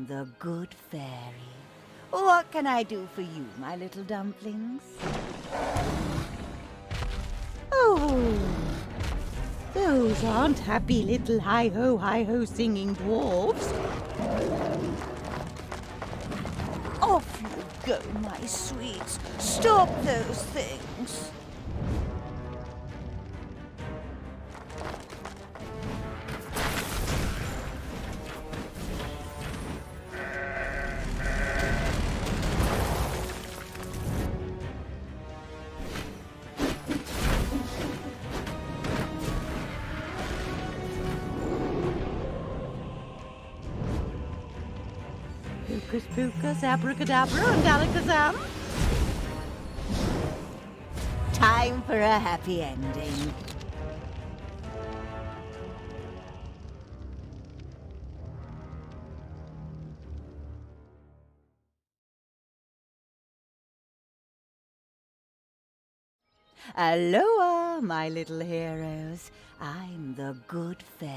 the good fairy. What can I do for you, my little dumplings? Oh, those aren't happy little hi-ho singing dwarfs. Off you go, my sweets. Stop those things. Hocus pocus, abracadabra, and alakazam. Time for a happy ending. Aloha, my little heroes. I'm the good fairy.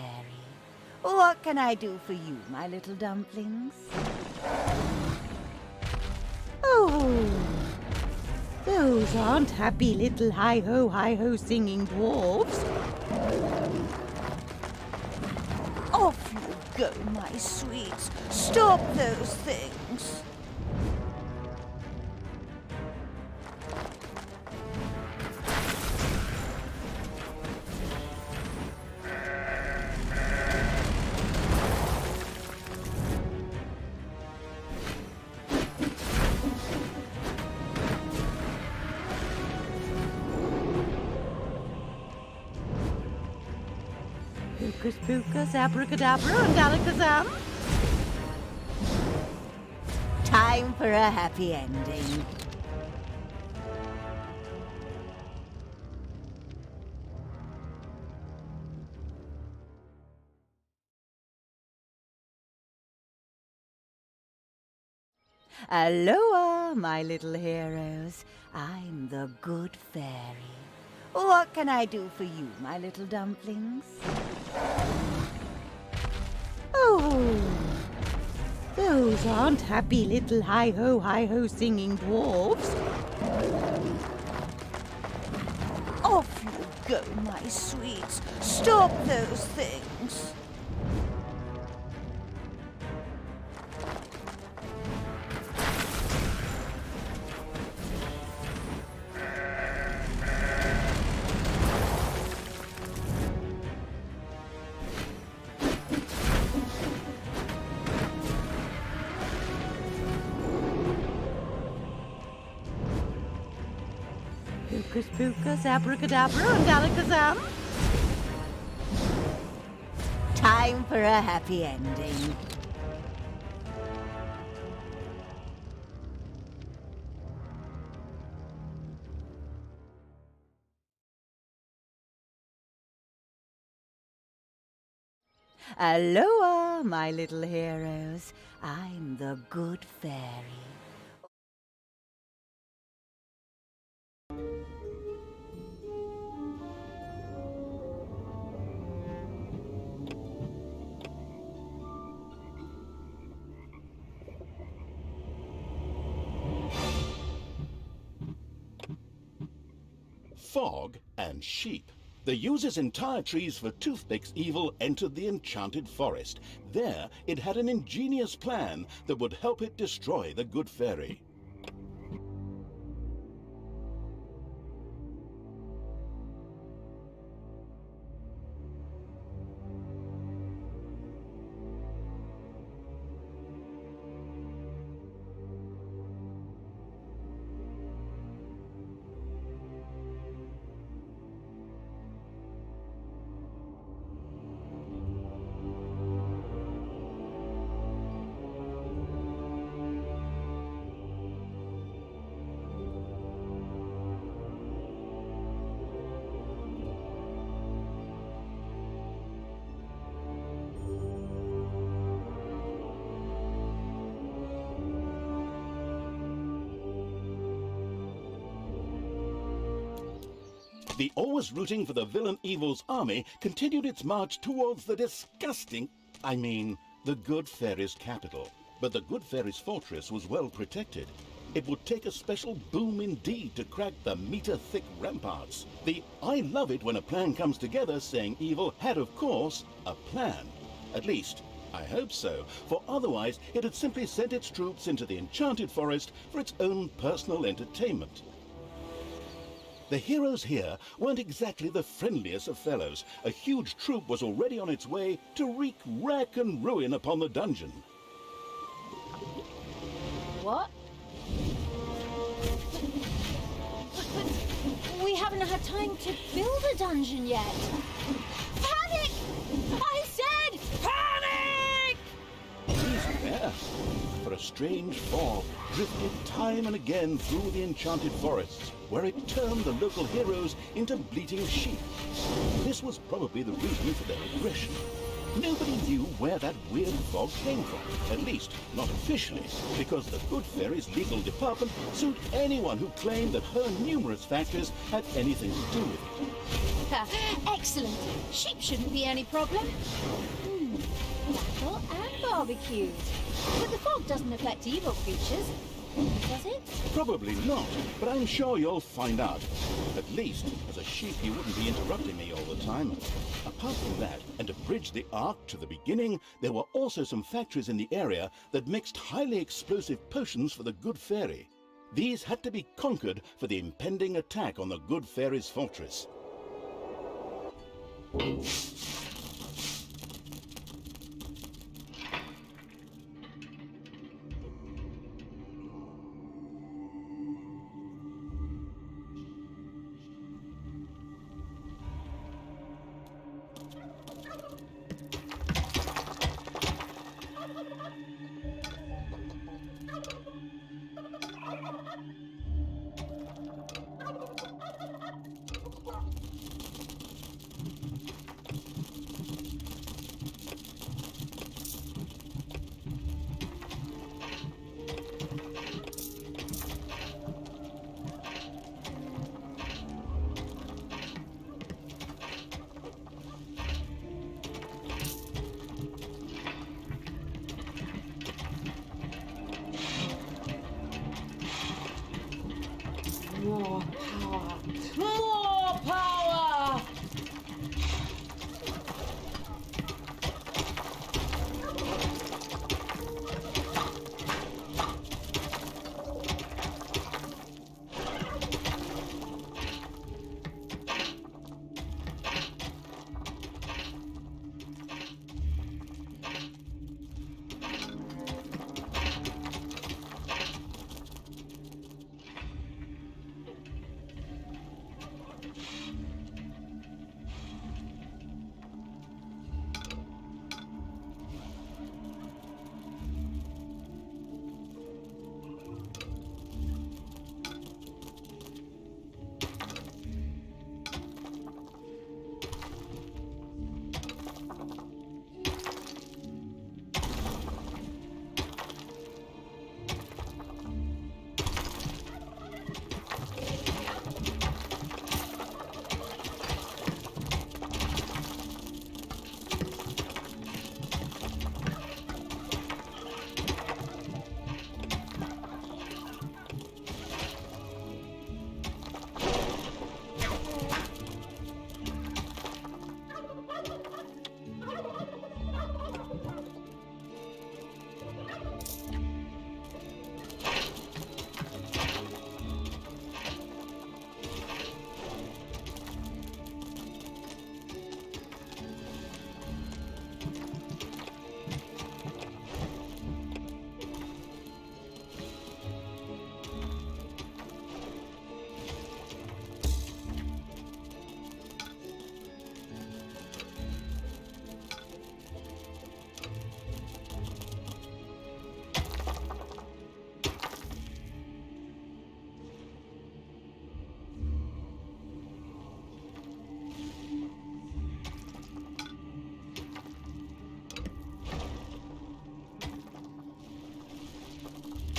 What can I do for you, my little dumplings? Oh, those aren't happy little hi-ho singing dwarfs. Off you go, my sweets. Stop those things. Hocus pocus, abracadabra, and alakazam. Time for a happy ending. Aloha, my little heroes. I'm the good fairy. What can I do for you, my little dumplings? Oh, those aren't happy little hi-ho singing dwarfs. Off you go, my sweets. Stop those things. Hocus pocus, abracadabra, and alakazam. Time for a happy ending. Aloha, my little heroes. I'm the good fairy. Fog and sheep. The user's entire trees for Toothpick's evil entered the enchanted forest. There, it had an ingenious plan that would help it destroy the good fairy. The always rooting for the villain evil's army continued its march towards the disgusting, the good fairy's capital. But the Good Fairy's fortress was well protected. It would take a special boom indeed to crack the meter-thick ramparts. The I love it when a plan comes together saying evil had, of course, a plan. At least, I hope so, for otherwise it had simply sent its troops into the enchanted forest for its own personal entertainment. The heroes here weren't exactly the friendliest of fellows. A huge troop was already on its way to wreak wreck and ruin upon the dungeon. What? But we haven't had time to build a dungeon yet. Panic! I said panic! Easy there. For a strange fog drifted time and again through the enchanted forests, where it turned the local heroes into bleating sheep. This was probably the reason for their aggression. Nobody knew where that weird fog came from, at least not officially, because the Good Fairy's legal department sued anyone who claimed that her numerous factors had anything to do with it. Excellent. Sheep shouldn't be any problem. Battle and barbecued. But the fog doesn't affect evil creatures, does it? Probably not, but I'm sure you'll find out. At least, as a sheep, you wouldn't be interrupting me all the time. Apart from that, and to bridge the arc to the beginning, there were also some factories in the area that mixed highly explosive potions for the Good Fairy. These had to be conquered for the impending attack on the Good Fairy's fortress. More power! More power!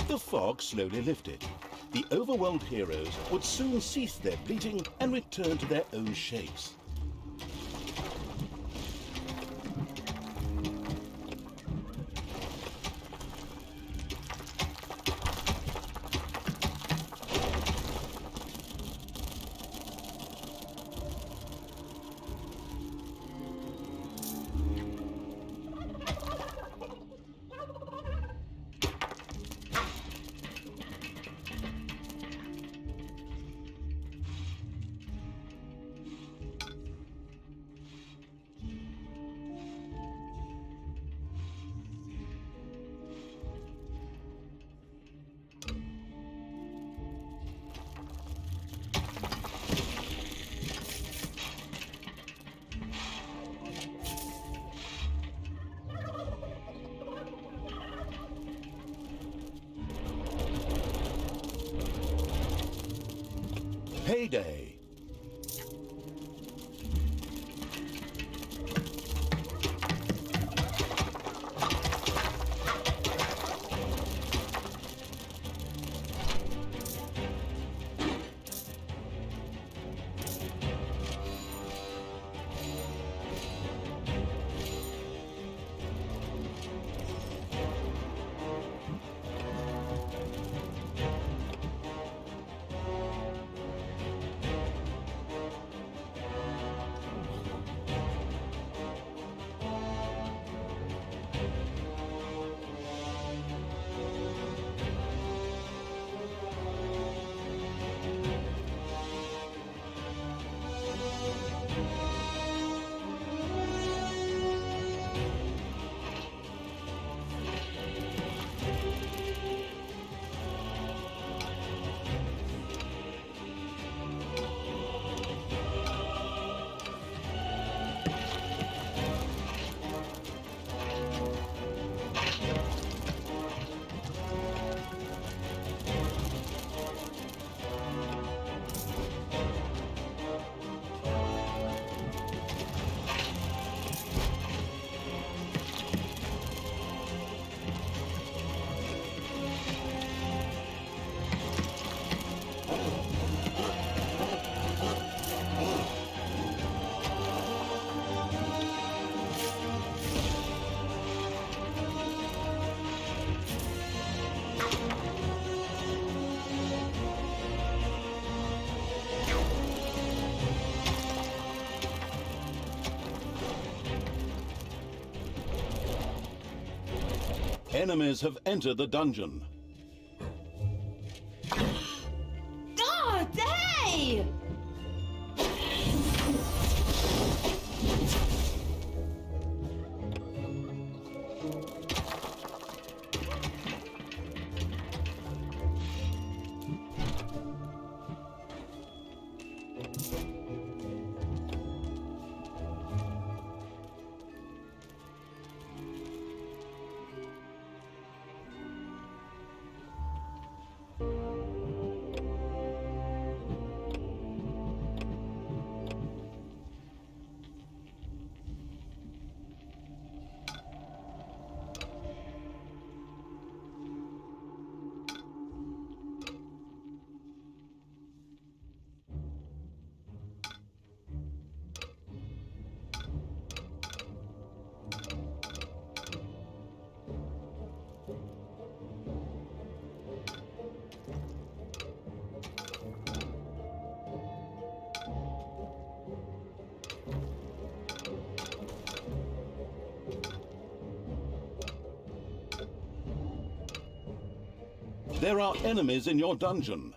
The fog slowly lifted. The overwhelmed heroes would soon cease their bleating and return to their own shapes. payday. Enemies have entered the dungeon. Oh, hey! There are enemies in your dungeon.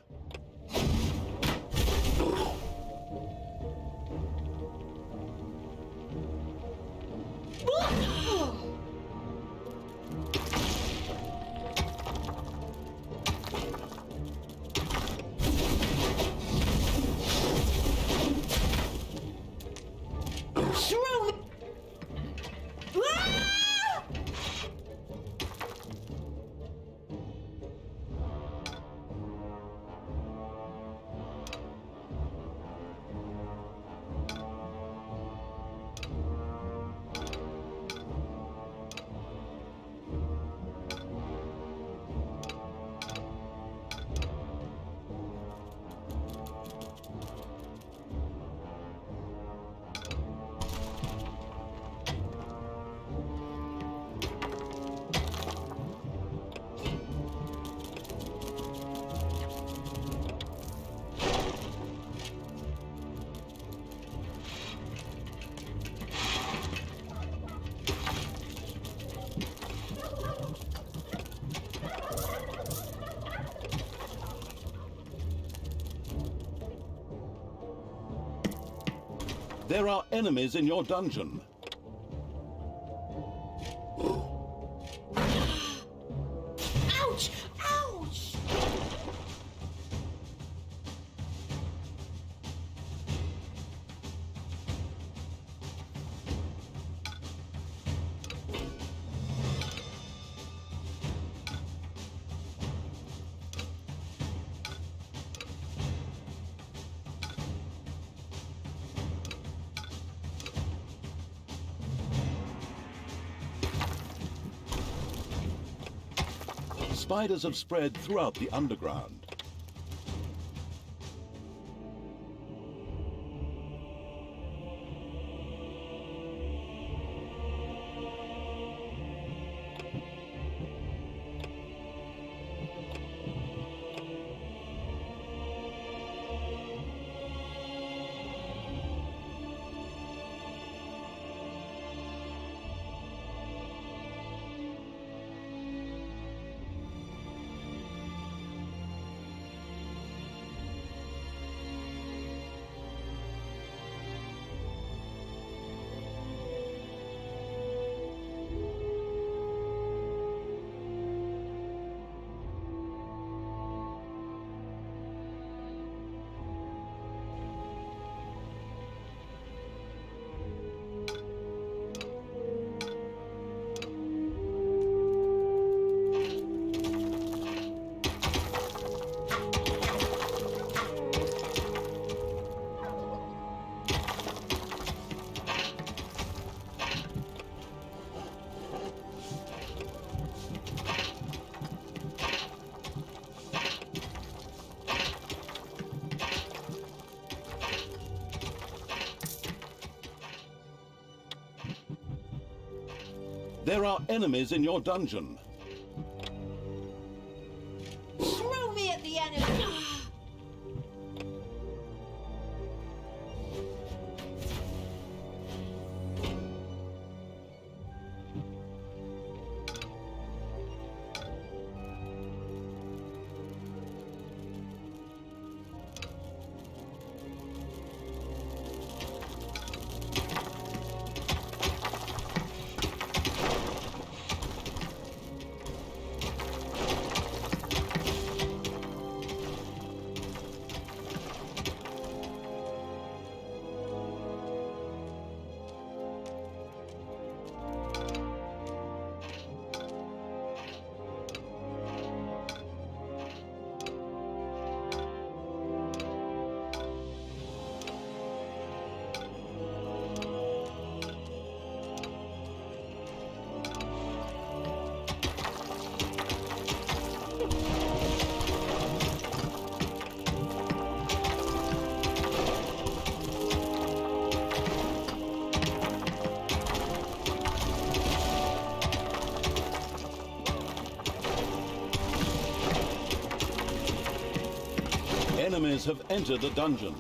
There are enemies in your dungeon. Ouch! Ouch! spiders have spread throughout the underground. There are enemies in your dungeon. Throw me at the enemy! Enemies have entered the dungeon.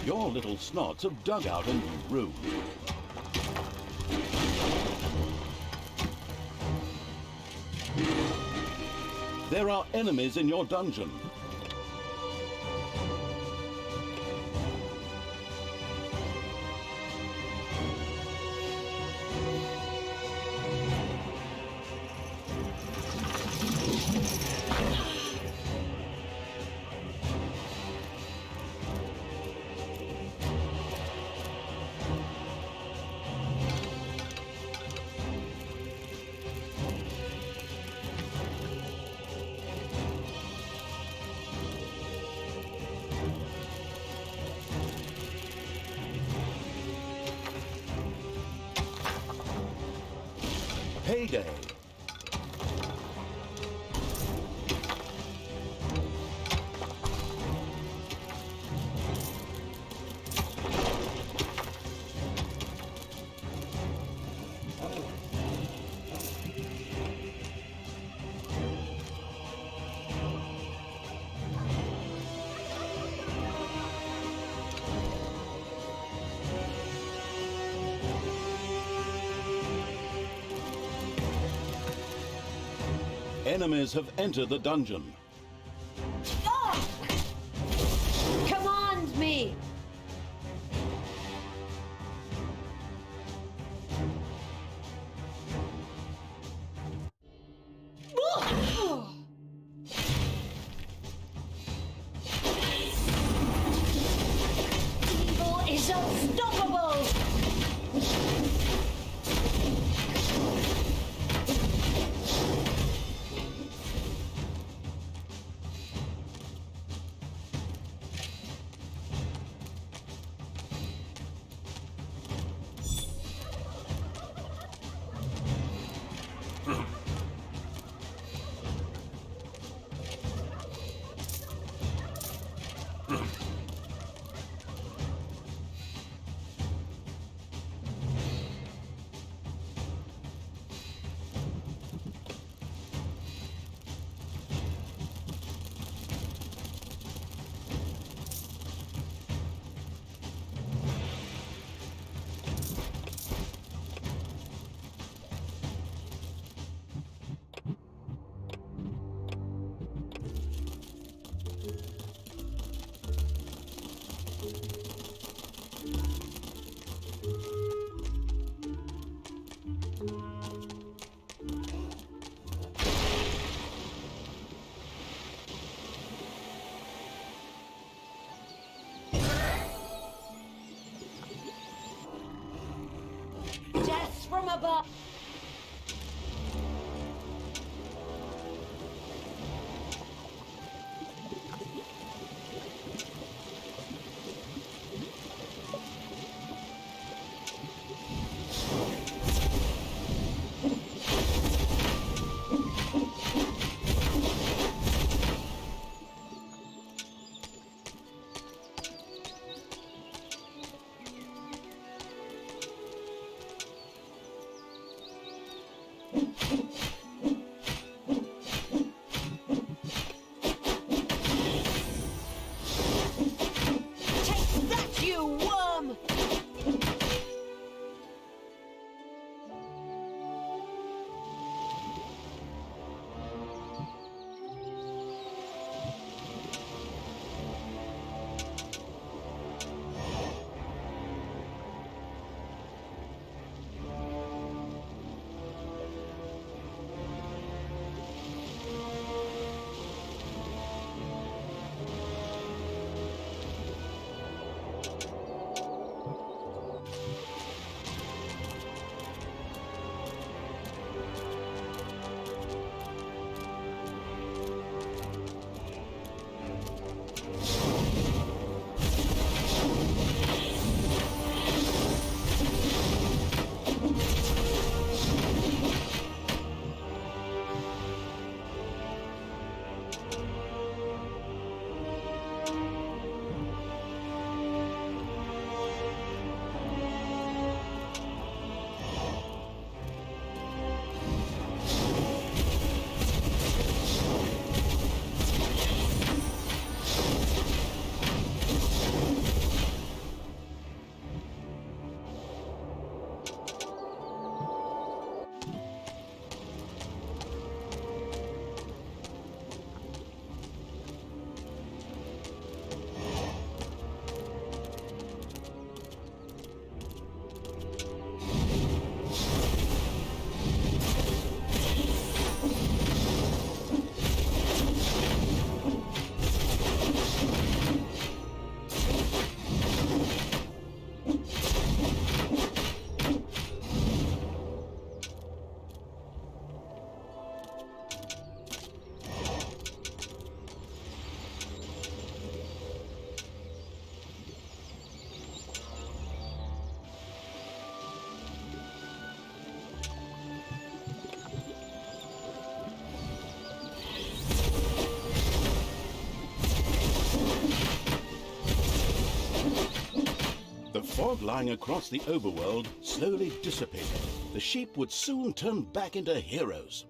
Your little snots have dug out a new room. There are enemies in your dungeon. Payday. Enemies have entered the dungeon. Oh! Come on, fog lying across the overworld slowly dissipated, the sheep would soon turn back into heroes.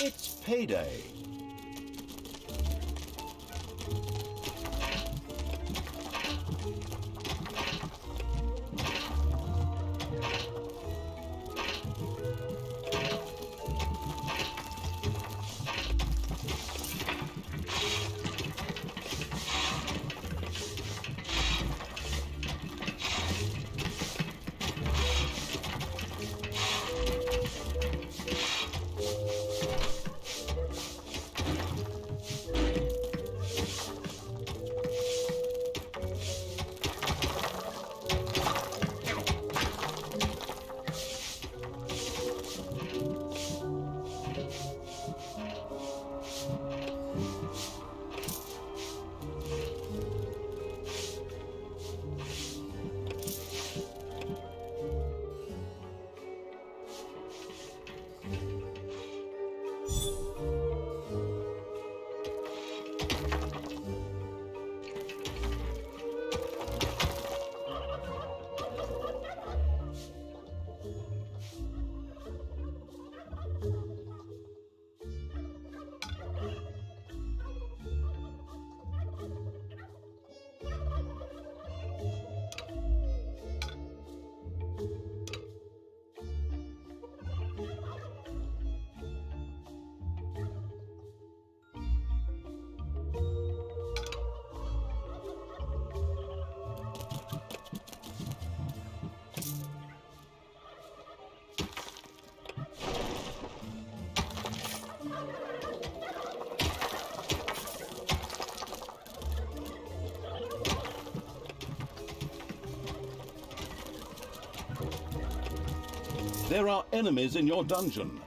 It's payday. There are enemies in your dungeon.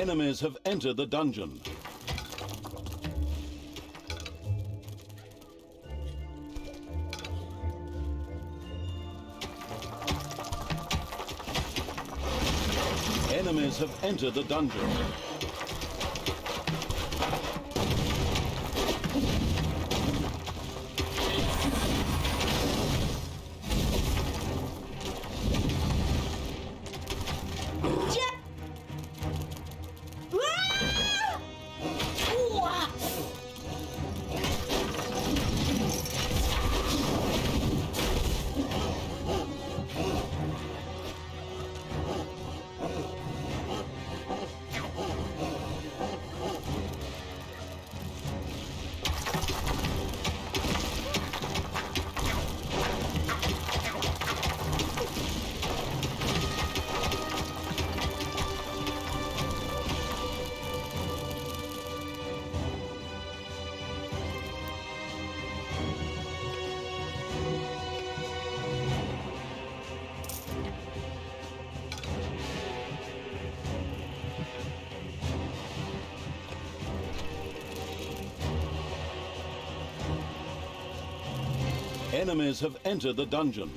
Enemies have entered the dungeon. Enemies have entered the dungeon. Enemies have entered the dungeon.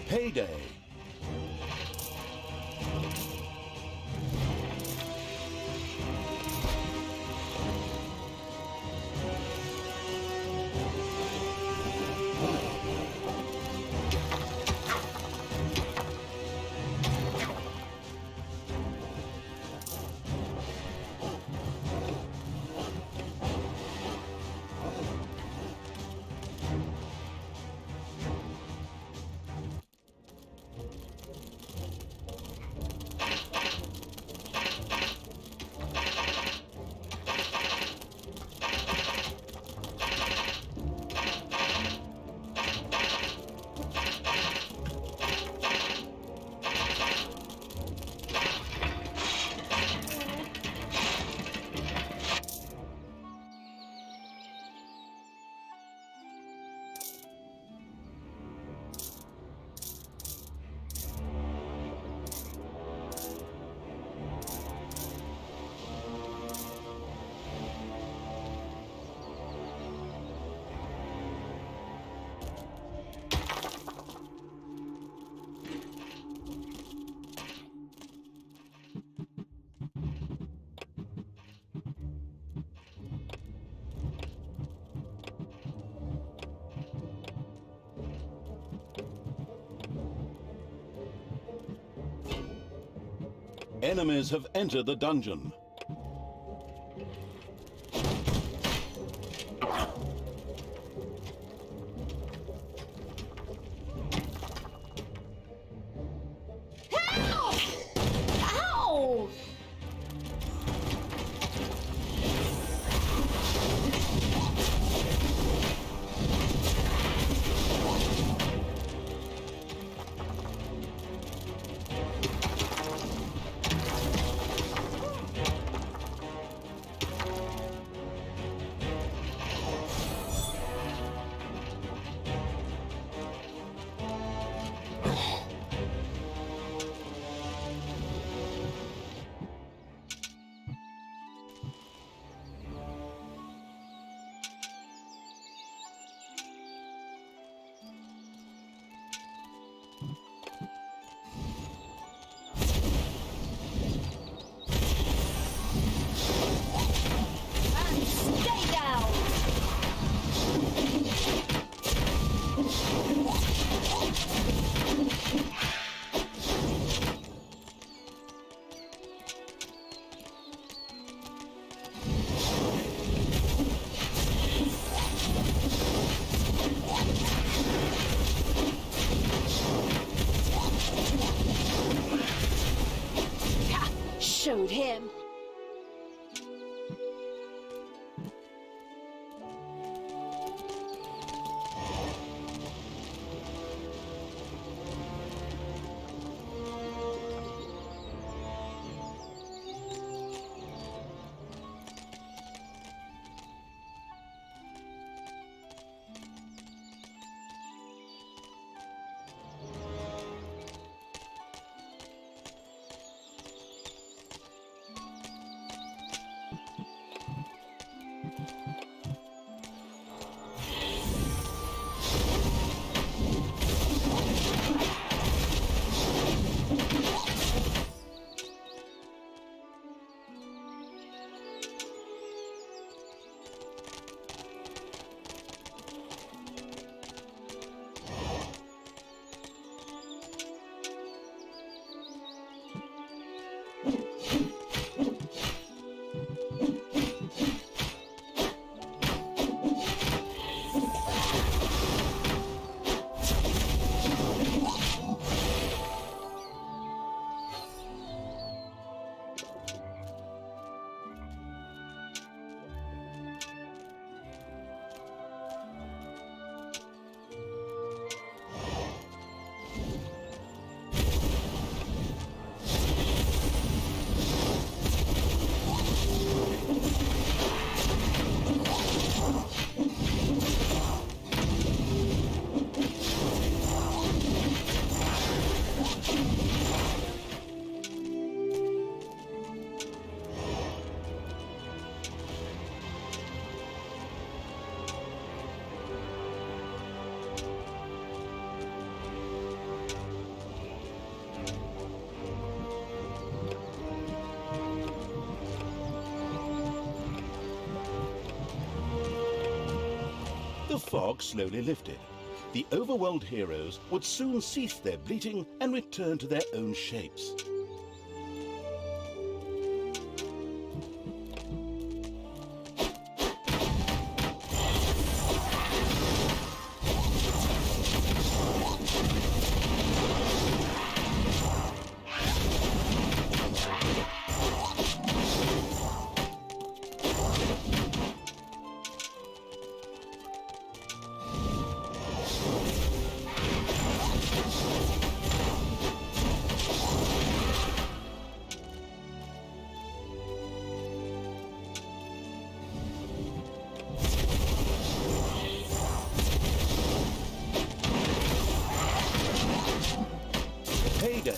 Payday. Enemies have entered the dungeon. Ow! showed him. The fog slowly lifted. The overwhelmed heroes would soon cease their bleating and return to their own shapes. Payday.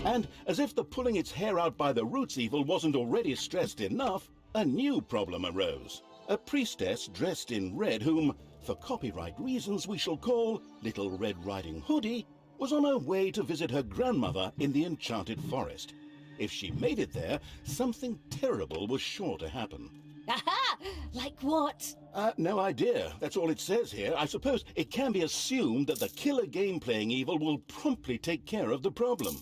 And as if the pulling its hair out by the roots evil wasn't already stressed enough, a new problem arose. A priestess dressed in red whom, for copyright reasons, we shall call Little Red Riding Hoodie, was on her way to visit her grandmother in the Enchanted Forest. If she made it there, something terrible was sure to happen. Aha! Like what? No idea. That's all it says here. I suppose it can be assumed that the killer game-playing evil will promptly take care of the problem.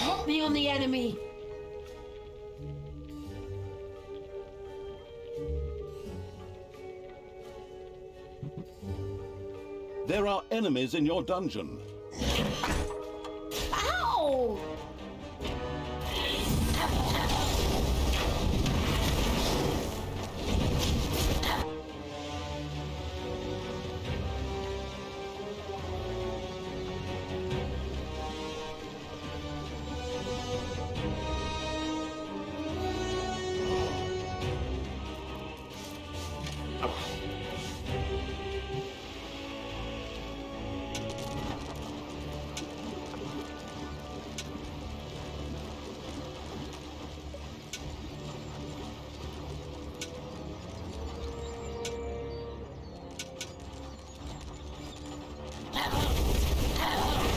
Help me on the enemy. There are enemies in your dungeon. Ow!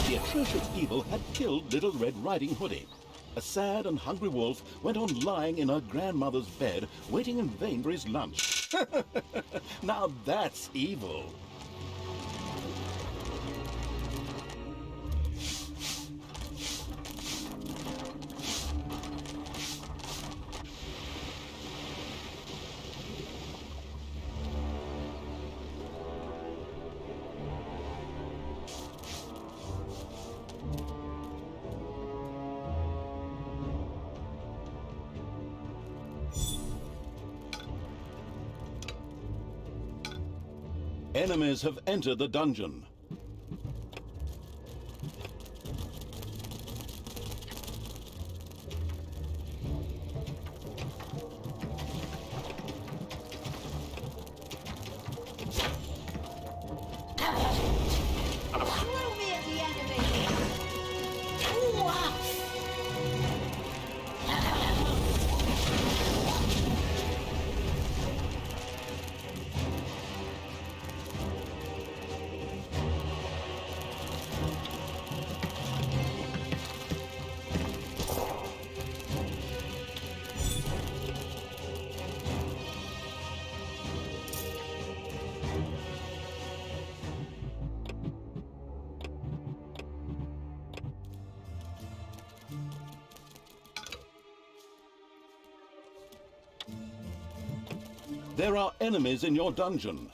The atrocious evil had killed Little Red Riding Hoodie. A sad and hungry wolf went on lying in her grandmother's bed, waiting in vain for his lunch. Now that's evil. Enemies have entered the dungeon. Throw me at the enemy! Ooh-ah! There are enemies in your dungeon.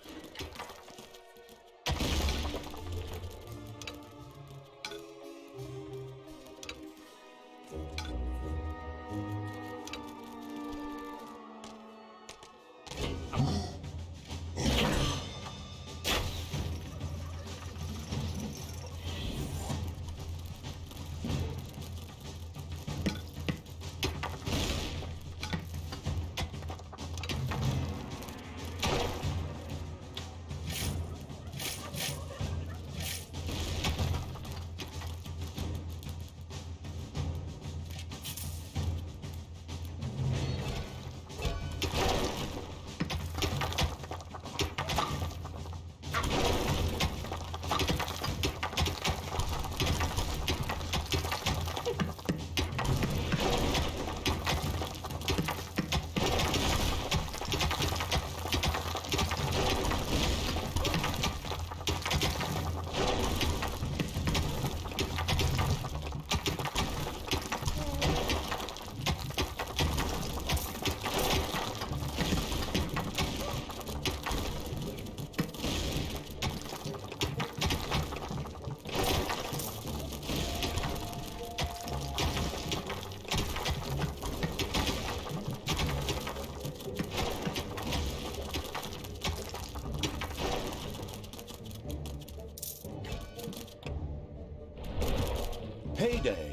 Payday.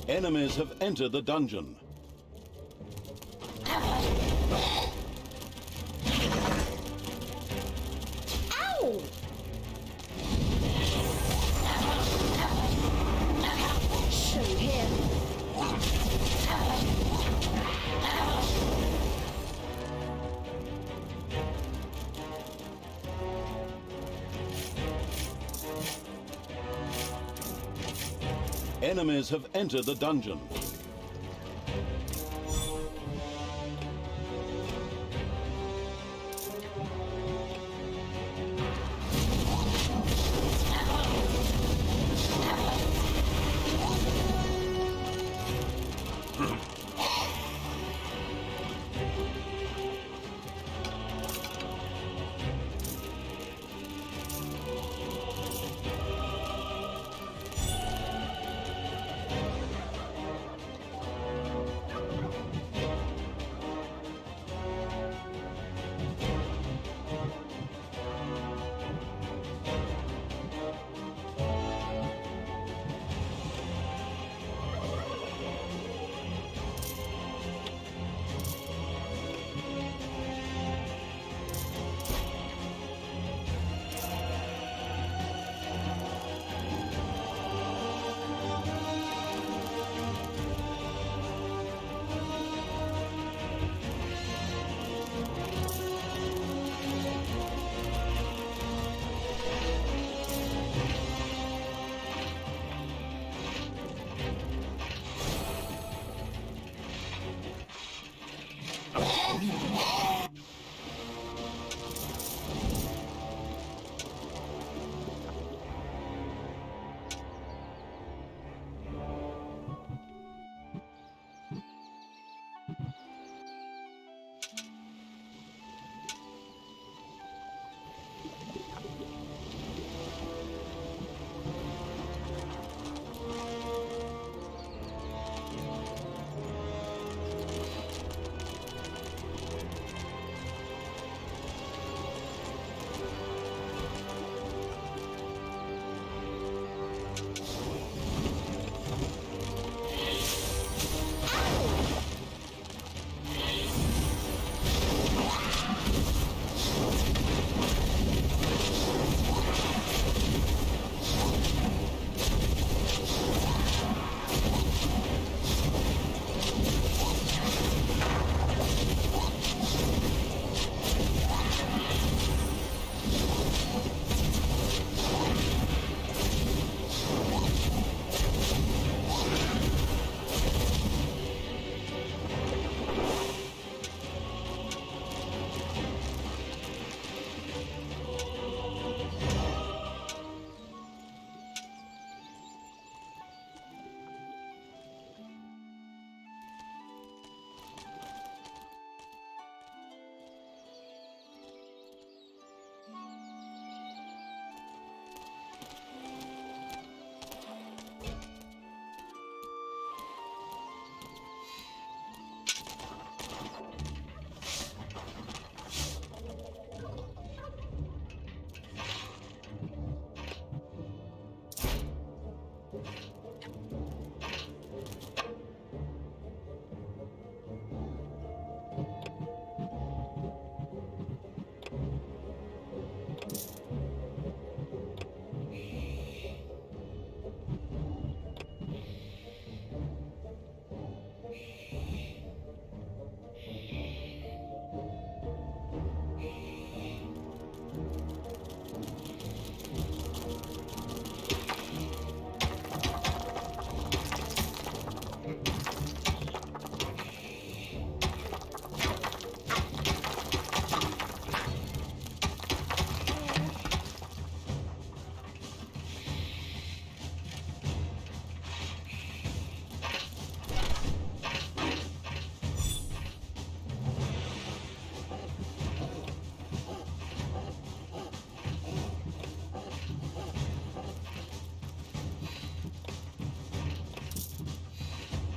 Enemies have entered the dungeon. Ow! Show him. Enemies have entered the dungeon.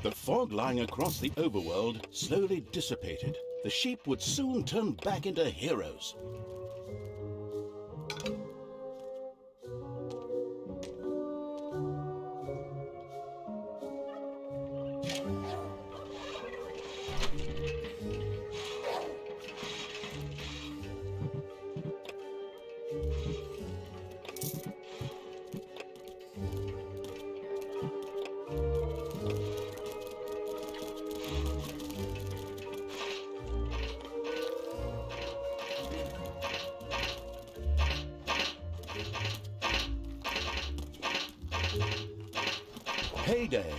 The fog lying across the overworld slowly dissipated. The sheep would soon turn back into heroes. payday.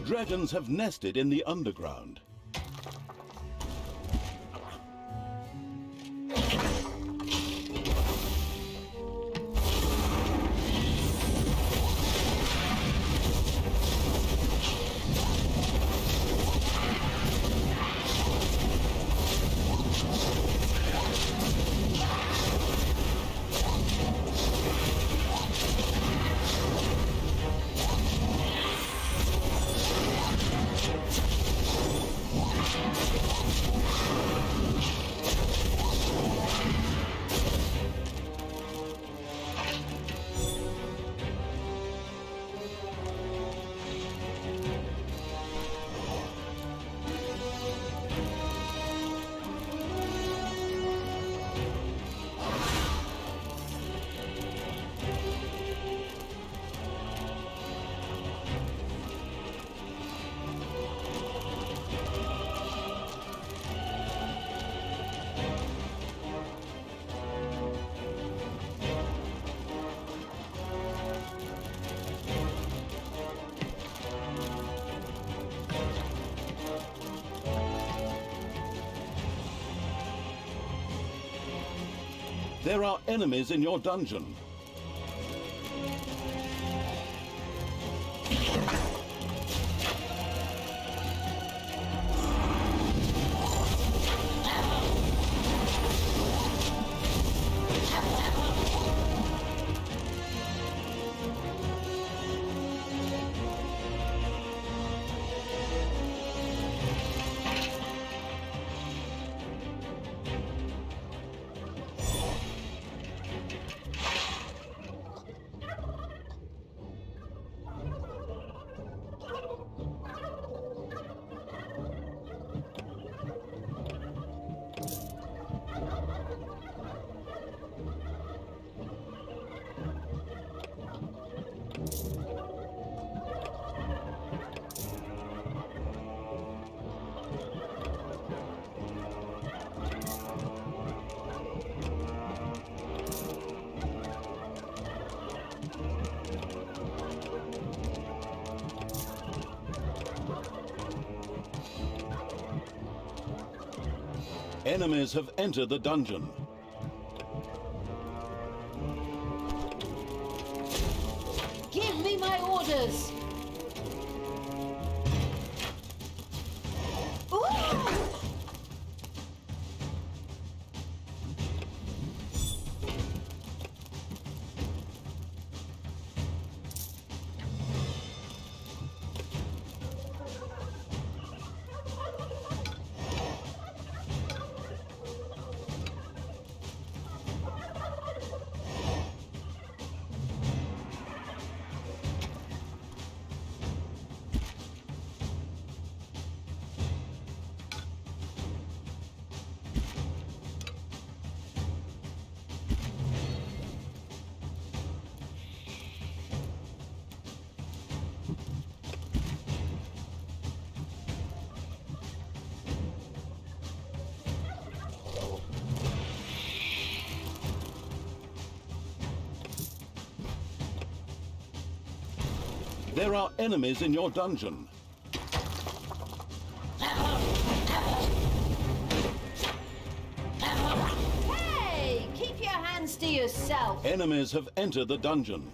Dragons have nested in the underground. There are enemies in your dungeon. Enemies have entered the dungeon. Give me my orders! Ooh! There are enemies in your dungeon. Hey! Keep your hands to yourself. Enemies have entered the dungeon.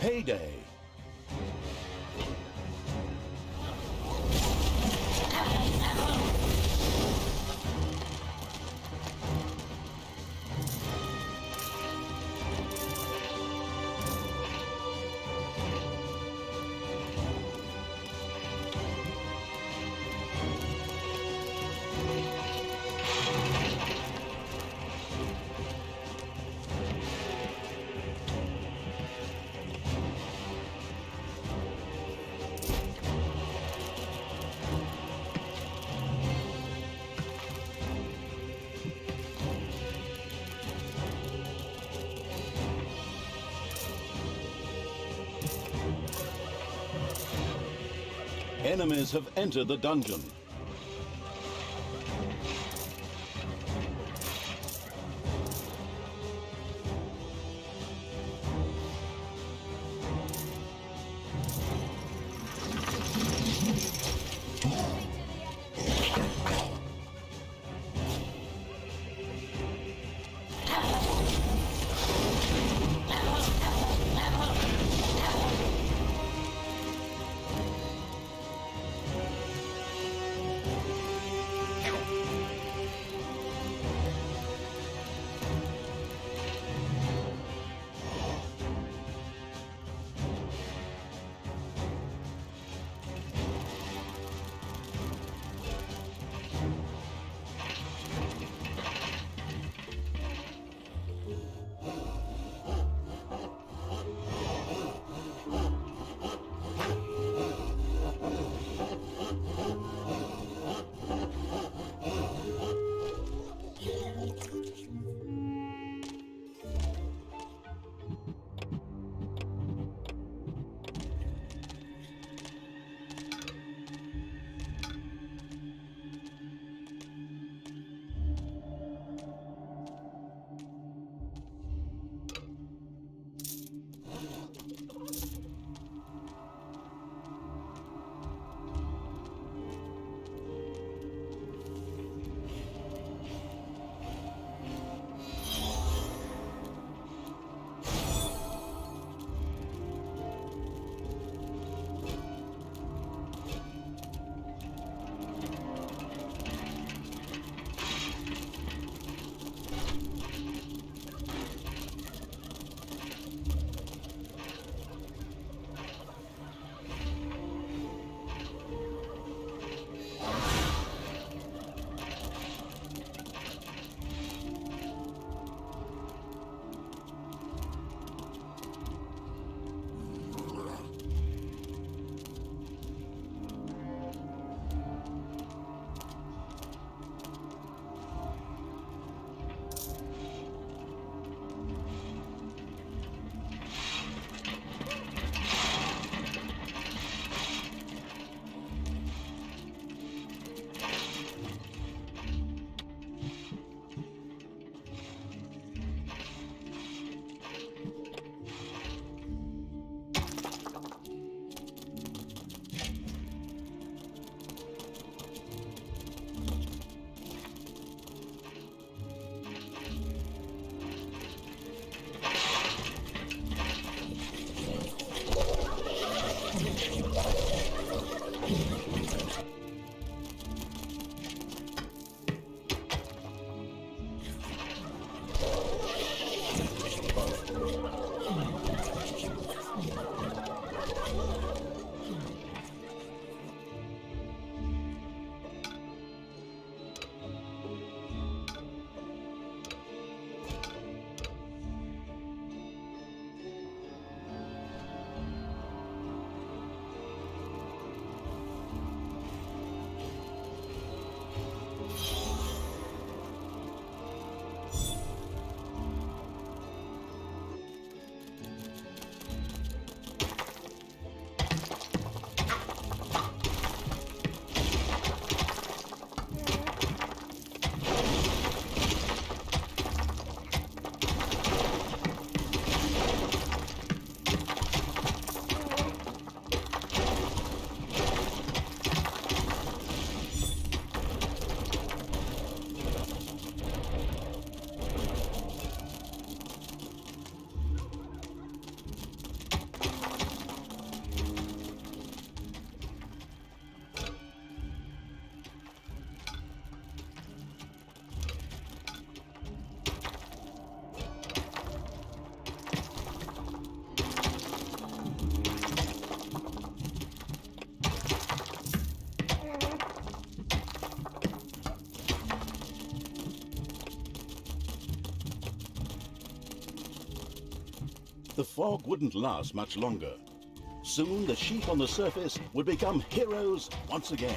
Payday. Enemies have entered the dungeon. The fog wouldn't last much longer. Soon the sheep on the surface would become heroes once again.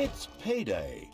It's payday.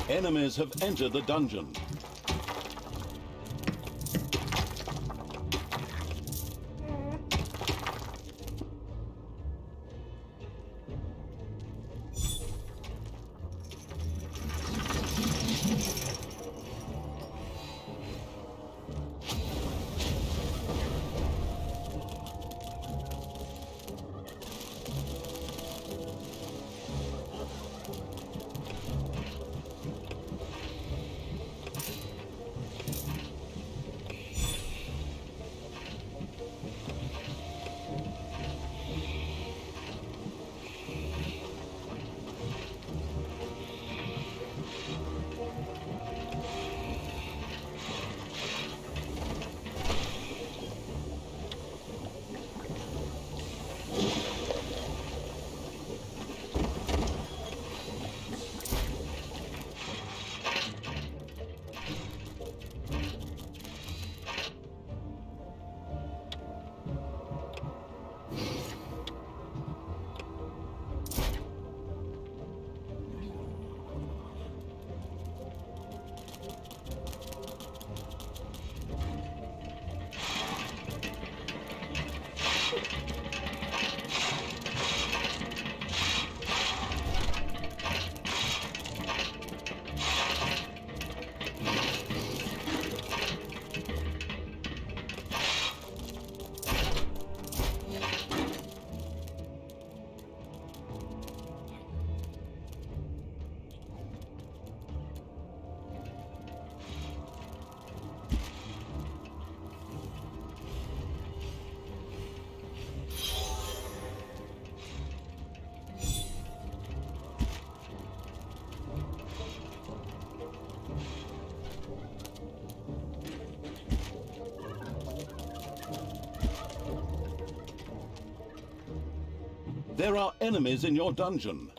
Enemies have entered the dungeon. There are enemies in your dungeon.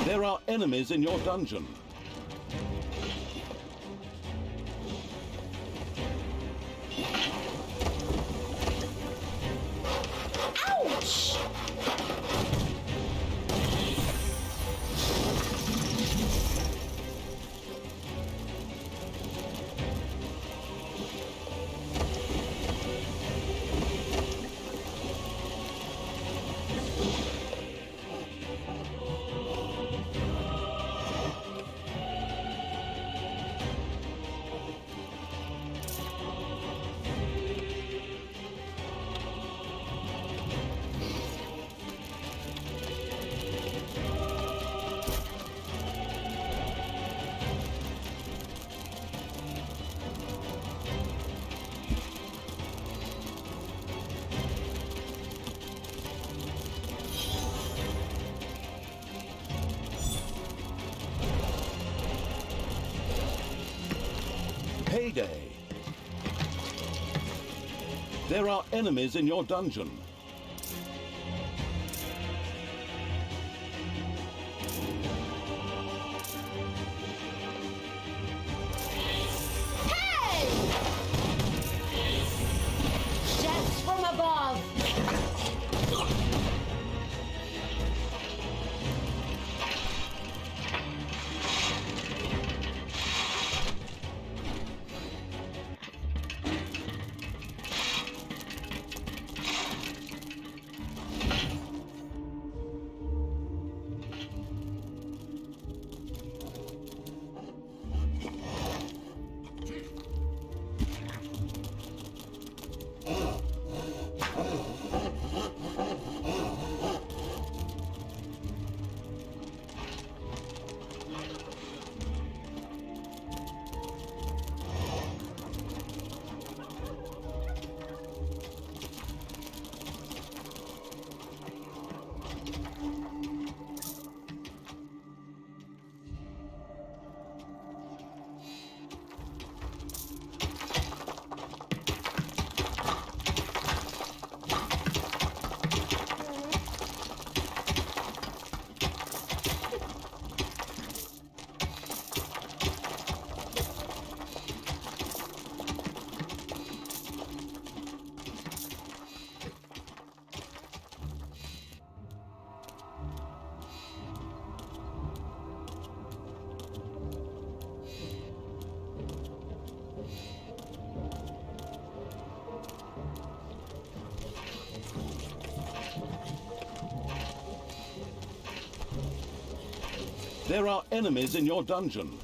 There are enemies in your dungeon. Ouch! Payday. There are enemies in your dungeon. Hey! Death from above! There are enemies in your dungeon.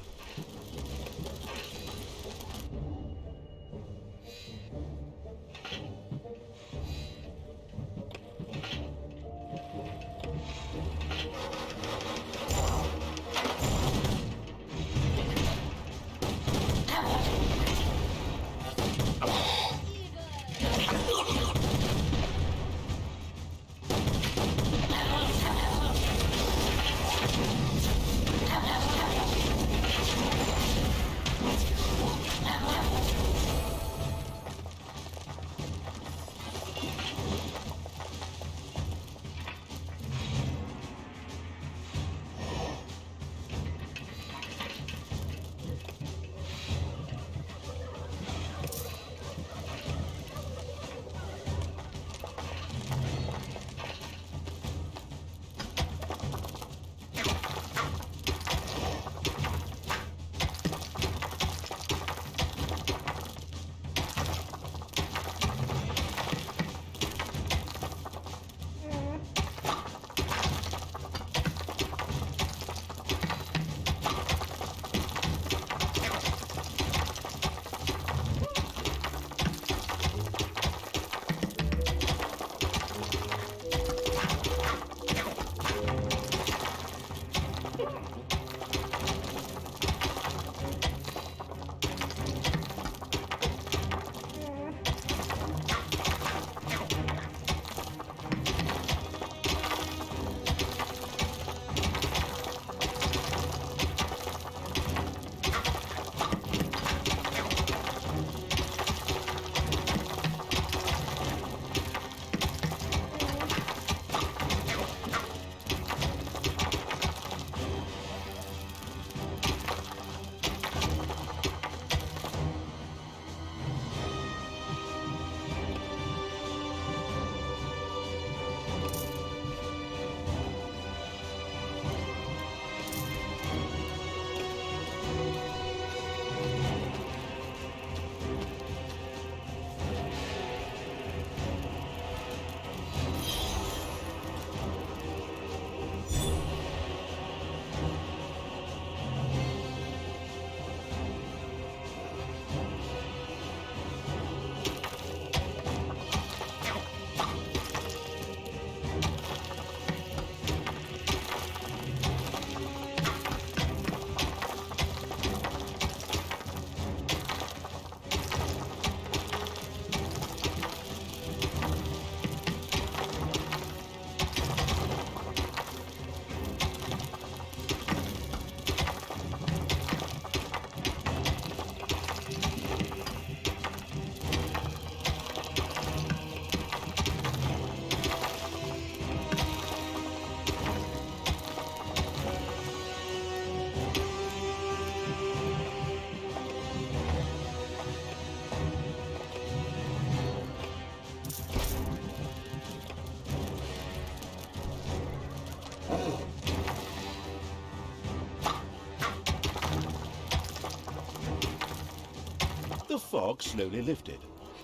fog slowly lifted.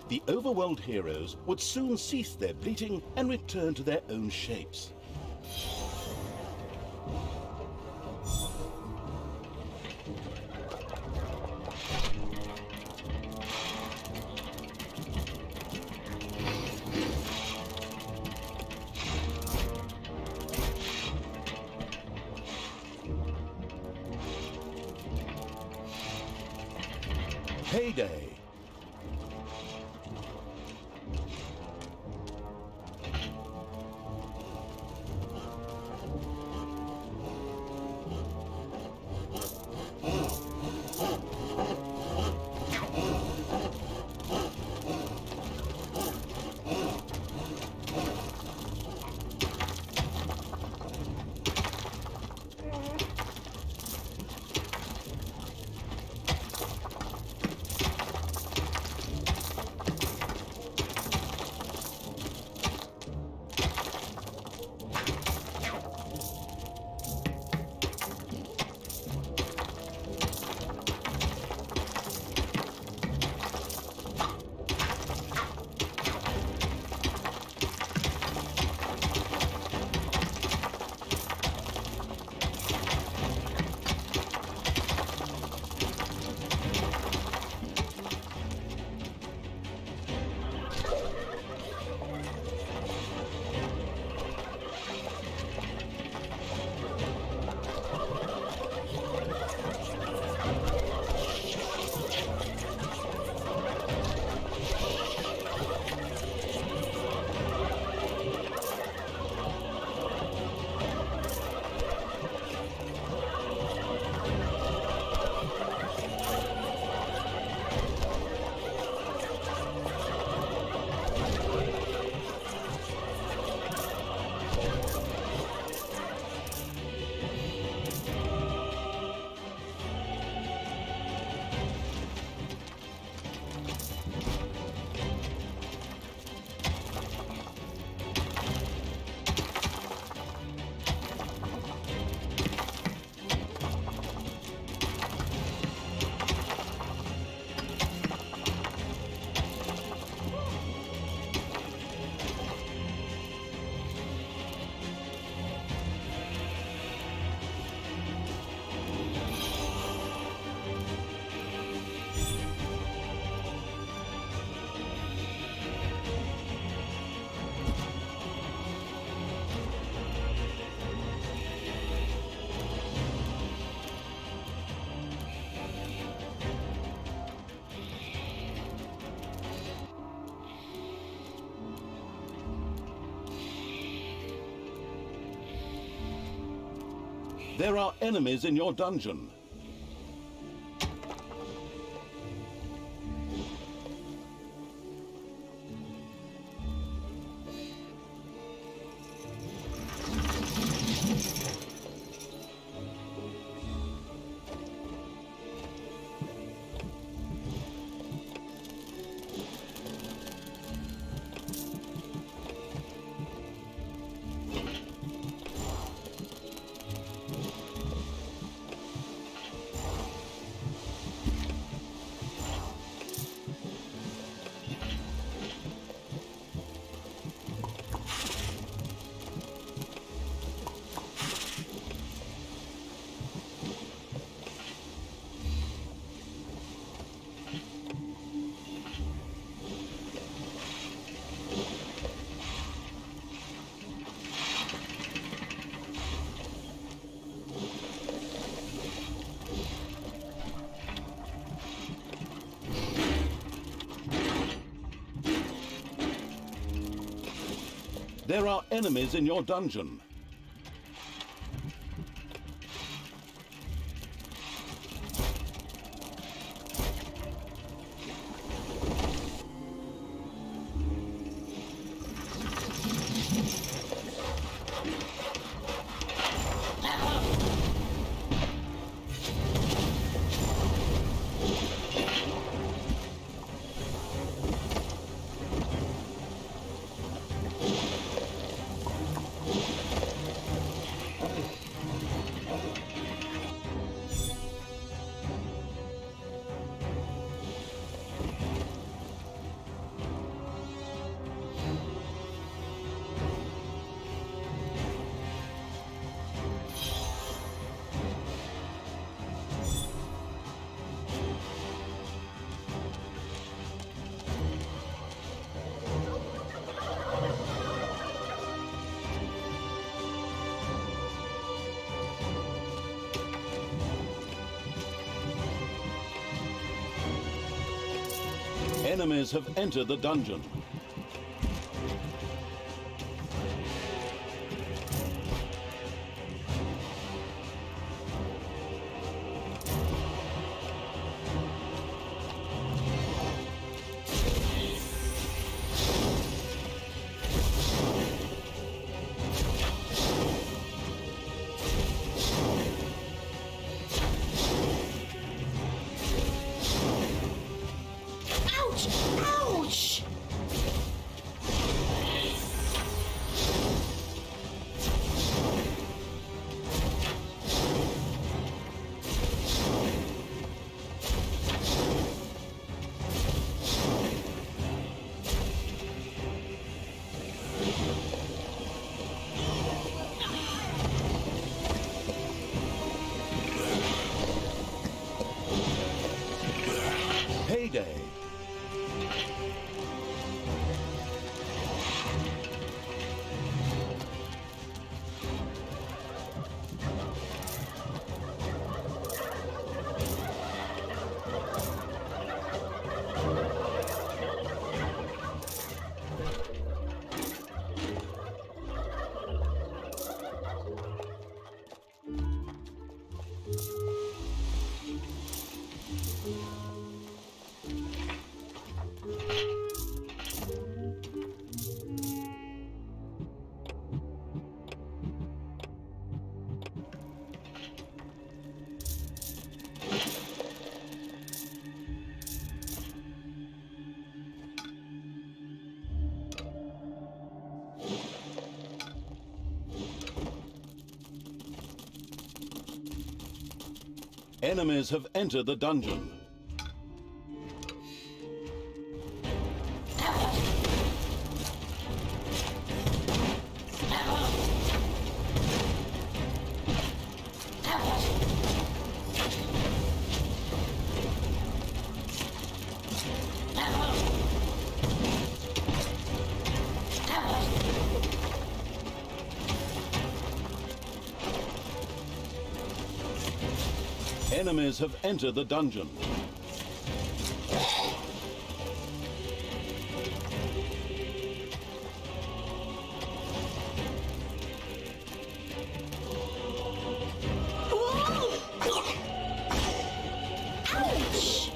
The overwhelmed heroes would soon cease their bleating and return to their own shapes. Payday! There are enemies in your dungeon. There are enemies in your dungeon. Enemies have entered the dungeon. Ouch! Ouch! Payday. Enemies have entered the dungeon. Enemies have entered the dungeon. Ouch!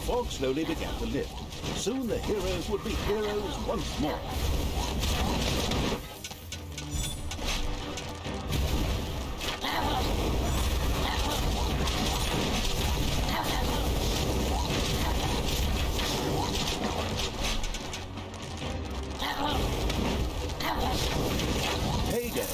fog slowly began to lift. Soon the heroes would be heroes once more. Payday.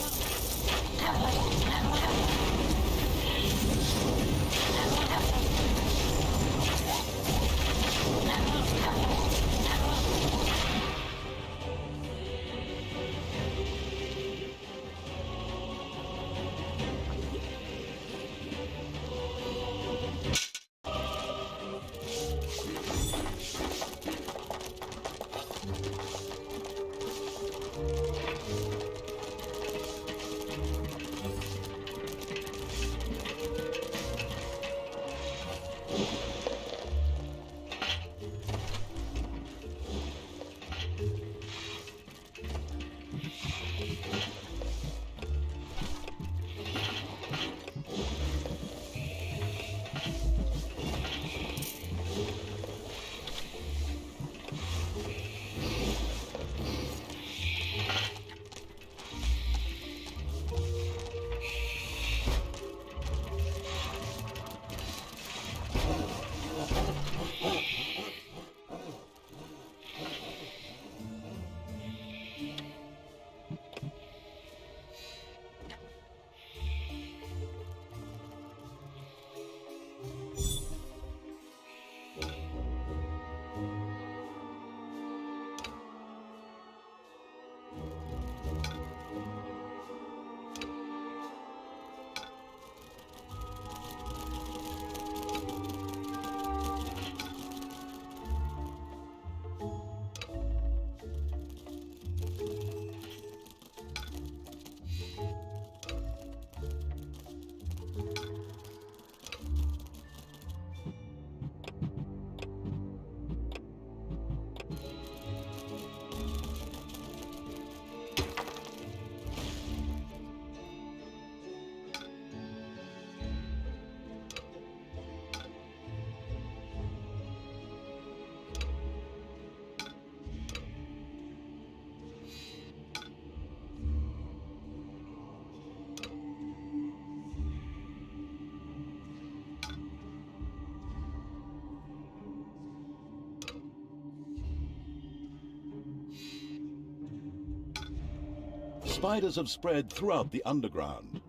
Spiders have spread throughout the underground.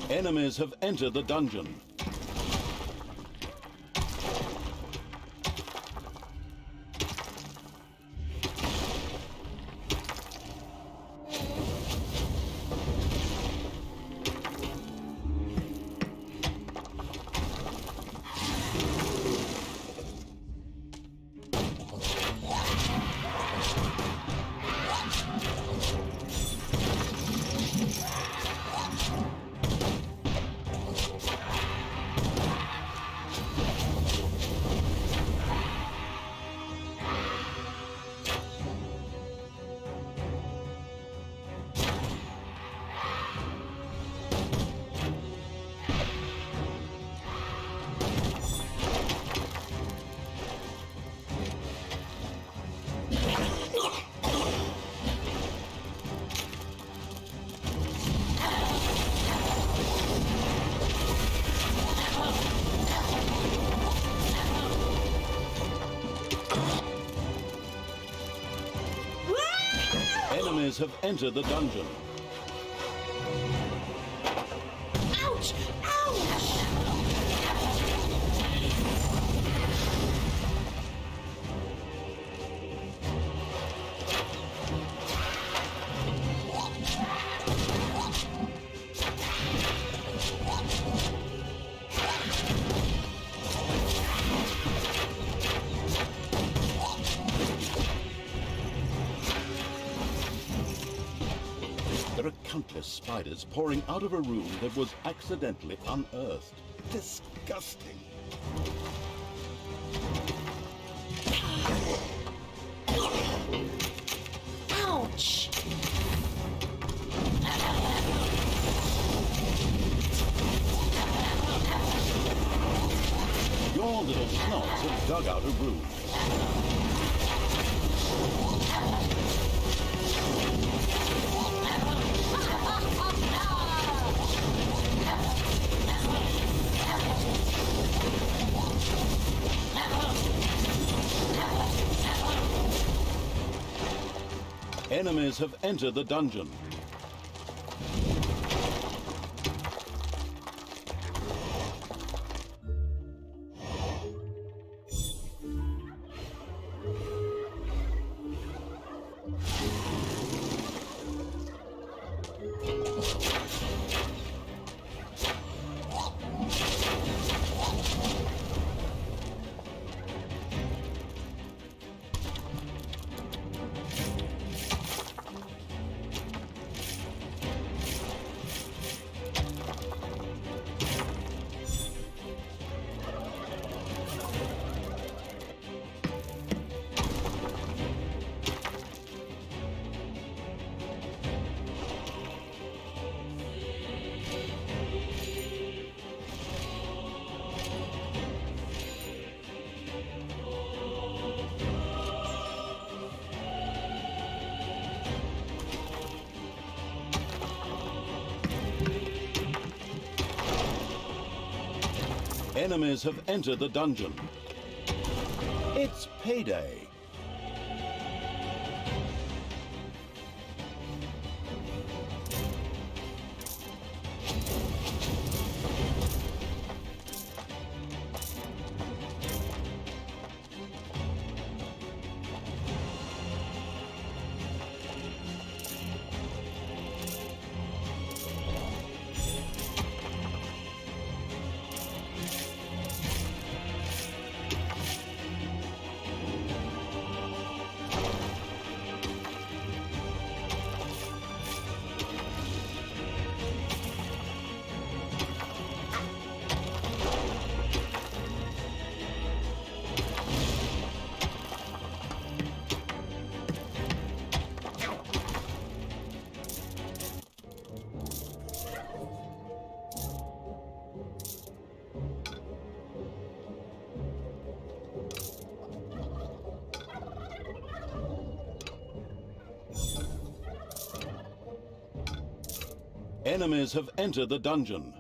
Enemies have entered the dungeon. Enemies have entered the dungeon. Ouch! Ouch! There are countless spiders pouring out of a room that was accidentally unearthed. Disgusting. Ouch! little snobs have dug out a room. Enemies have entered the dungeon. Enemies have entered the dungeon. It's payday. Enemies have entered the dungeon.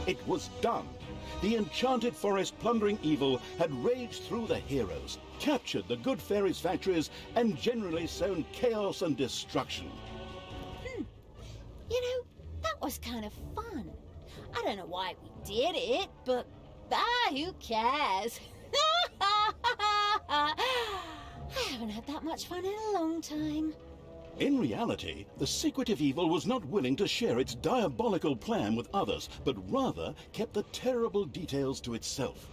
It was done. The enchanted forest plundering evil had raged through the heroes, captured the good fairies' factories, and generally sown chaos and destruction. You know, that was kind of fun. I don't know why we did it, but who cares? I haven't had that much fun in a long time. In reality, the secretive evil was not willing to share its diabolical plan with others, but rather kept the terrible details to itself.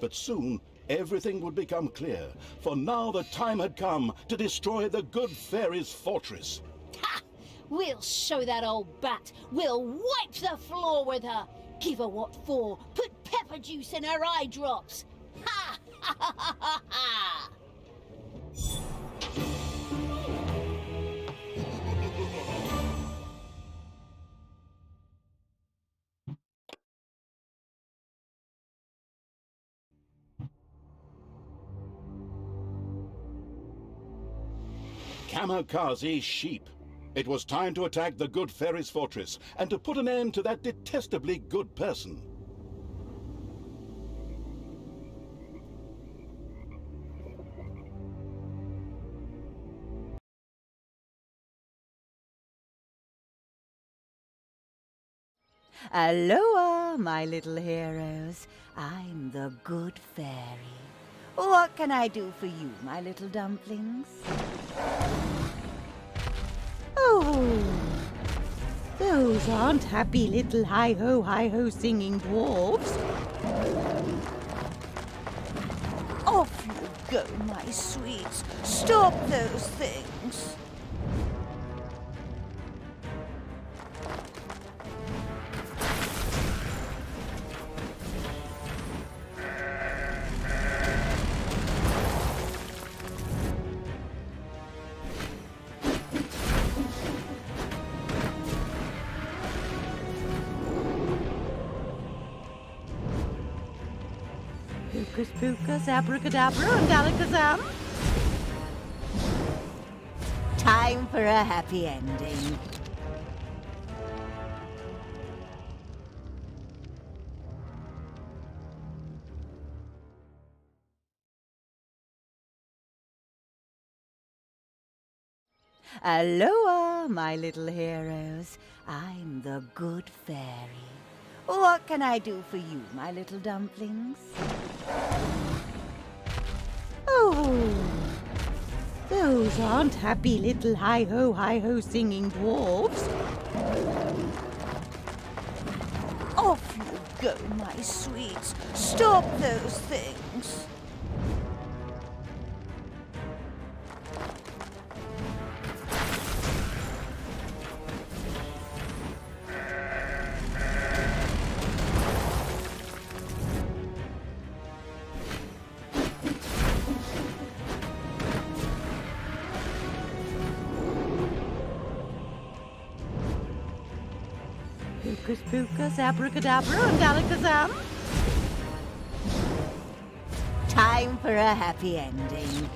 But soon, everything would become clear, for now the time had come to destroy the good fairies' fortress. Ha! We'll show that old bat. We'll wipe the floor with her. Give her what for. Put pepper juice in her eye drops. Ha! Ha ha ha ha ha! Kamikaze sheep. It was time to attack the good fairies' fortress and to put an end to that detestably good person. Aloha, my little heroes. I'm the good fairy. What can I do for you, my little dumplings? Oh, those aren't happy little hi-ho singing dwarves. Off you go, my sweets. Stop those things. Hocus pocus, abracadabra, and alakazam. Time for a happy ending. Aloha, my little heroes. I'm the good fairy. What can I do for you, my little dumplings? Oh, those aren't happy little hi-ho singing dwarves. Off you go, my sweets. Stop those things. Hocus pocus, abracadabra, and alakazam. Time for a happy ending.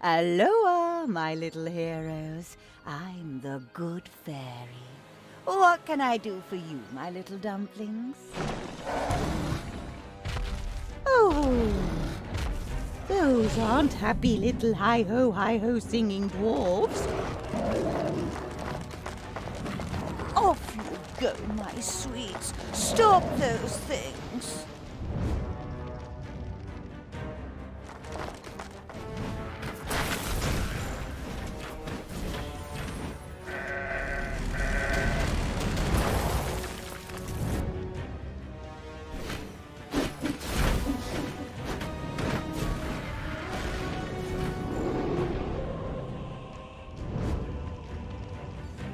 Aloha, my little heroes. I'm the good fairy. What can I do for you, my little dumplings? Oh, those aren't happy little hi-ho singing dwarves. Off you go, my sweets. Stop those things.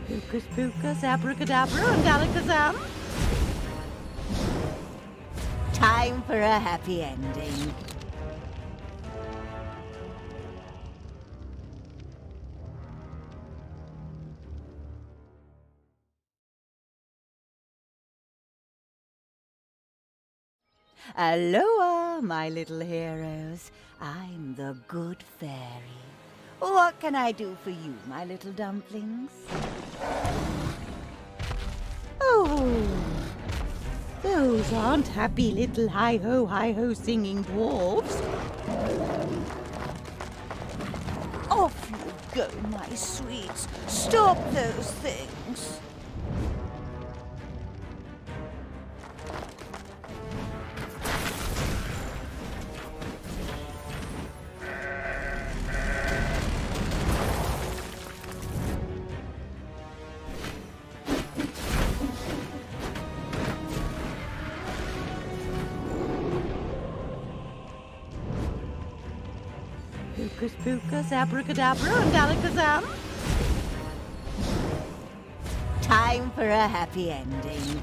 Hocus pocus, abracadabra, and alakazam. Time for a happy ending. Aloha, my little heroes. I'm the good fairy. What can I do for you, my little dumplings? Oh, those aren't happy little hi-ho singing dwarves. Off you go, my sweets. Stop those things. Hocus pocus, abracadabra, and alakazam. Time for a happy ending.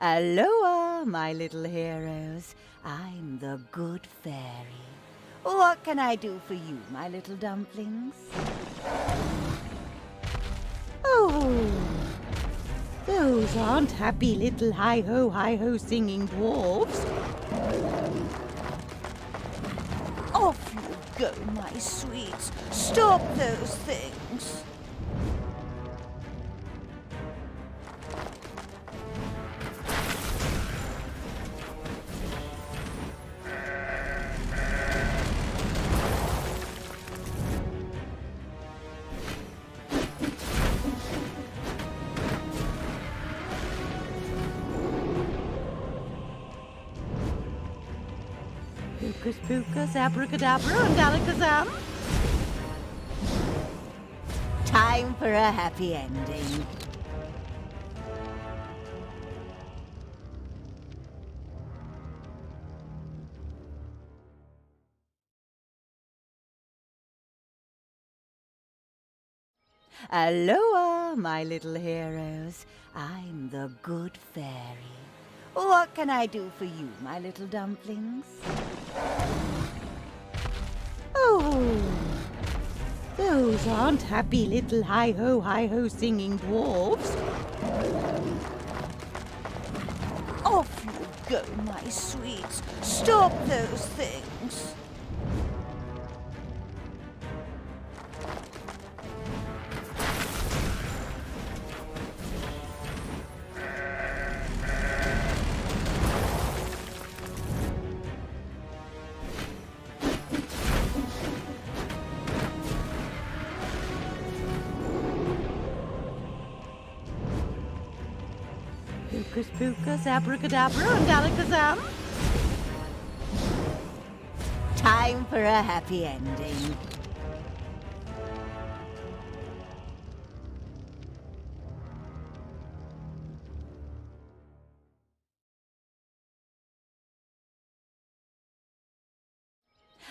Aloha, my little heroes. I'm the good fairy. What can I do for you, my little dumplings? Oh, those aren't happy little hi-ho singing dwarves. Off you go, my sweets. Stop those things. Hocus pocus, abracadabra, and alakazam. Time for a happy ending. Aloha, my little heroes. I'm the good fairy. What can I do for you, my little dumplings? Oh, those aren't happy little hi-ho singing dwarves. Off you go, my sweets. Stop those things. Hocus pocus, abracadabra, and alakazam. Time for a happy ending.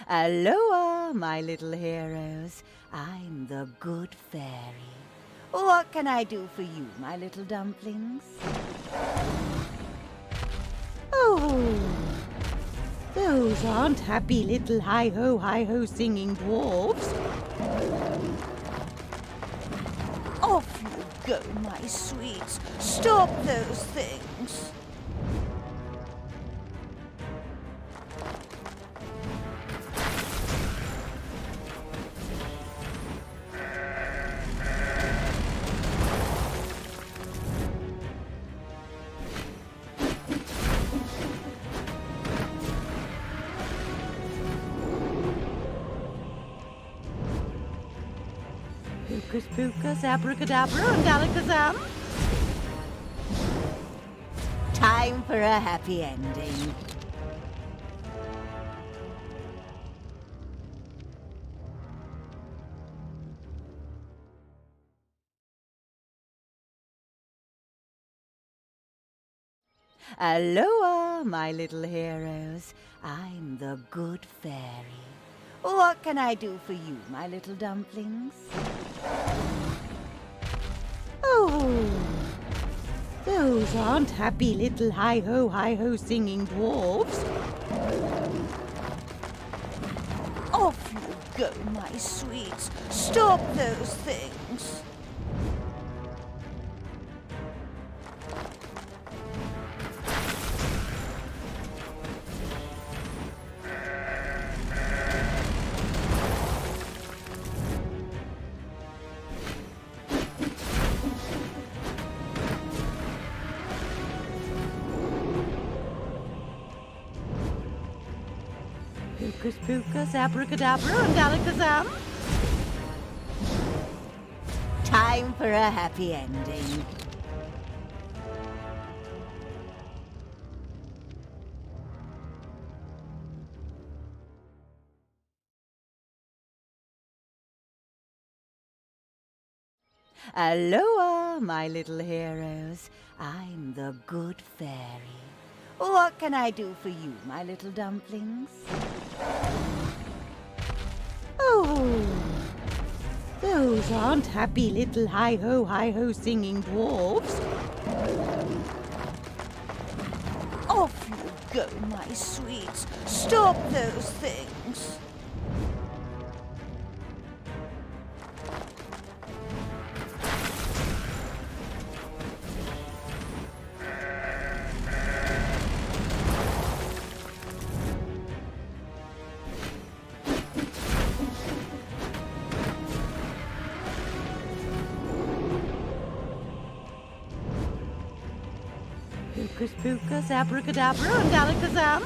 Aloha, my little heroes. I'm the good fairy. What can I do for you, my little dumplings? Oh, those aren't happy little hi-ho singing dwarves. Off you go, my sweets. Stop those things. Hocus pocus, abracadabra, and alakazam. Time for a happy ending. Aloha, my little heroes. I'm the good fairy. What can I do for you, my little dumplings? Oh, those aren't happy little hi-ho singing dwarves. Off you go, my sweets. Stop those things. Hocus pocus, abracadabra, and alakazam. Time for a happy ending. Aloha, my little heroes. I'm the good fairy. What can I do for you, my little dumplings? Oh, those aren't happy little hi-ho singing dwarfs. Off you go, my sweets. Stop those things. Hocus pocus, abracadabra, and alakazam.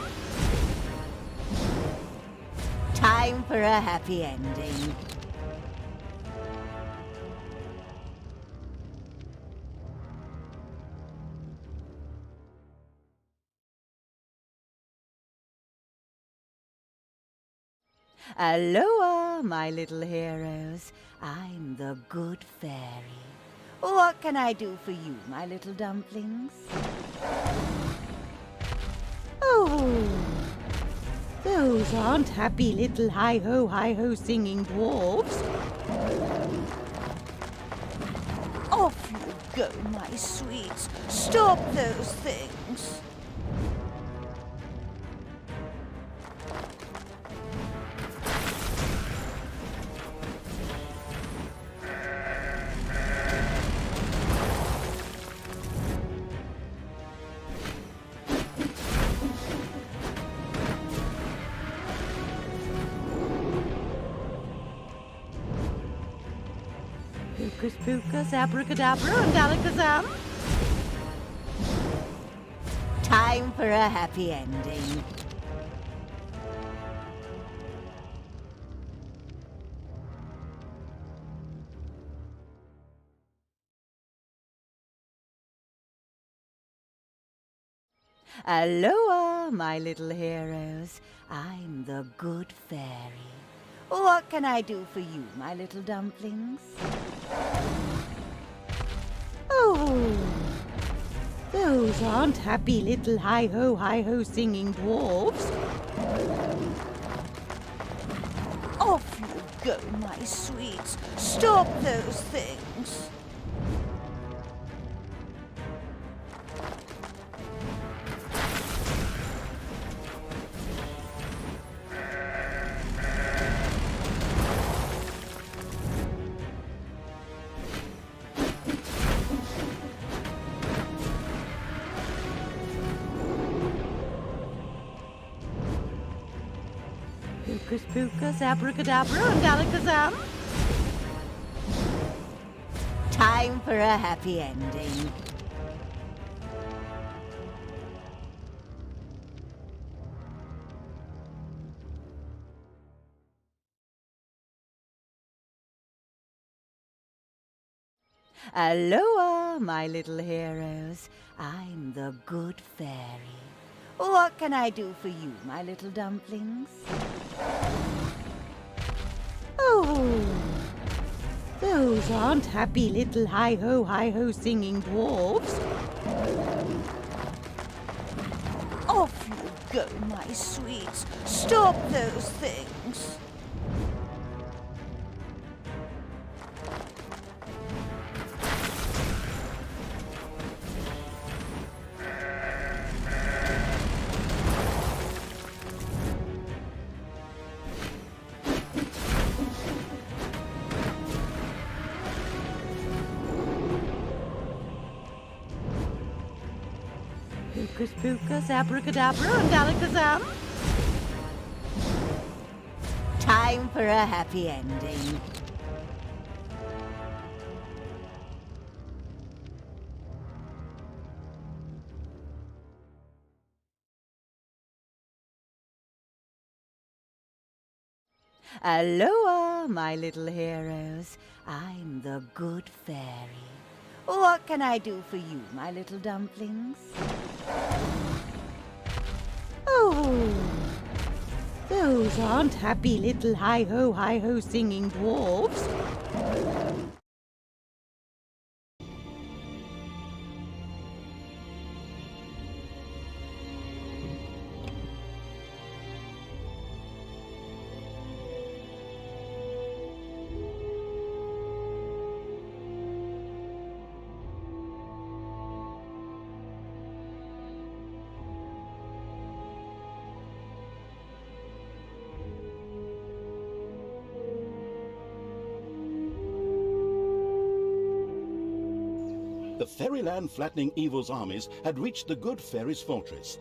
Time for a happy ending. Aloha, my little heroes. I'm the good fairy. What can I do for you, my little dumplings? Oh, those aren't happy little hi-ho singing dwarfs. Off you go, my sweets. Stop those things. Hocus pocus, abracadabra, and alakazam. Time for a happy ending. Aloha, my little heroes. I'm the good fairy. What can I do for you, my little dumplings? Oh, those aren't happy little hi-ho singing dwarfs. Off you go, my sweets. Stop those things. Hocus pocus, abracadabra, and alakazam. Time for a happy ending. Aloha, my little heroes. I'm the good fairy. What can I do for you, my little dumplings? Oh, those aren't happy little hi-ho singing dwarfs. Off you go, my sweets. Stop those things. hocus pocus, abracadabra, and alakazam. Time for a happy ending. Aloha, my little heroes. I'm the Good Fairy. What can I do for you, my little dumplings? Oh, those aren't happy little hi-ho singing dwarfs. The Fairyland Flattening Evil's armies had reached the Good Fairy's fortress.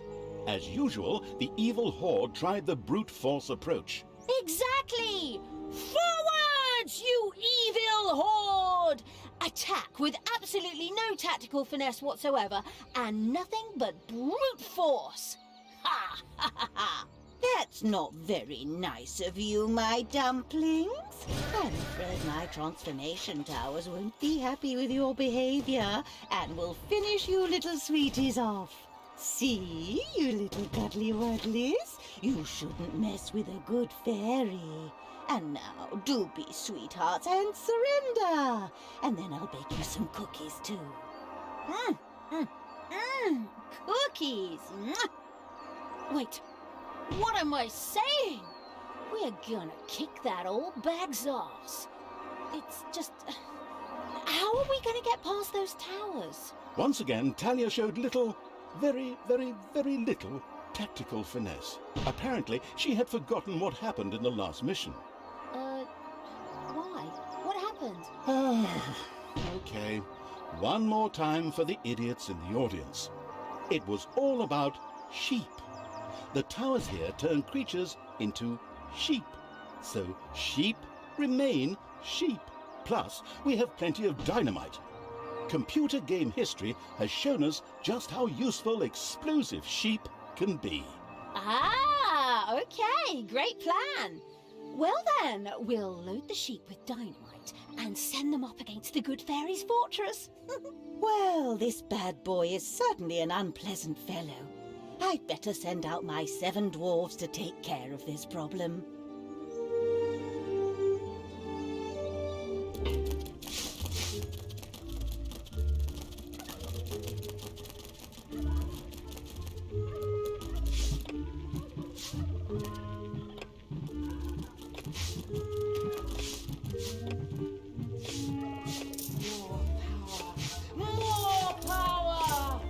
As usual, the evil horde tried the brute force approach. Exactly! Forwards, you evil horde! Attack with absolutely no tactical finesse whatsoever, and nothing but brute force! Ha ha ha ha! That's not very nice of you, my dumplings. I'm afraid my transformation towers won't be happy with your behavior and will finish you little sweeties off. See, you little cuddly wuddlies, you shouldn't mess with a good fairy. And now, do be sweethearts and surrender. And then I'll bake you some cookies too. Cookies! Wait, what am I saying? We're gonna kick that old bag's ass. It's just... how are we gonna get past those towers? Once again, Talia showed little, very little tactical finesse. Apparently, she had forgotten what happened in the last mission. Why? What happened? Okay, one more time for the idiots in the audience. It was all about sheep. The towers here turn creatures into sheep. So sheep remain sheep. Plus, we have plenty of dynamite. Computer game history has shown us just how useful explosive sheep can be. Ah, okay, great plan. Well then, we'll load the sheep with dynamite and send them up against the Good Fairy's fortress. Well, this bad boy is certainly an unpleasant fellow. I'd better send out my 7 dwarves to take care of this problem. More power!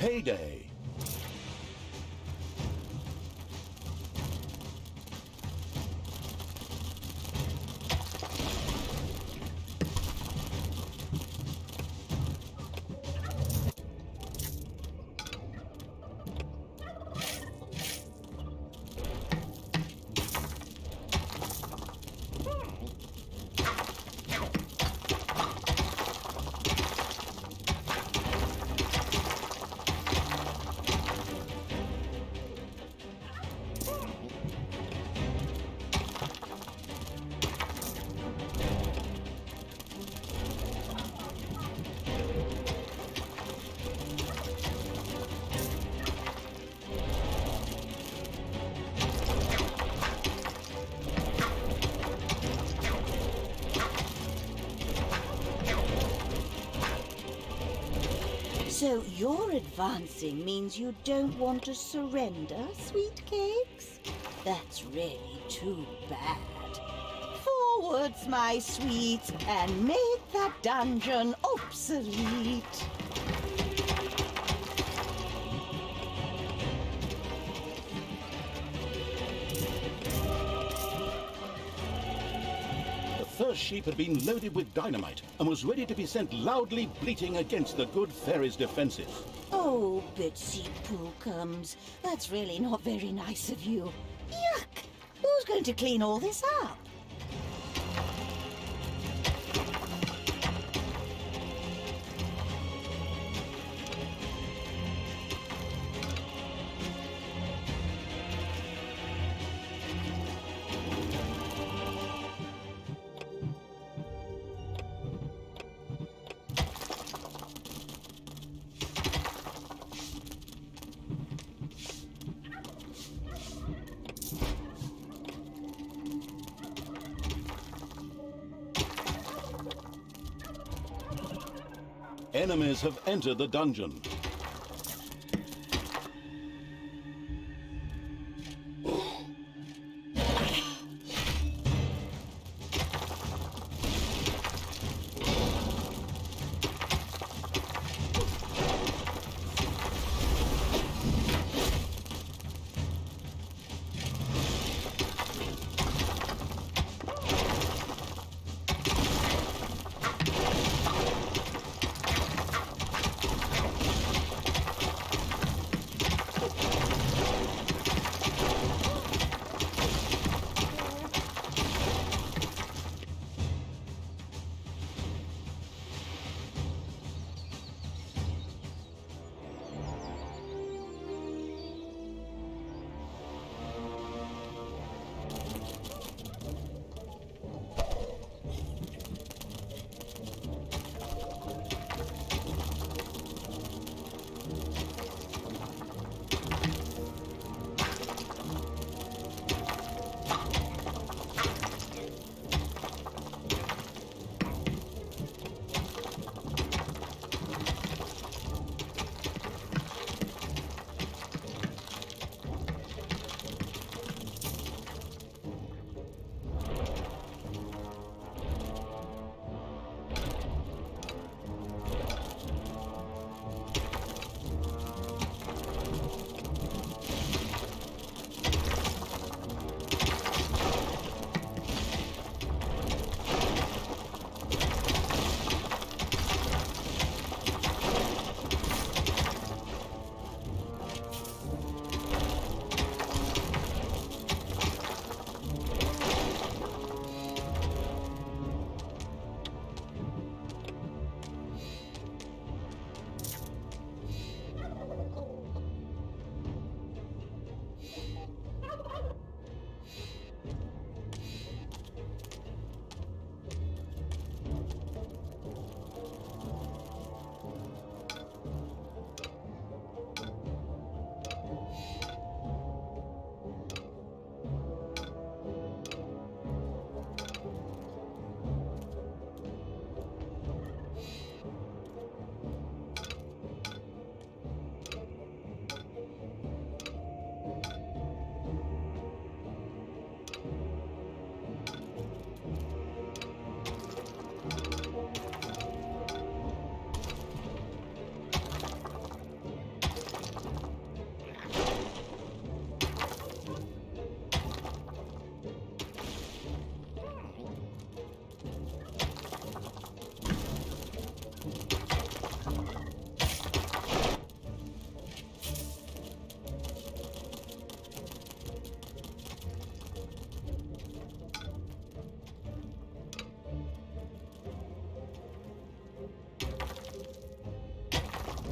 payday. So your advancing means you don't want to surrender, sweet cakes? That's really too bad. Forwards, my sweets, and make that dungeon obsolete. The first sheep had been loaded with dynamite and was ready to be sent loudly bleating against the good fairy's defenses. Oh, Bitsy Pookums, that's really not very nice of you. Yuck! Who's going to clean all this up? Enemies have entered the dungeon.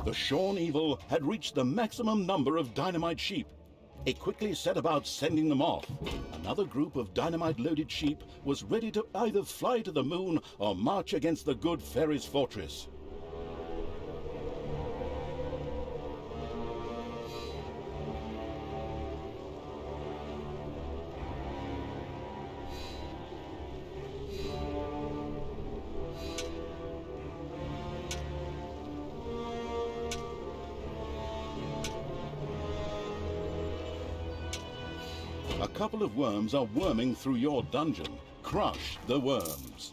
The Shorn Evil had reached the maximum number of dynamite sheep. It quickly set about sending them off. Another group of dynamite-loaded sheep was ready to either fly to the moon or march against the good fairy's fortress. A couple of worms are worming through your dungeon. Crush the worms.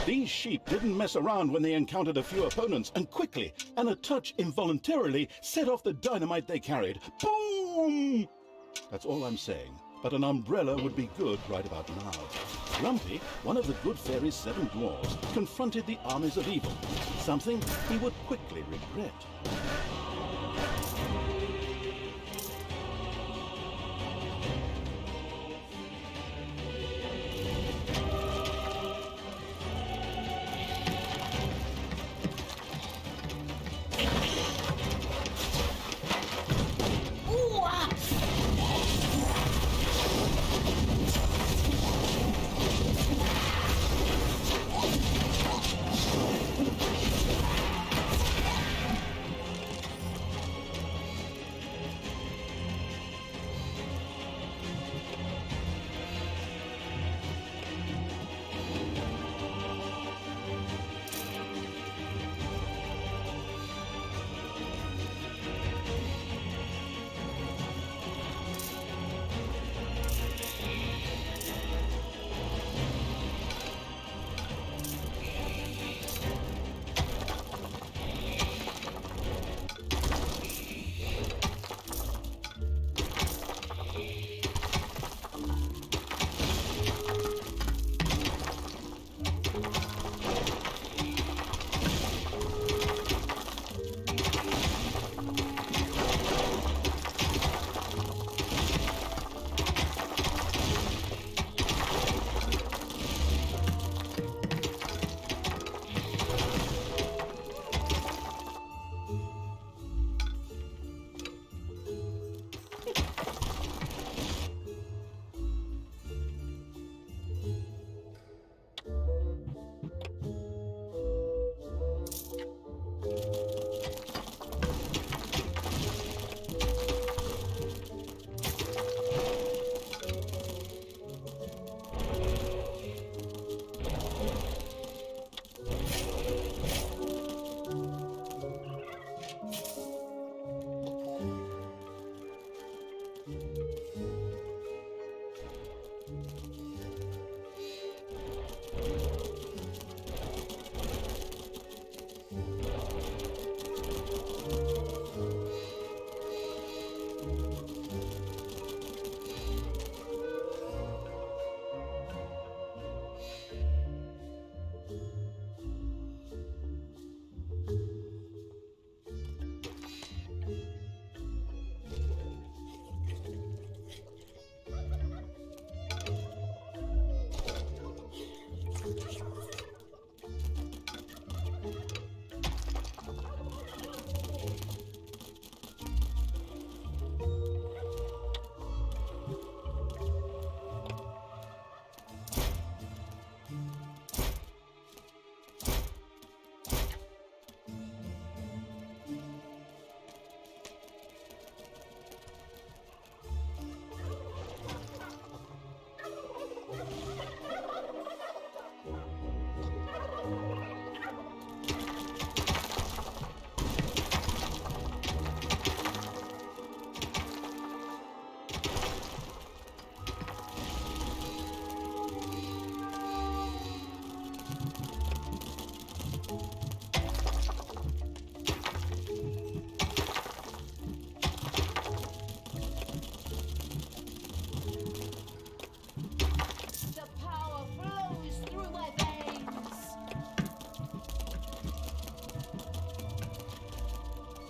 These sheep didn't mess around when they encountered a few opponents, and quickly, and a touch involuntarily, set off the dynamite they carried. Boom! That's all I'm saying. But an umbrella would be good right about now. Grumpy, one of the good fairy's 7 dwarves, confronted the armies of evil, something he would quickly regret.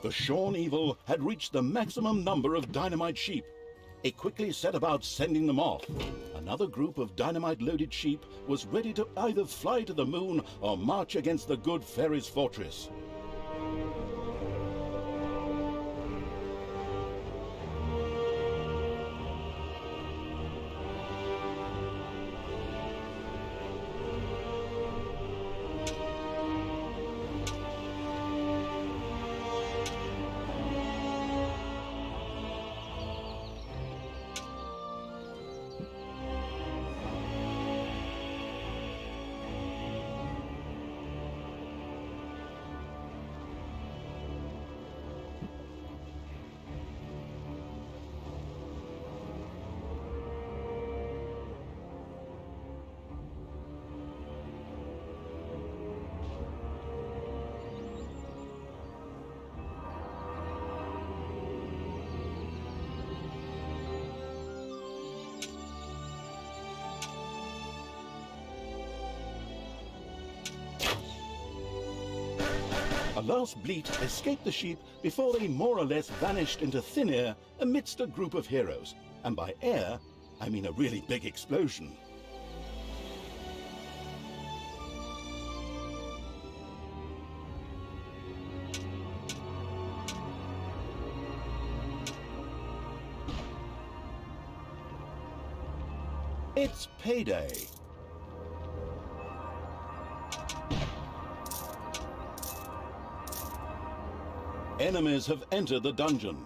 The Shorn Evil had reached the maximum number of dynamite sheep. It quickly set about sending them off. Another group of dynamite-loaded sheep was ready to either fly to the moon or march against the good fairy's fortress. A last bleat escaped the sheep before they more or less vanished into thin air amidst a group of heroes. And by air, I mean a really big explosion. It's payday. Enemies have entered the dungeon.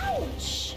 Ouch!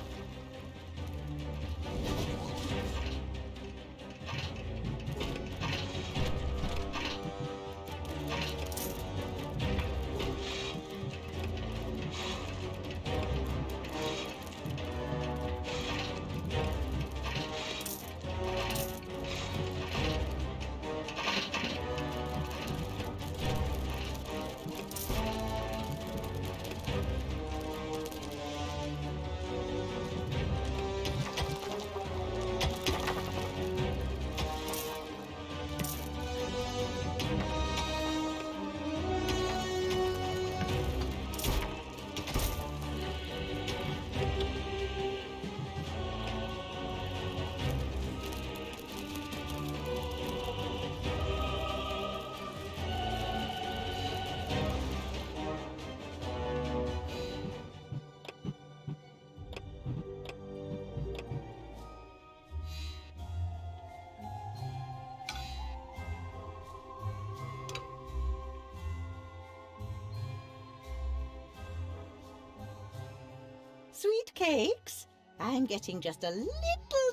Sweet cakes, I'm getting just a little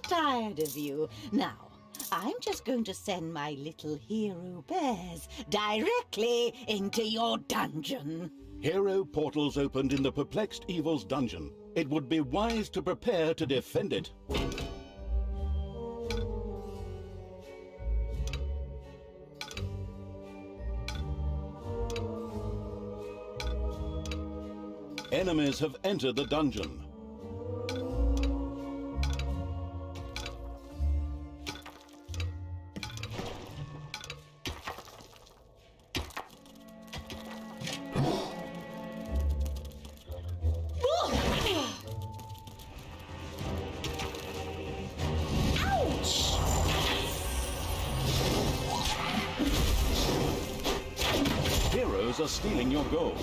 tired of you. Now, I'm just going to send my little hero bears directly into your dungeon. Hero portals opened in the perplexed evil's dungeon. It would be wise to prepare to defend it. Enemies have entered the dungeon. Heroes are stealing your gold.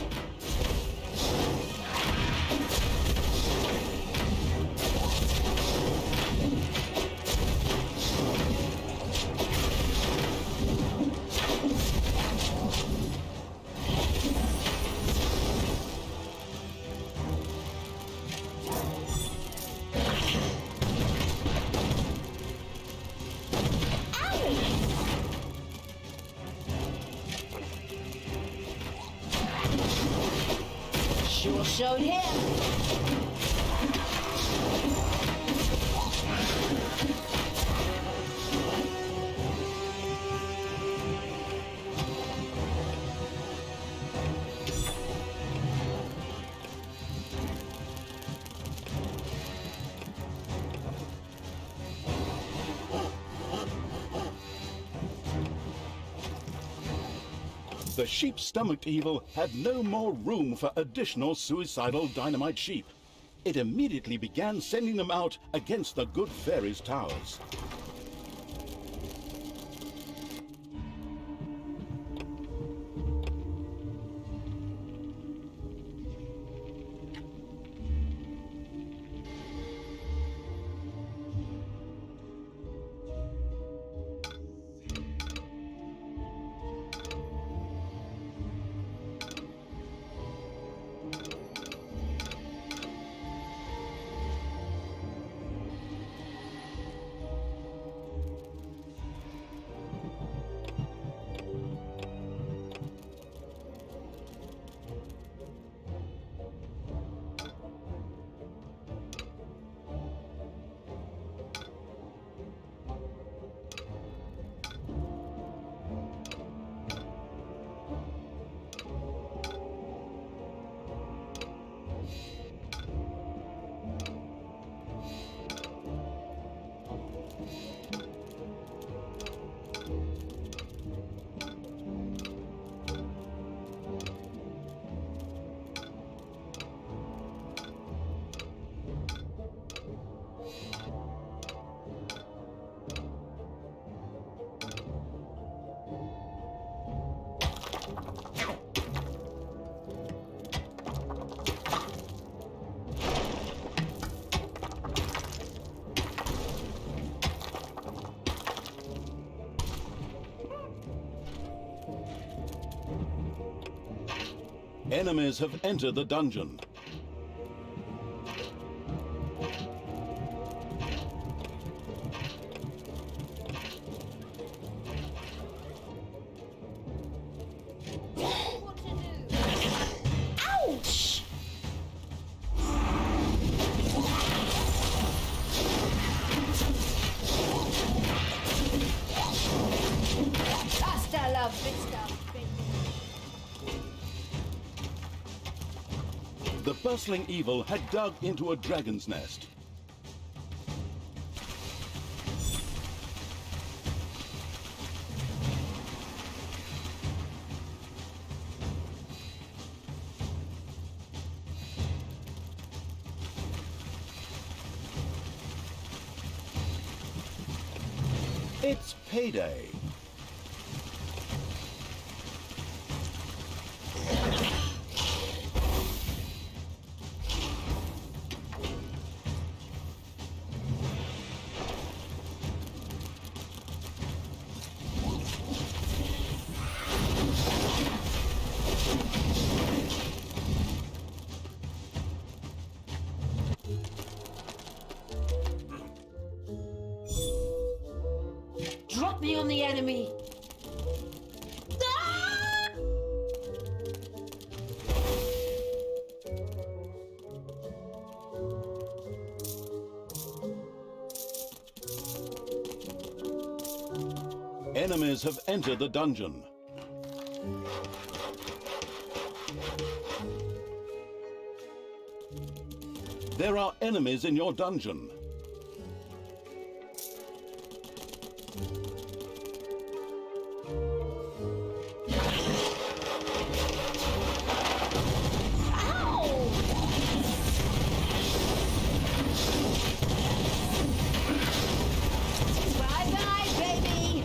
Sure showed him. The sheep-stomached evil had no more room for additional suicidal dynamite sheep. It immediately began sending them out against the good fairies' towers. Enemies have entered the dungeon. What to do? Ouch! Hasta la vista, baby. The bustling evil had dug into a dragon's nest. It's payday. Drop me on the enemy. Enemies have entered the dungeon. There are enemies in your dungeon. Bye-bye, baby.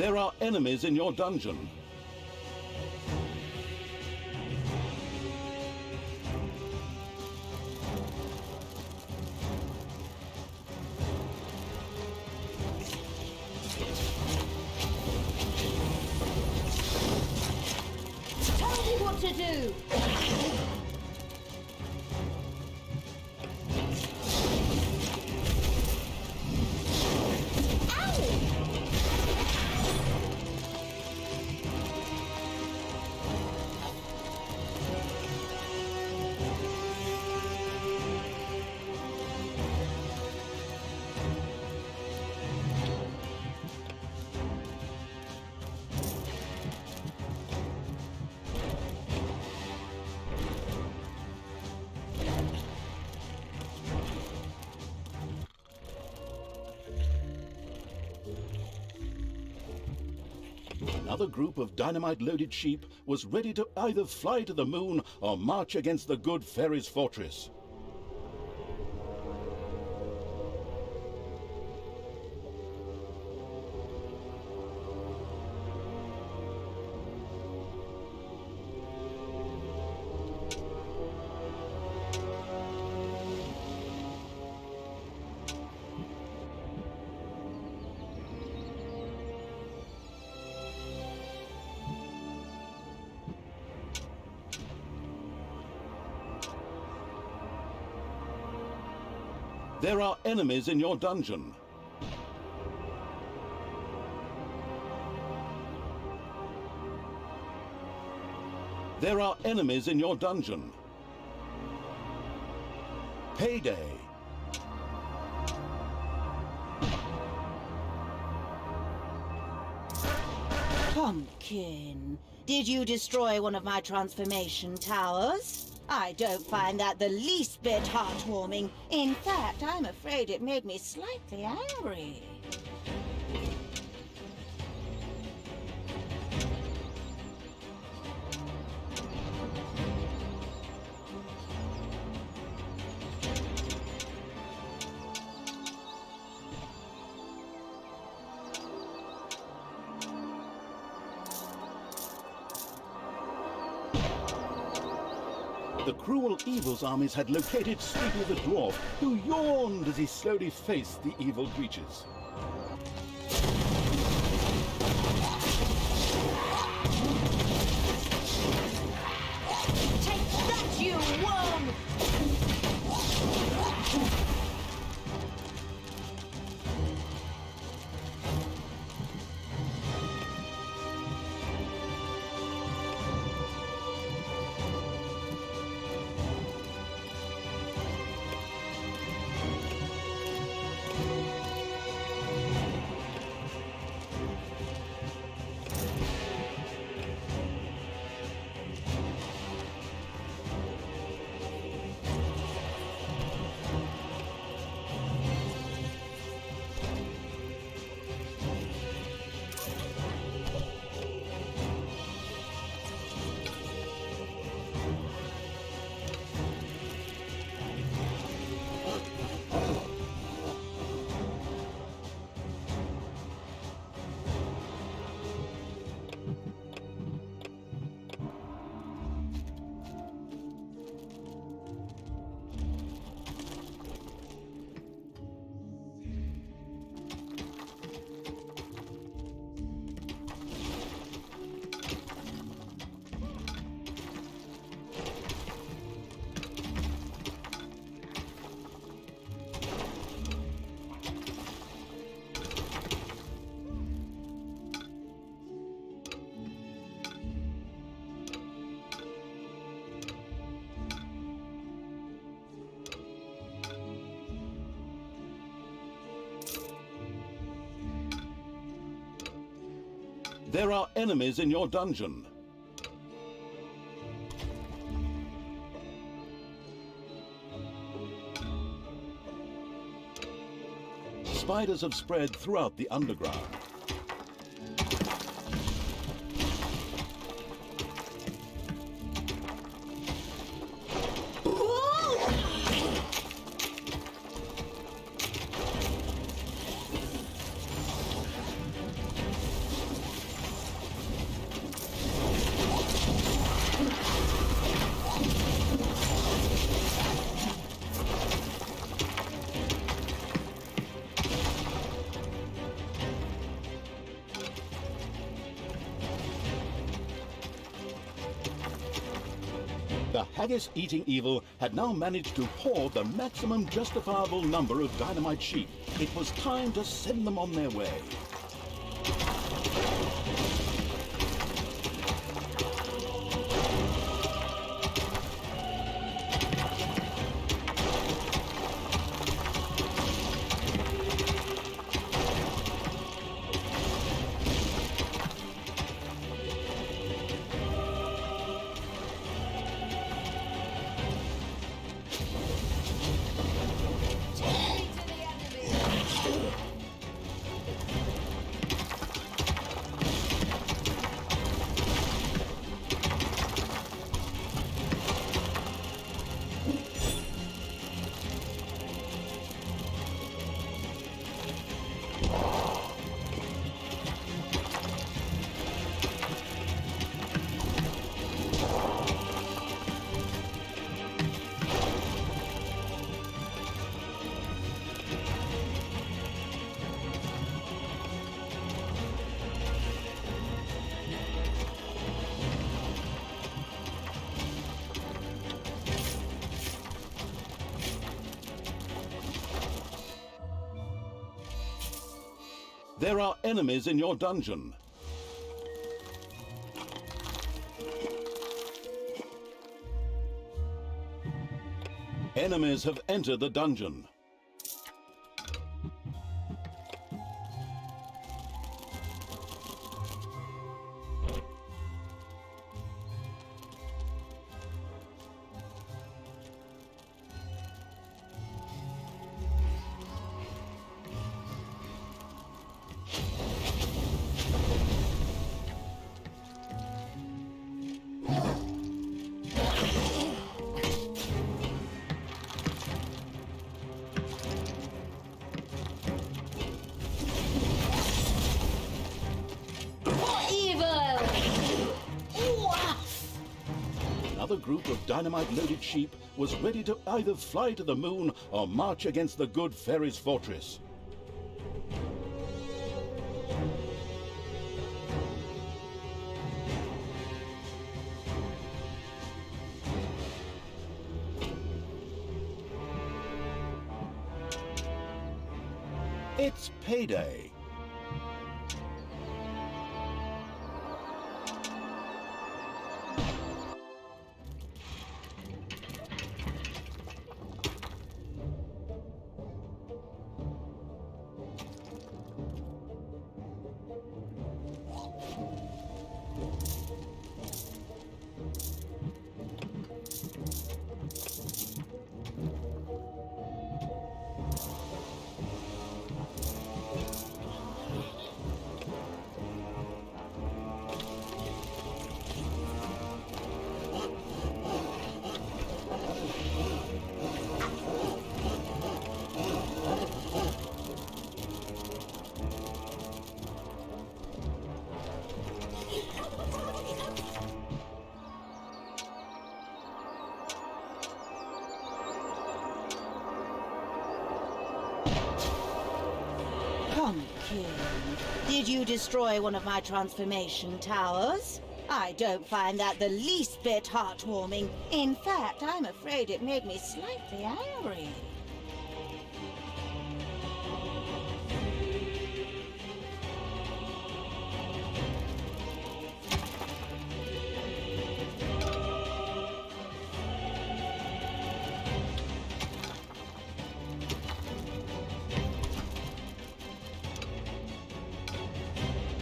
There are enemies in your dungeon. Tell me what to do! Another group of dynamite-loaded sheep was ready to either fly to the moon or march against the good fairy's fortress. There are enemies in your dungeon. There are enemies in your dungeon. Payday. Pumpkin, did you destroy one of my transformation towers? I don't find that the least bit heartwarming. In fact, I'm afraid it made me slightly angry. The cruel evil's armies had located Sleepy the Dwarf, who yawned as he slowly faced the evil creatures. Take that, you worm! There are enemies in your dungeon. Spiders have spread throughout the underground. The haggis-eating evil had now managed to hoard the maximum justifiable number of dynamite sheep. It was time to send them on their way. There are enemies in your dungeon. Enemies have entered the dungeon. Another group of dynamite-loaded sheep was ready to either fly to the moon or march against the good fairy's fortress. It's payday. Pumpkin, did you destroy one of my transformation towers? I don't find that the least bit heartwarming. In fact, I'm afraid it made me slightly angry.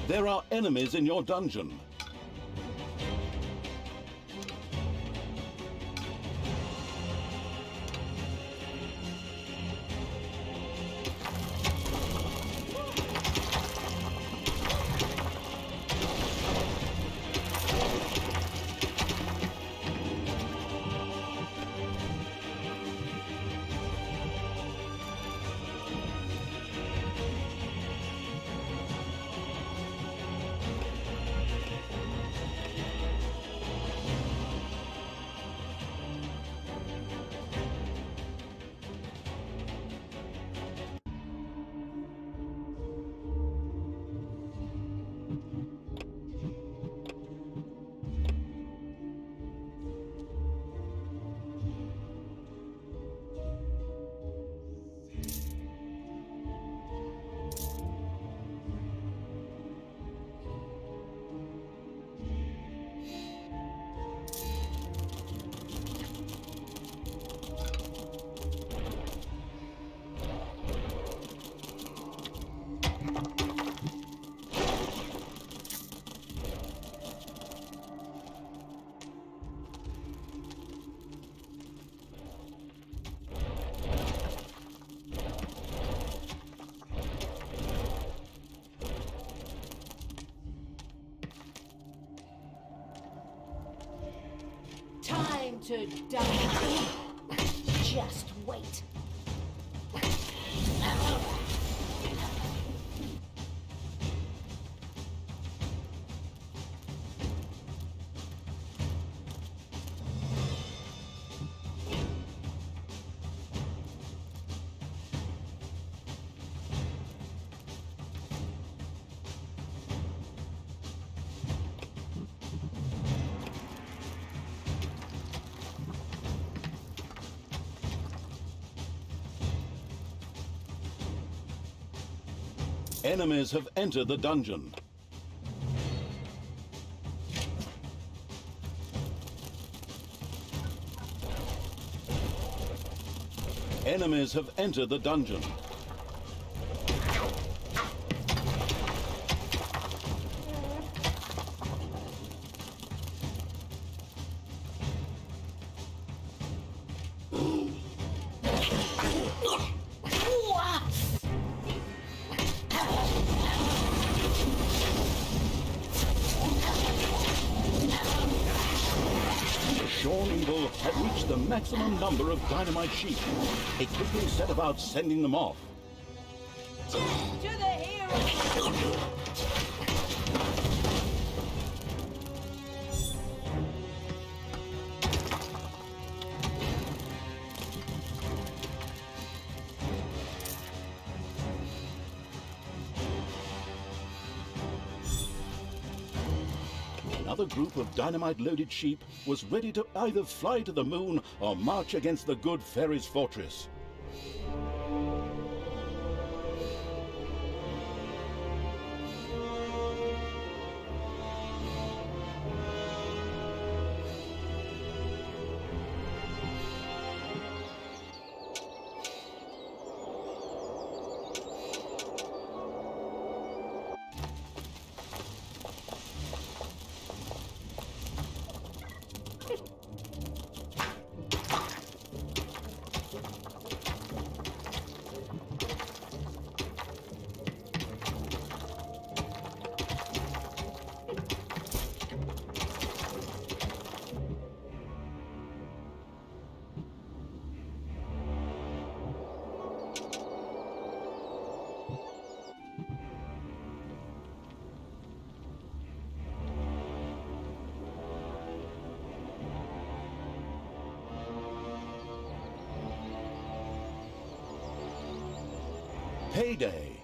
There are enemies in your dungeon. to die. Just wait. Enemies have entered the dungeon. Enemies have entered the dungeon. Sean Evil had reached the maximum number of dynamite sheep. He quickly set about sending them off. To the hero! Another group of dynamite-loaded sheep was ready to either fly to the moon or march against the good fairy's fortress. Payday.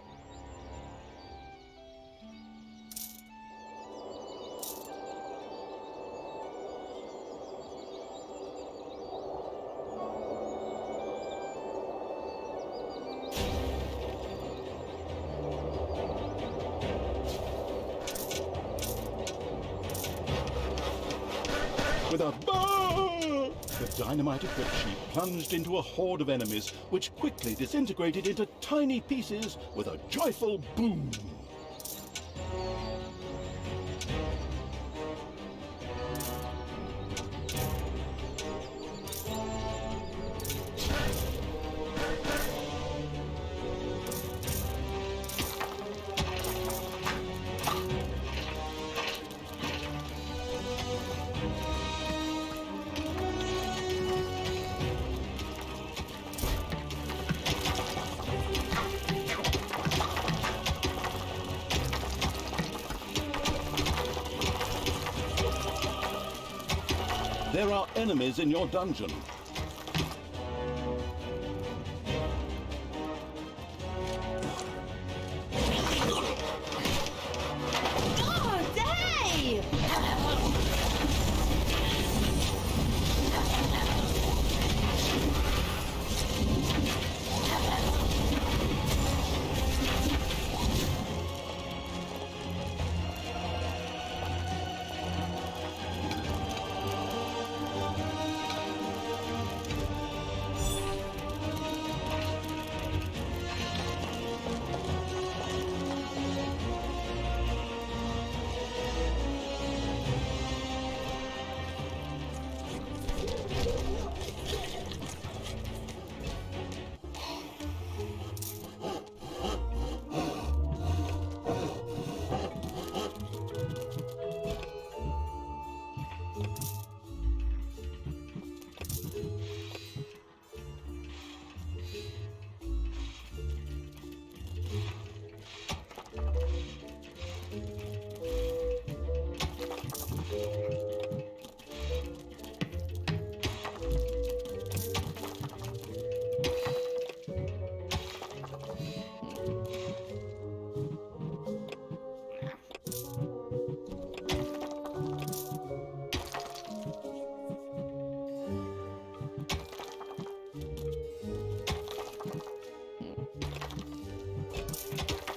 With a boom, the dynamite-equipped sheep plunged into a horde of enemies, which quickly disintegrated into tiny pieces with a joyful boom. There are enemies in your dungeon. Oh, day!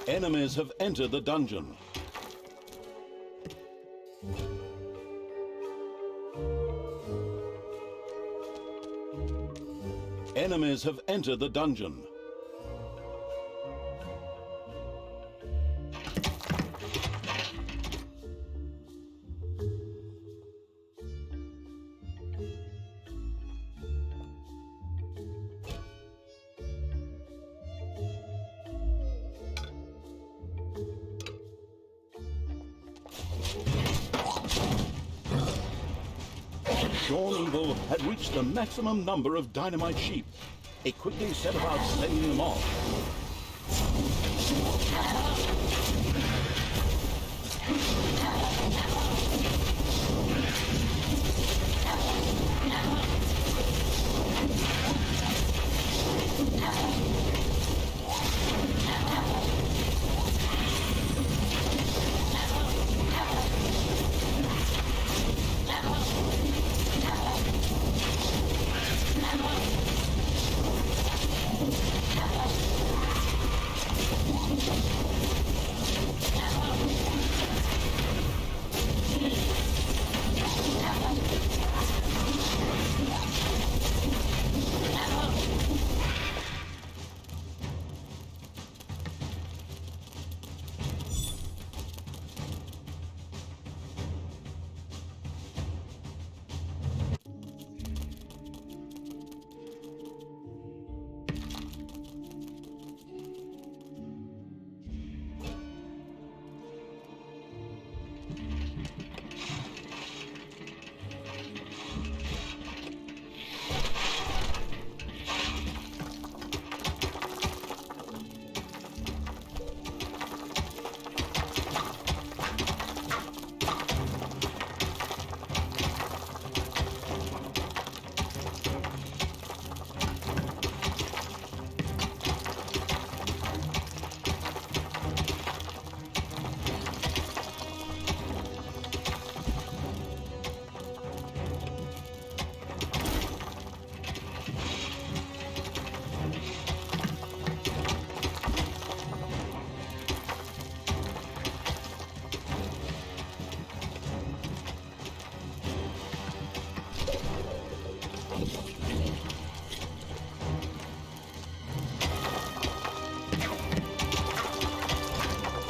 Enemies have entered the dungeon. Enemies have entered the dungeon. Sean Evil had reached the maximum number of dynamite sheep. He quickly set about sending them off.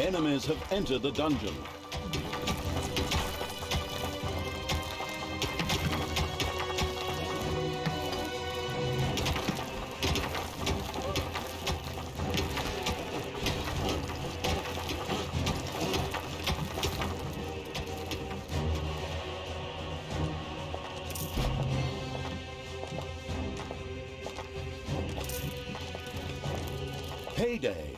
Enemies have entered the dungeon. Payday.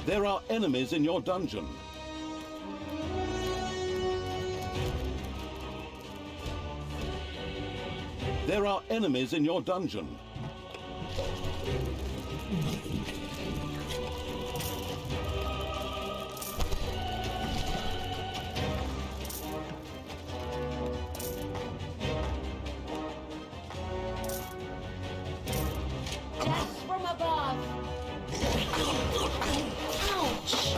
There are enemies in your dungeon. There are enemies in your dungeon. Death from above! Ouch!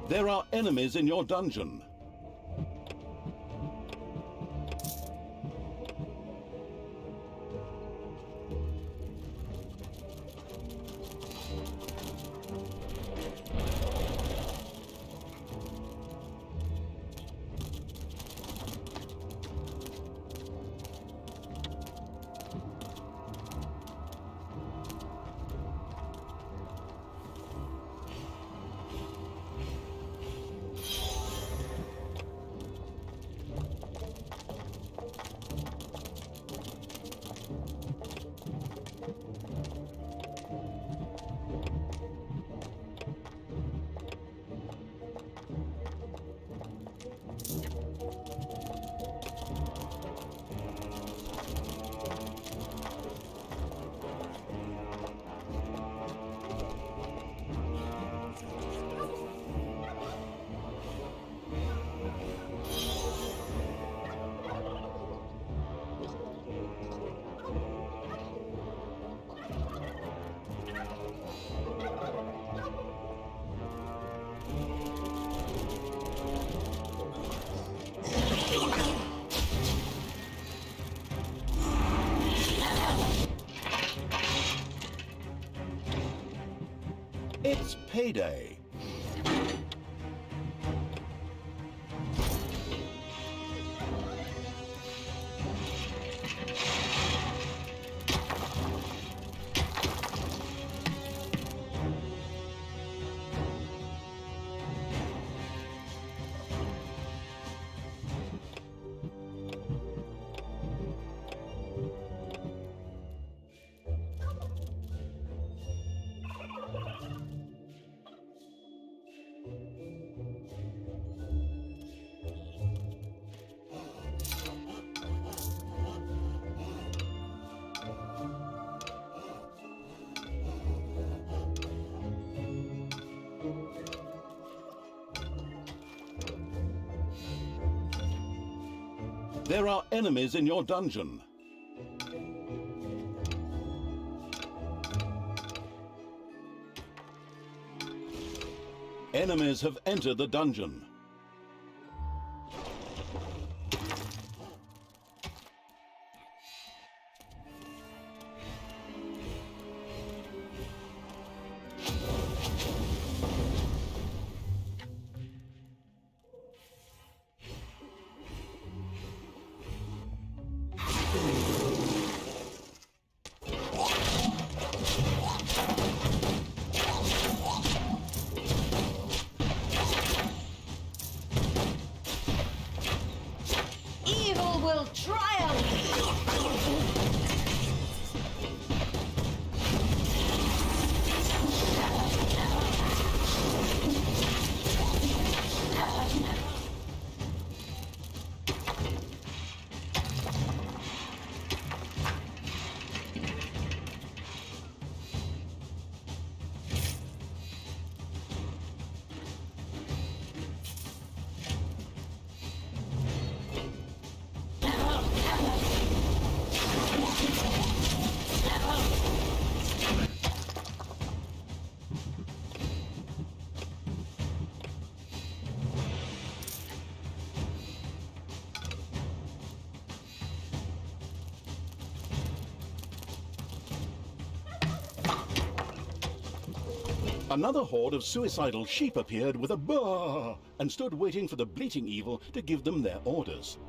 There are enemies in your dungeon. It's payday. There are enemies in your dungeon. Enemies have entered the dungeon. Evil will triumph! Another horde of suicidal sheep appeared with a baa and stood waiting for the bleating evil to give them their orders.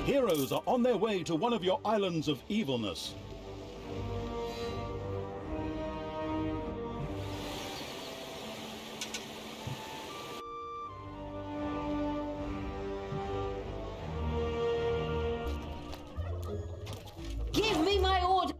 Heroes are on their way to one of your islands of evilness. Give me my order!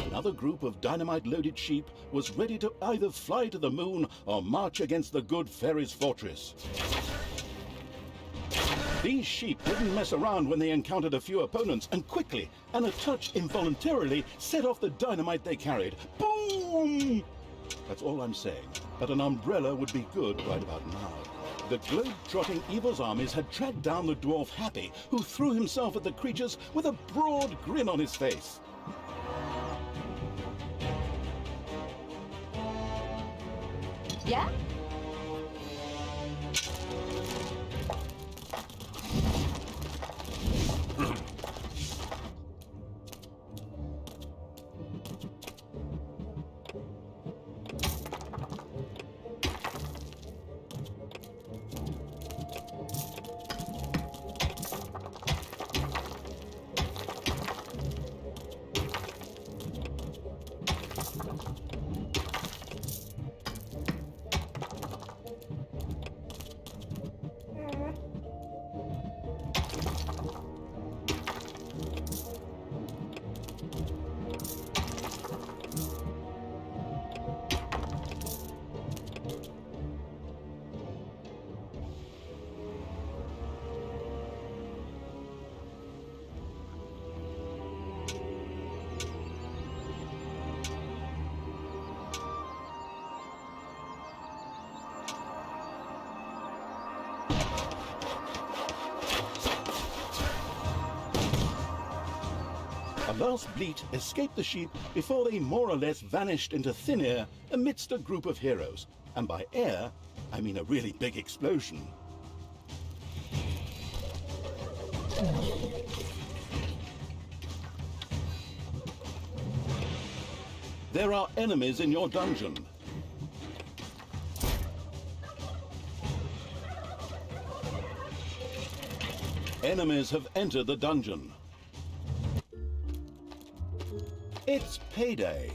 Another group of dynamite-loaded sheep was ready to either fly to the moon or march against the good fairy's fortress. These sheep didn't mess around when they encountered a few opponents, and quickly, and a touch involuntarily, set off the dynamite they carried. Boom! That's all I'm saying, but an umbrella would be good right about now. The globe-trotting evil's armies had tracked down the dwarf Happy, who threw himself at the creatures with a broad grin on his face. Yeah? A last bleat escaped the sheep before they more or less vanished into thin air amidst a group of heroes. And by air, I mean a really big explosion. There are enemies in your dungeon. Enemies have entered the dungeon. It's payday.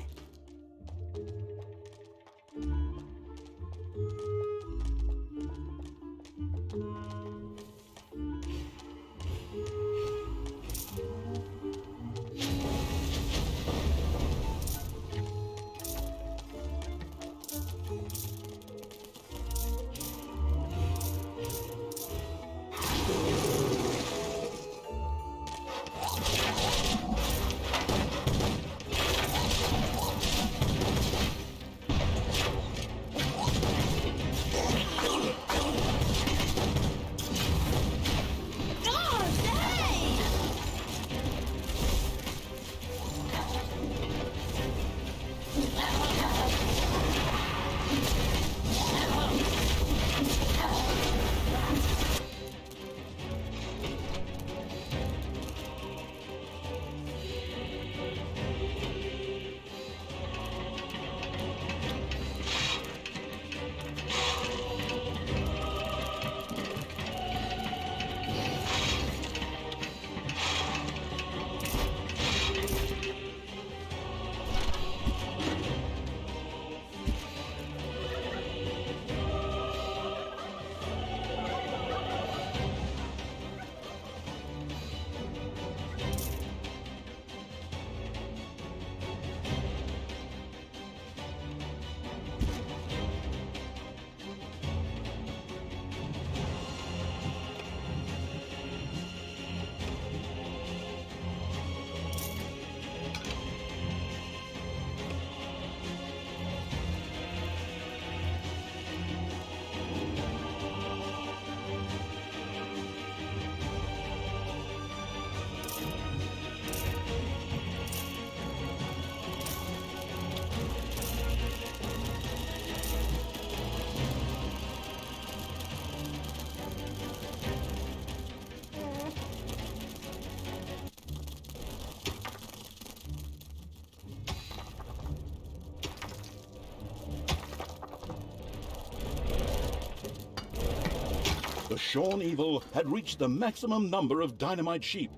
The Shorn Evil had reached the maximum number of dynamite sheep.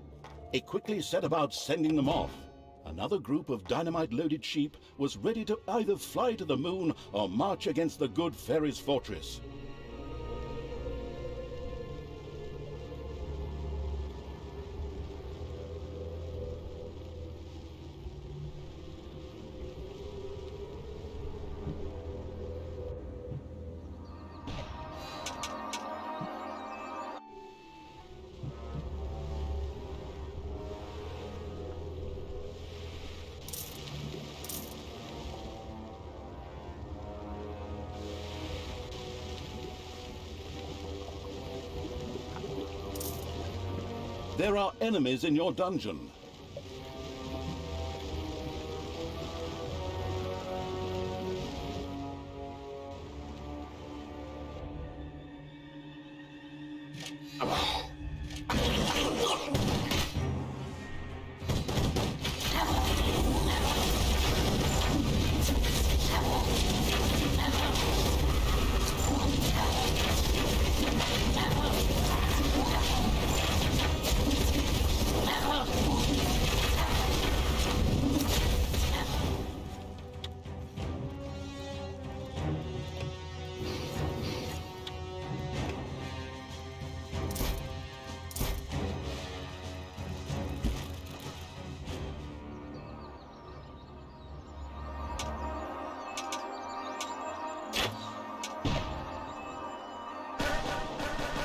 It quickly set about sending them off. Another group of dynamite-loaded sheep was ready to either fly to the moon or march against the good fairy's fortress. There are enemies in your dungeon.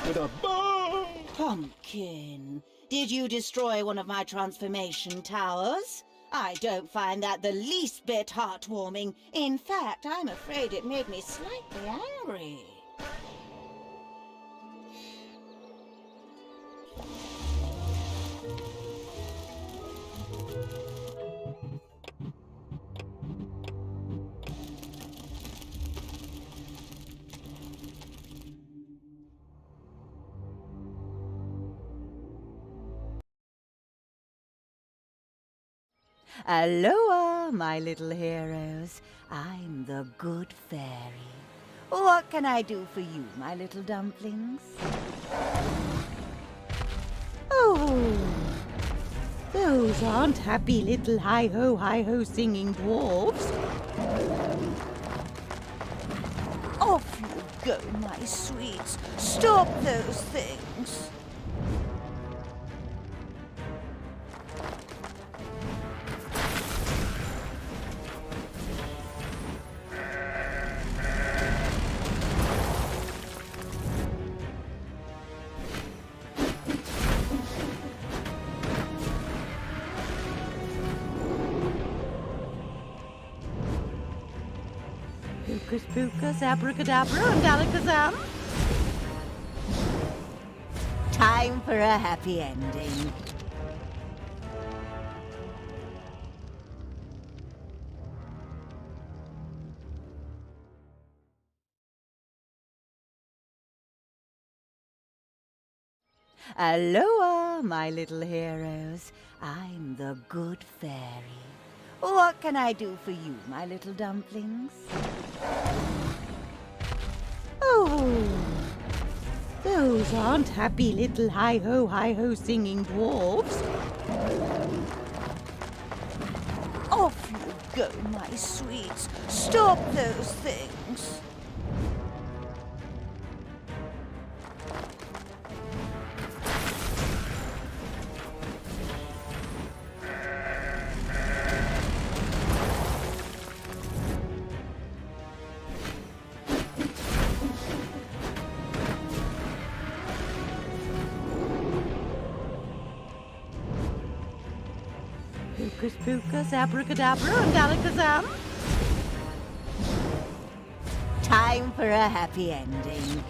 With a bow! Pumpkin, did you destroy one of my transformation towers? I don't find that the least bit heartwarming. In fact, I'm afraid it made me slightly angry. Aloha! my little heroes. I'm the good fairy. What can I do for you, my little dumplings? Oh, those aren't happy little hi-ho singing dwarfs. Off you go, my sweets. Stop those things. Hocus pocus, abracadabra, and alakazam. Time for a happy ending. Aloha, my little heroes. I'm the good fairy. What can I do for you, my little dumplings? Oh, those aren't happy little hi-ho singing dwarfs. Off you go, my sweets. Stop those things. Hocus pocus, abracadabra, and alakazam. Time for a happy ending.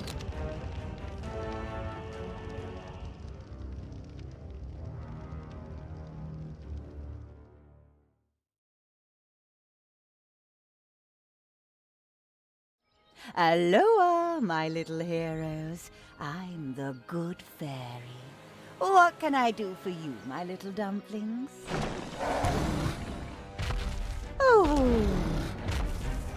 Aloha, my little heroes. I'm the good fairy. What can I do for you, my little dumplings? Oh,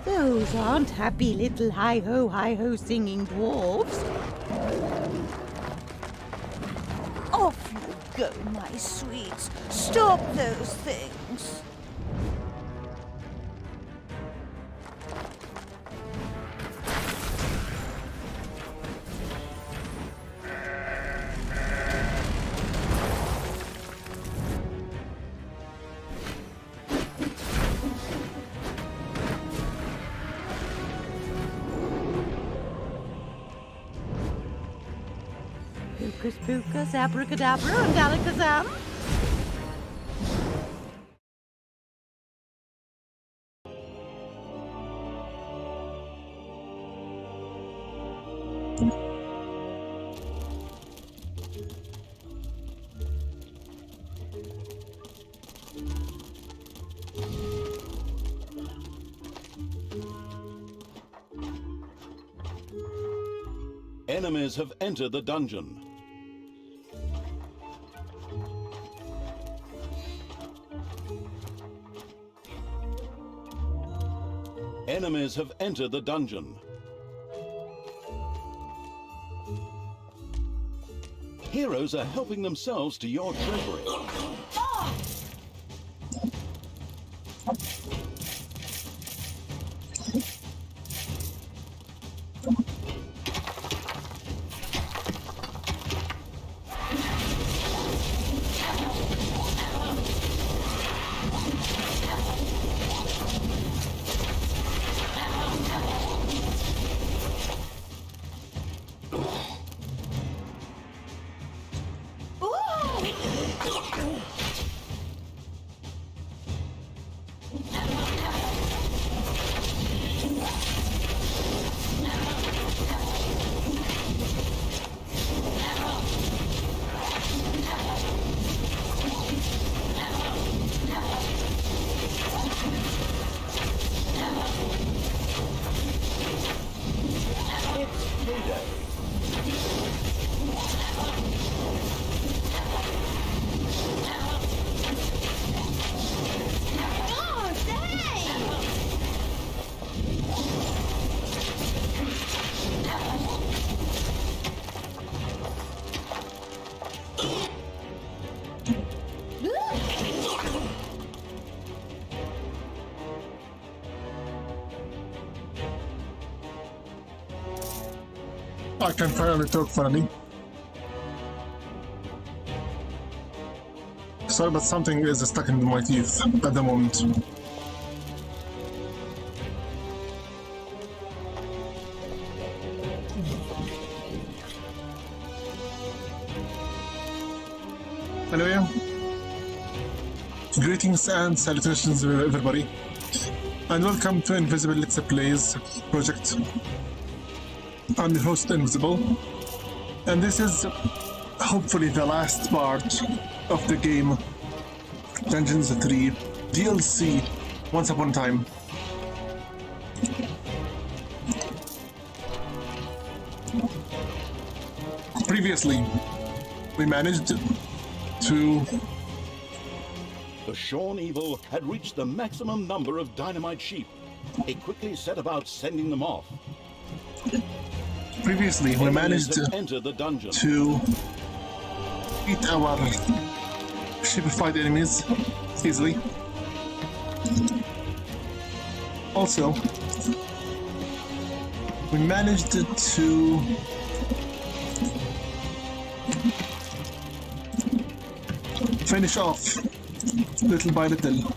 those aren't happy little hi-ho singing dwarfs. Off you go, my sweets. Stop those things. Hocus pocus, abracadabra, and alakazam. Enemies have entered the dungeon. Enemies have entered the dungeon. Heroes are helping themselves to your treasury. I can finally talk finally. Sorry, but something is stuck in my teeth at the moment. Anyway, greetings and salutations everybody, and welcome to Invisible Let's Plays project. I'm your host Invisible, and this is hopefully the last part of the game Dungeons 3 DLC Once Upon a Time. Previously, we managed to... The Shorn Evil had reached the maximum number of dynamite sheep. He quickly set about sending them off. Previously, we managed to enter the dungeon to beat our sheepified enemies easily. Also, we managed to finish off little by little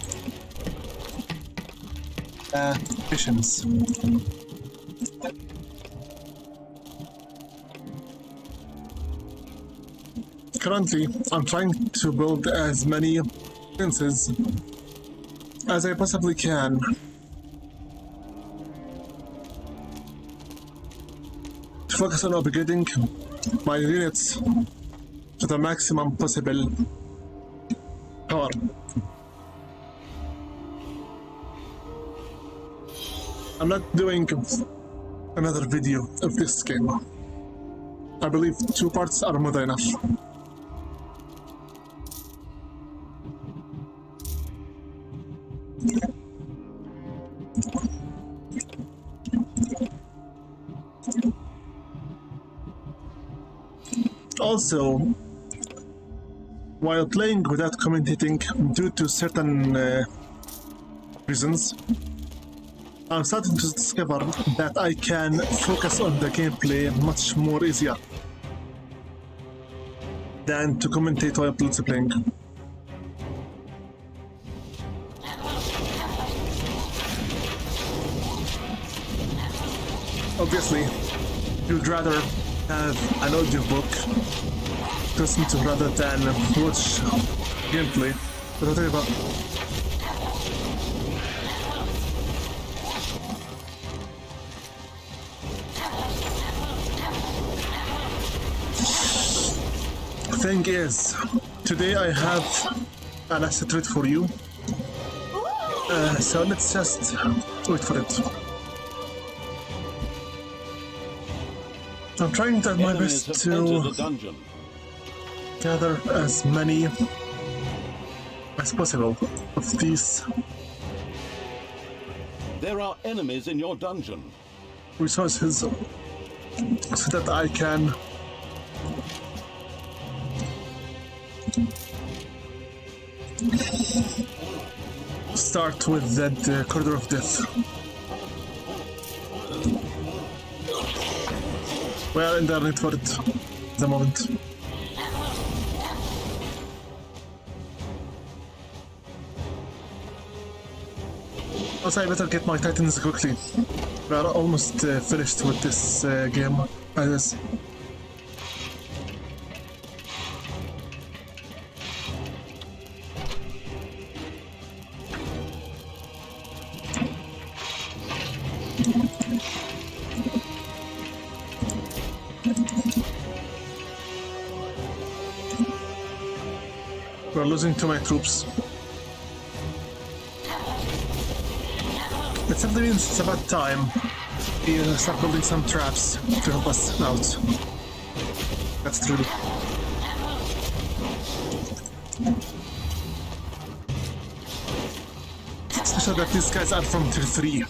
missions. Currently, I'm trying to build as many fences as I possibly can. To focus on upgrading my units to the maximum possible power. I'm not doing another video of this game. I believe 2 parts are more than enough. Also, while playing without commentating due to certain reasons, I'm starting to discover that I can focus on the gameplay much more easier than to commentate while playing. Obviously, you'd rather have an audiobook to listen to rather than watch gameplay, but whatever. Thing is, today I have an asset trade for you, so let's just wait for it. I'm trying to do my best to gather as many as possible of these. There are enemies in your dungeon. Resources so that I can start with that corridor of death. We are in the need for it at the moment. Also, I better get my titans quickly. We are almost finished with this game. As we're losing to my troops. It simply means it's about time we start building some traps to help us out. That's true. Especially that these guys are from tier 3.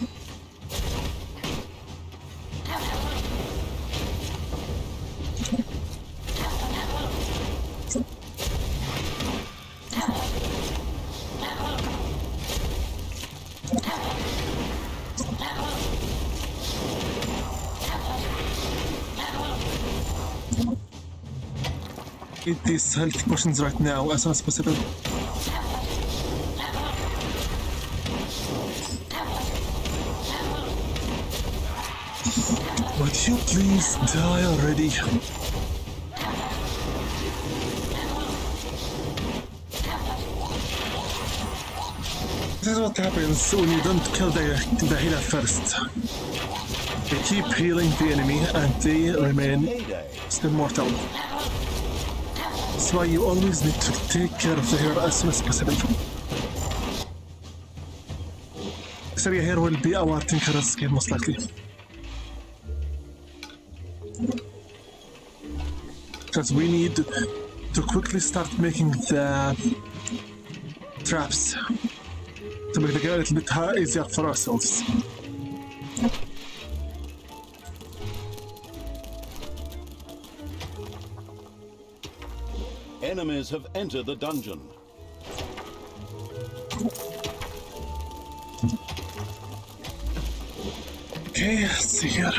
Eat these health potions right now as soon as possible. Would you please die already? This is what happens when you don't kill the healer first. They keep healing the enemy and they remain Heyday. still mortal. That's why you always need to take care of the healer as soon as possible. This area here will be our Tinker's skill most likely. Because we need to quickly start making the traps to make the game a little bit easier for ourselves. Enemies have entered the dungeon. Okay, let's see here.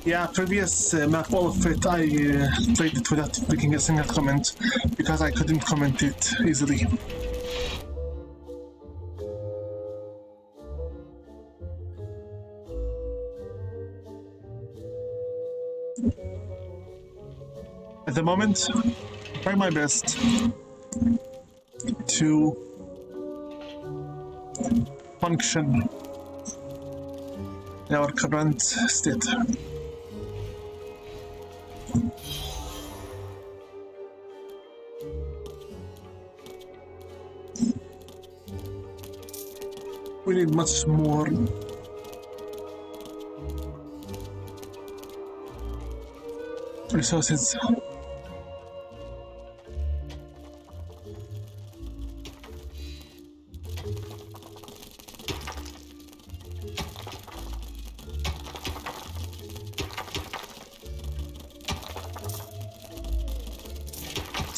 Yeah, previous map Wall of Fate, I played it without picking a single comment because I couldn't comment it easily. At the moment, try my best to function in our current state. We need much more resources.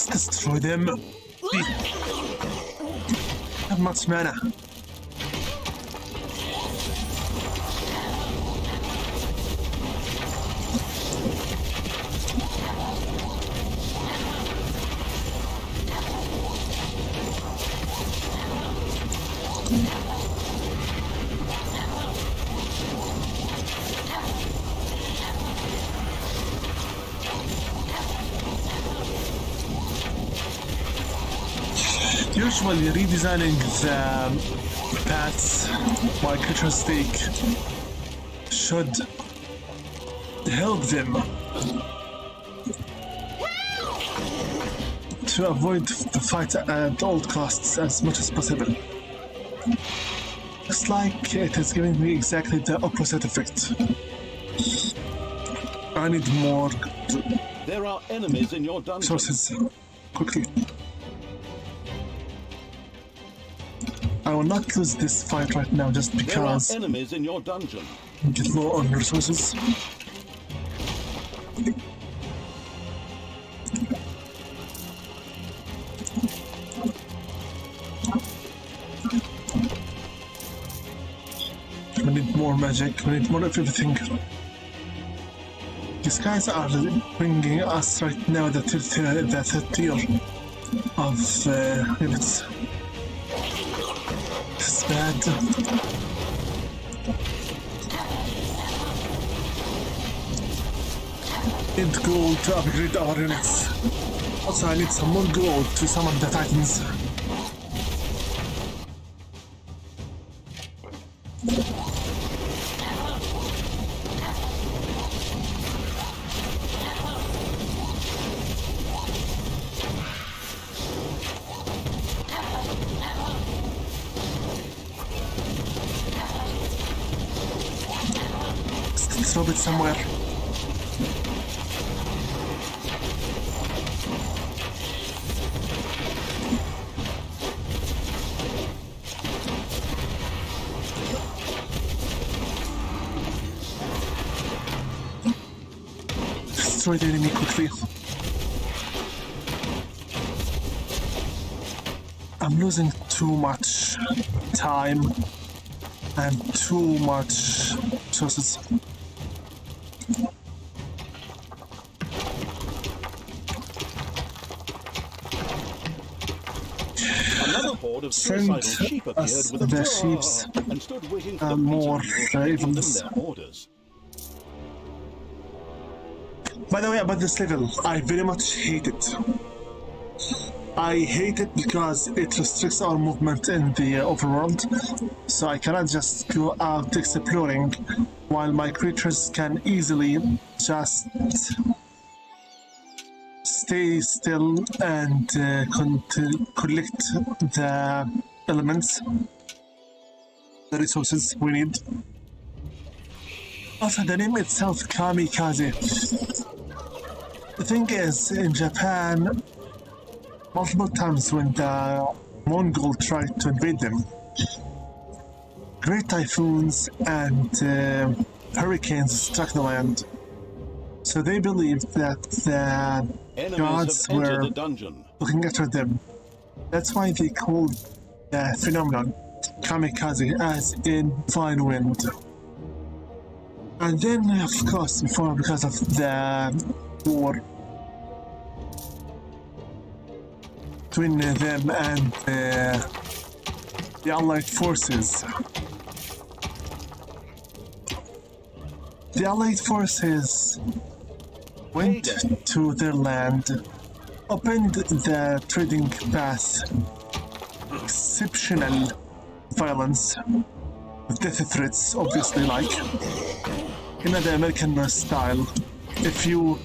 Let's destroy them. We have much mana. Usually redesigning the paths by creature stake should help them to avoid the fight at all costs as much as possible. Looks like it is giving me exactly the opposite effect. I need more There are enemies in your dungeon. resources quickly. I will not lose this fight right now just There are because enemies in your dungeon. I get low on resources. We need more magic, we need more of everything. These guys are bringing us right now the third tier of units. This is bad. Need gold to upgrade our units. Also, I need some more gold to summon the titans. Let's throw it somewhere. Destroy the enemy quickly. I'm losing too much time and too much resources. horde of sent suicidal sheep appeared us with a the "Blah!" sheeps and stood waiting for the more Meter Evil to give them evils. their orders. By the way, about this level, I very much hate it. I hate it because it restricts our movement in the overworld, so I cannot just go out exploring while my creatures can easily just stay still and collect the elements, the resources we need. Also, the name itself, Kamikaze. The thing is, in Japan, multiple times when the Mongol tried to invade them, great typhoons and hurricanes struck the land. So they believed that the Enemies gods have entered were the dungeon. looking after them. That's why they called the phenomenon Kamikaze, as in fine wind. And then, of course, because of the war between them and the Allied forces. The Allied forces went to their land, opened the trading path, exceptional violence, death threats, obviously, like in the American style. If you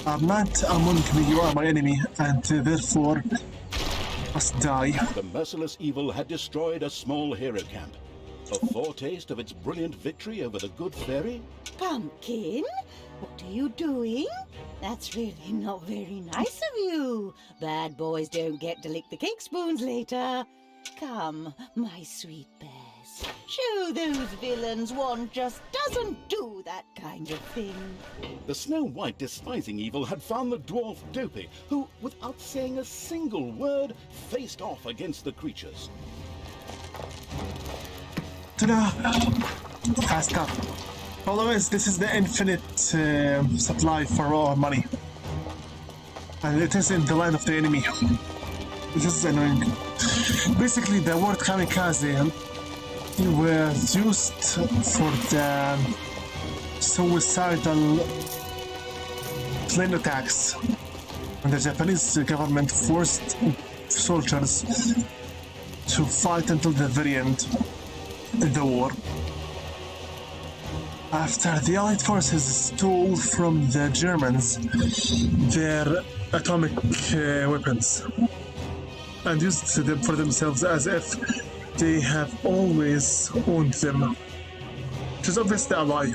are not among me, you are my enemy, and therefore must die. The merciless evil had destroyed a small hero camp. A foretaste of its brilliant victory over the good fairy? Pumpkin, what are you doing? That's really not very nice of you. Bad boys don't get to lick the cake spoons later. Come, my sweet bears. Show those villains one just doesn't do that kind of thing. The Snow White despising evil had found the dwarf Dopey, who, without saying a single word, faced off against the creatures. Ta-da! Fast up. Otherwise, this is the infinite supply for our money. And it is in the line of the enemy. This is annoying. Basically, the word kamikaze was used for the suicidal plane attacks when the Japanese government forced soldiers to fight until the very end in the war. After the Allied forces stole from the Germans their atomic weapons and used them for themselves as if they have always owned them, which is obviously a lie.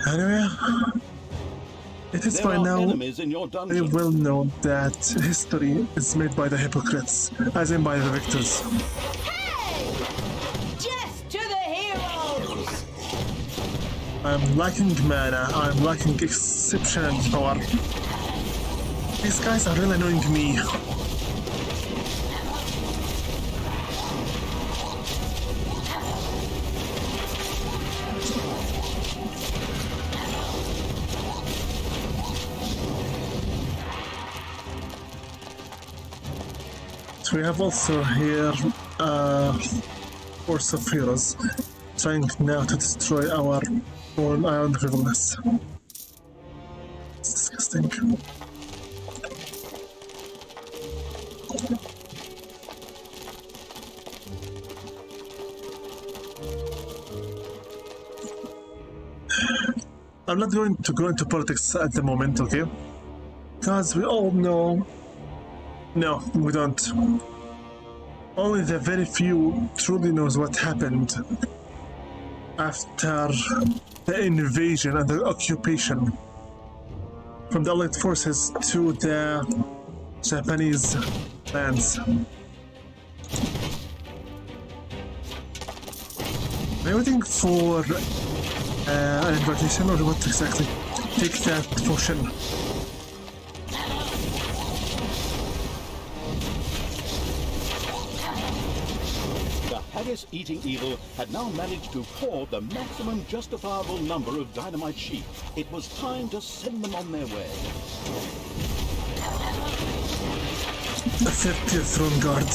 Anyway, it is There by are now enemies in your very dungeon. well known that history is made by the hypocrites, as in by the victors. Hey! Death to the heroes! I'm lacking mana, I'm lacking exceptional power. These guys are really annoying me. So we have also here Force of Heroes trying now to destroy our own iron rivalness. It's disgusting. I'm not going to go into politics at the moment, okay? Because we all know. No, we don't. Only the very few truly knows what happened after the invasion and the occupation from the Allied forces to the Japanese lands. Are you waiting for an invitation or what exactly? Take that potion. The haggis-eating evil had now managed to hoard the maximum justifiable number of dynamite sheep. It was time to send them on their way. The 30th Throne Guard.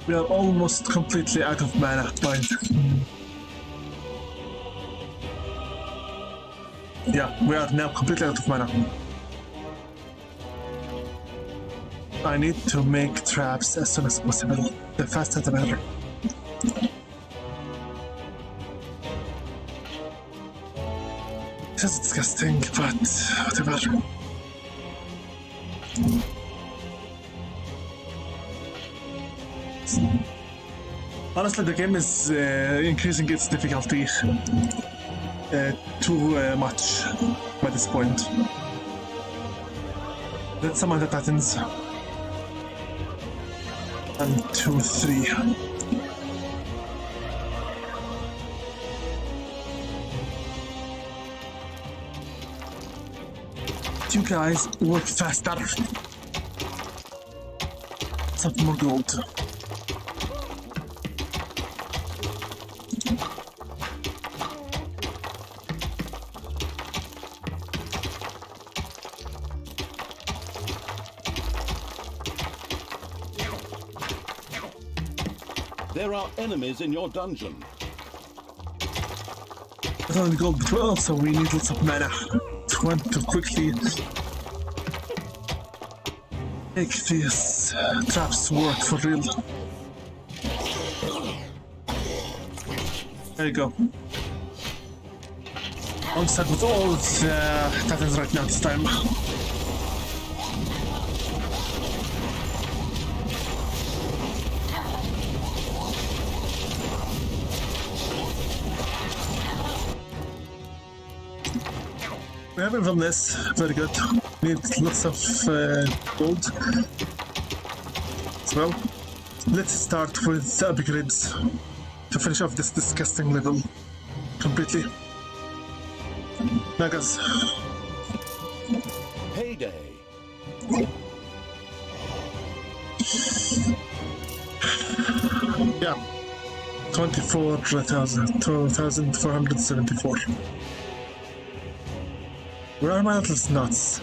We are almost completely out of mana. Yeah, we are now completely out of mana. I need to make traps as soon as possible. The faster the better. This is disgusting, but whatever. Honestly, the game is increasing its difficulty too much by this point. Let's summon the Titans. 1, 2, 3. You guys work faster. Some more gold. There are enemies in your dungeon. Not only gold, but also we need lots of mana. Want to quickly make these traps work for real. There you go. I'm stuck with all the Titans right now this time. We haven't done this. Very good. Need lots of gold as well. Let's start with the upgrades to finish off this disgusting level completely. Nagas. Payday. Yeah. 24,474. Where are my little nuts?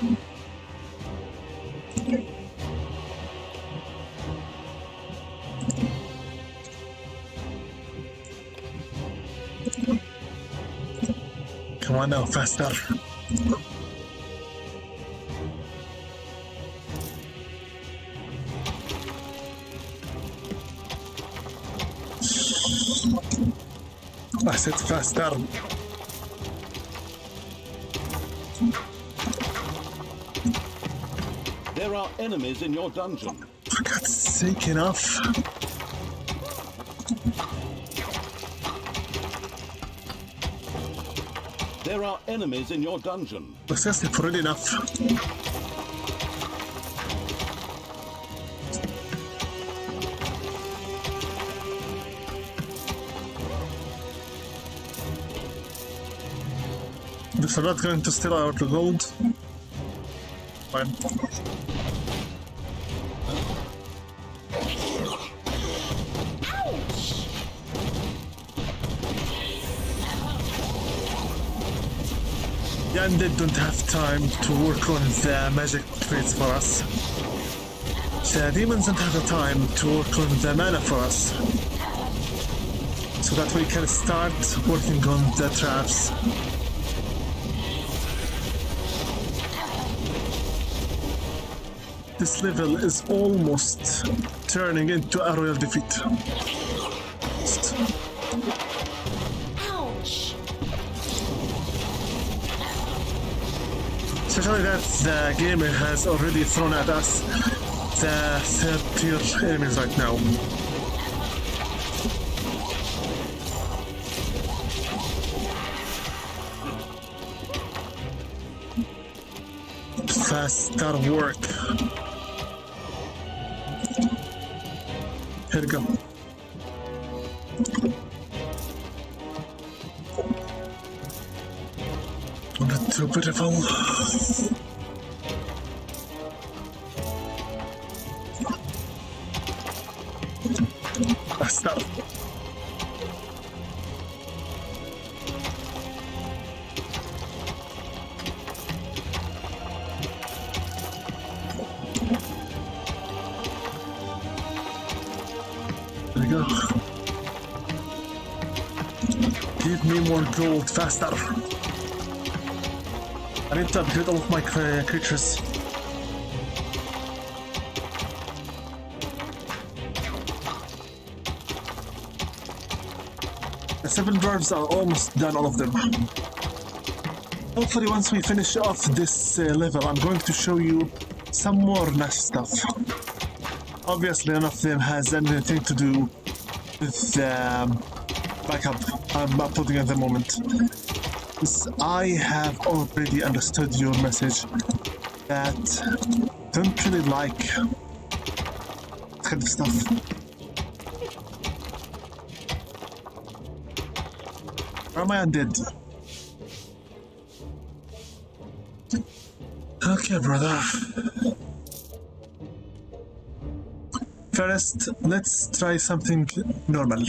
Come on now, faster. I said faster. There are enemies in your dungeon. For God's sake, enough. There are enemies in your dungeon. Let's ask it for it enough. If we're not going to steal our gold, fine. The undead don't have time to work on the magic traits for us. The demons don't have the time to work on the mana for us. So that we can start working on the traps. This level is almost turning into a royal defeat. Ouch! Especially that the game has already thrown at us the third tier enemies right now. Faster work. Here we go. Not too beautiful. faster. There we go. Give me more gold faster. I need to upgrade all of my creatures. The 7 dwarves are almost done, all of them. Hopefully once we finish off this level, I'm going to show you some more nice stuff. Obviously none of them has anything to do with the backup I'm uploading at the moment. I have already understood your message that don't really like this kind of stuff. Where am I undead? Okay, brother. First, let's try something normal.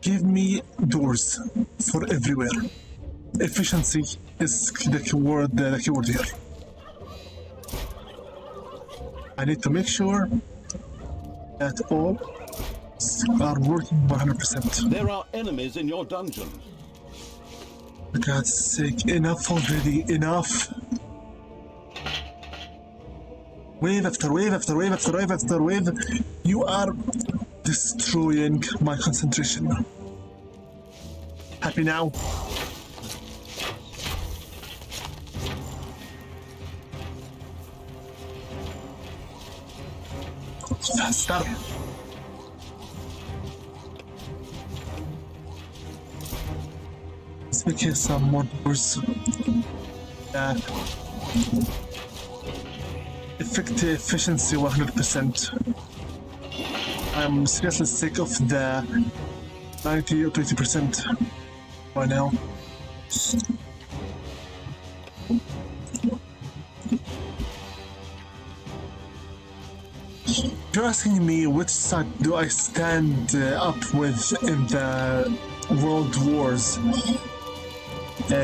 Give me doors for everywhere. Efficiency is the keyword here. I need to make sure that all are working 100%. There are enemies in your dungeon. For God's sake, enough already, enough. Wave after wave after wave after wave after wave. You are destroying my concentration. Happy now? Faster. Let's make some more doors. Effective efficiency 100%. I'm seriously sick of the 90 or 20% by now. If you're asking me which side do I stand up with in the World Wars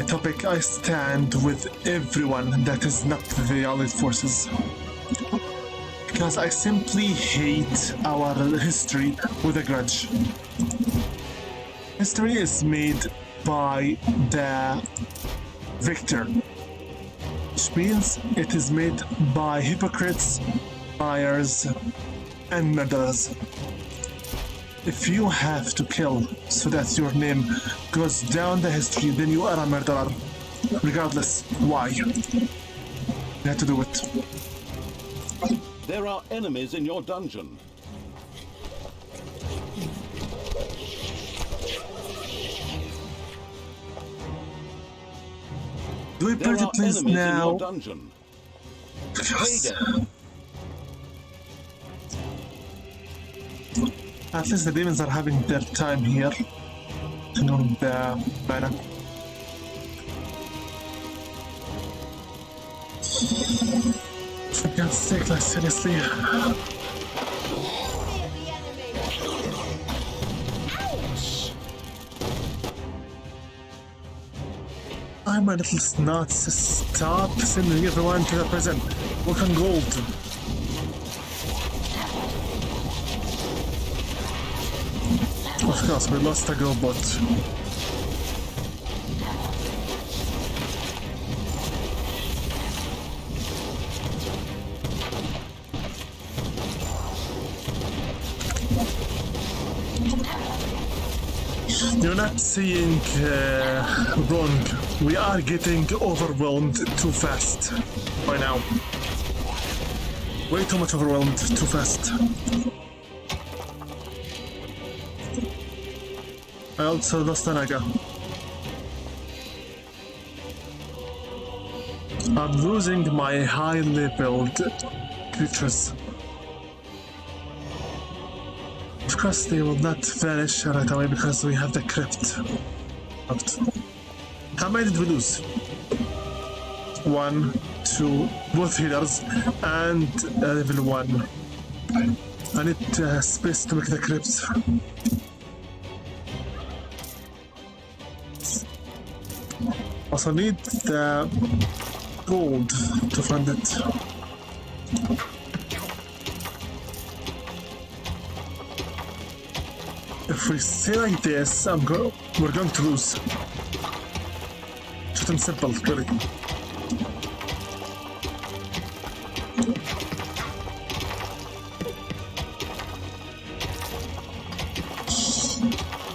topic, I stand with everyone that is not the Allied forces. Because I simply hate our history with a grudge. History is made by the victor, which means it is made by hypocrites, liars, and murderers. If you have to kill so that your name goes down the history, then you are a murderer, regardless why. You have to do it. There are enemies in your dungeon. Do we There pretty are please enemies in now? your dungeon. Yes. Hayden. At least the demons are having their time here. On the banner. For God's sake, like seriously. I'm a little snot. Stop sending everyone to the prison. Work on gold. Of course, we lost a GoBot. You're not seeing wrong. We are getting overwhelmed too fast by now. Way too much overwhelmed too fast. I also lost an Naga. I'm losing my high leveled creatures. Of course they will not vanish right away because we have the crypt out. How many did we lose? 1, 2, both healers and level 1. I need space to make the crypts. Also need the gold to fund it. If we stay like this, we're going to lose. Short and simple, really.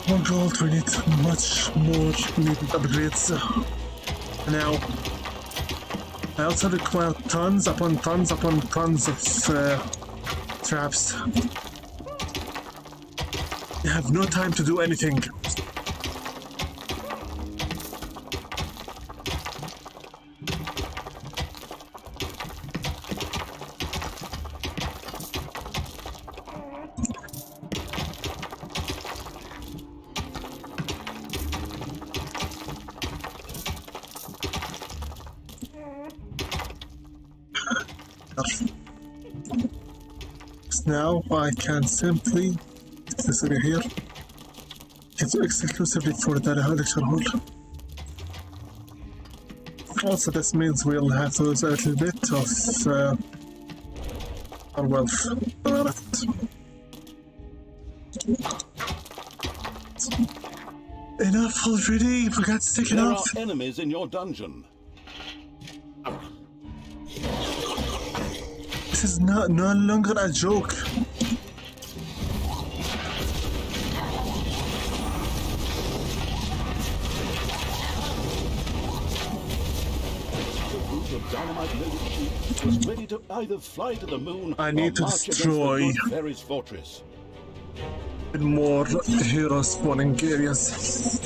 One gold, we need much more needed upgrades. Now, I also require tons upon tons upon tons of traps. I have no time to do anything. Now I can simply get this area here. It's exclusively for the lecture hall. Also, this means we'll have to lose a little bit of our wealth. Enough already, for God's sake, There enough! are enemies in your dungeon. This is no longer a joke. The group of dynamite-loaded sheep was ready to either fly to the moon I or need to march destroy- against the good fairy's fortress. More hero spawning areas.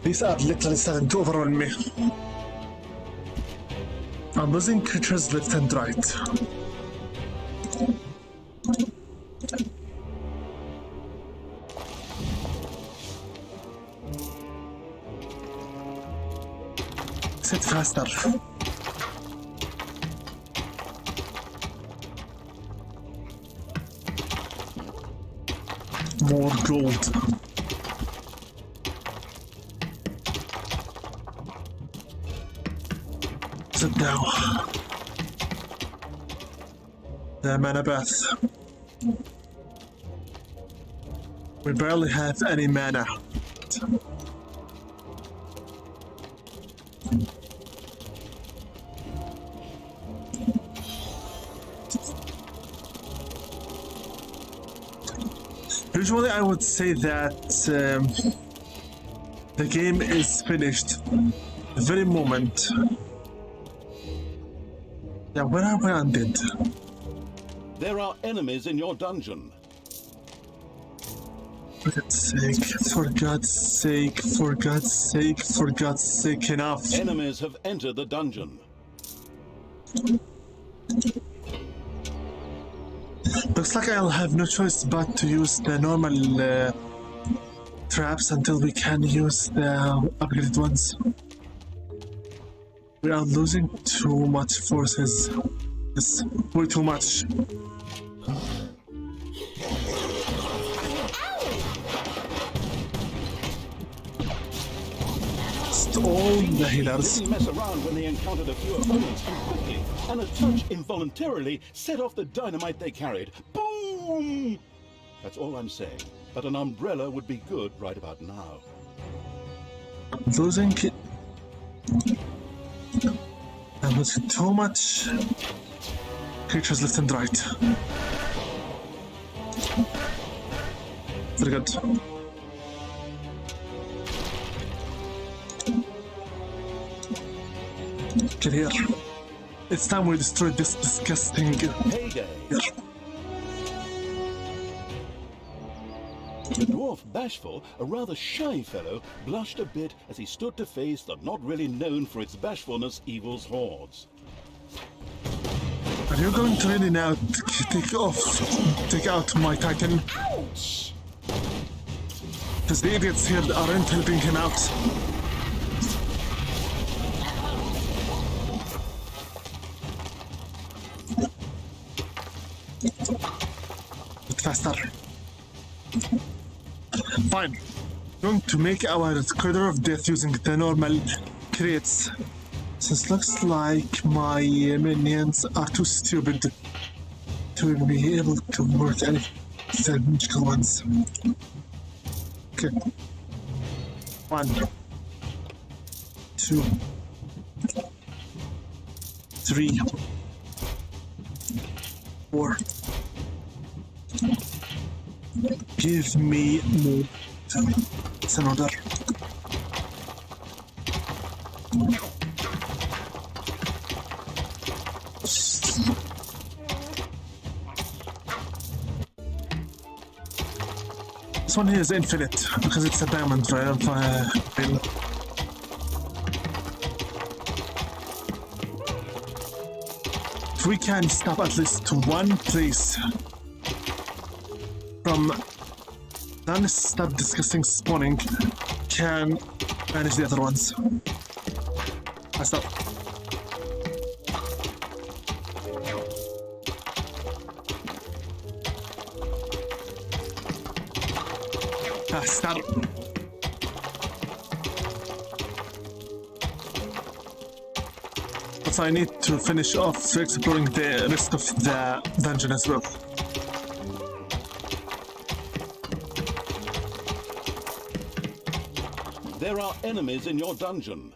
These are literally starting to overwhelm me. I'm losing creatures left and right. Sit faster. More gold. Sit down. The mana bath. We barely have any mana. Usually I would say that the game is finished the very moment. Yeah, where are we undead? There are enemies in your dungeon. For God's sake, for God's sake, for God's sake, for God's sake, enough. Enemies have entered the dungeon. Looks like I'll have no choice but to use the normal traps until we can use the upgraded ones. We are losing too much forces. Yes, way too much. Just all the healers. Didn't mess around when they encountered a few opponents too quickly, and a touch involuntarily set off the dynamite they carried. Boom! That's all I'm saying. But an umbrella would be good right about now. Losing I'm losing too much creatures left and right. Very good. Get here. It's time we destroy this disgusting Heyday! here. The dwarf Bashful, a rather shy fellow, blushed a bit as he stood to face the not really known for its bashfulness evil's hordes. Are you going to really now take out my Titan? Ouch! Because the idiots here aren't helping him out. Faster. Fine. Going to make our corridor of death using the normal crates. Since looks like my minions are too stupid to be able to work any magical ones. Okay. 1, 2, 3, 4. Give me more. It's an order. This one here is infinite because it's a diamond, right? Bill. If we can stop at least one place from non-stop disgusting spawning, can manage the other ones. I stop. Stop. But I need to finish off exploring the rest of the dungeon as well. There are enemies in your dungeon.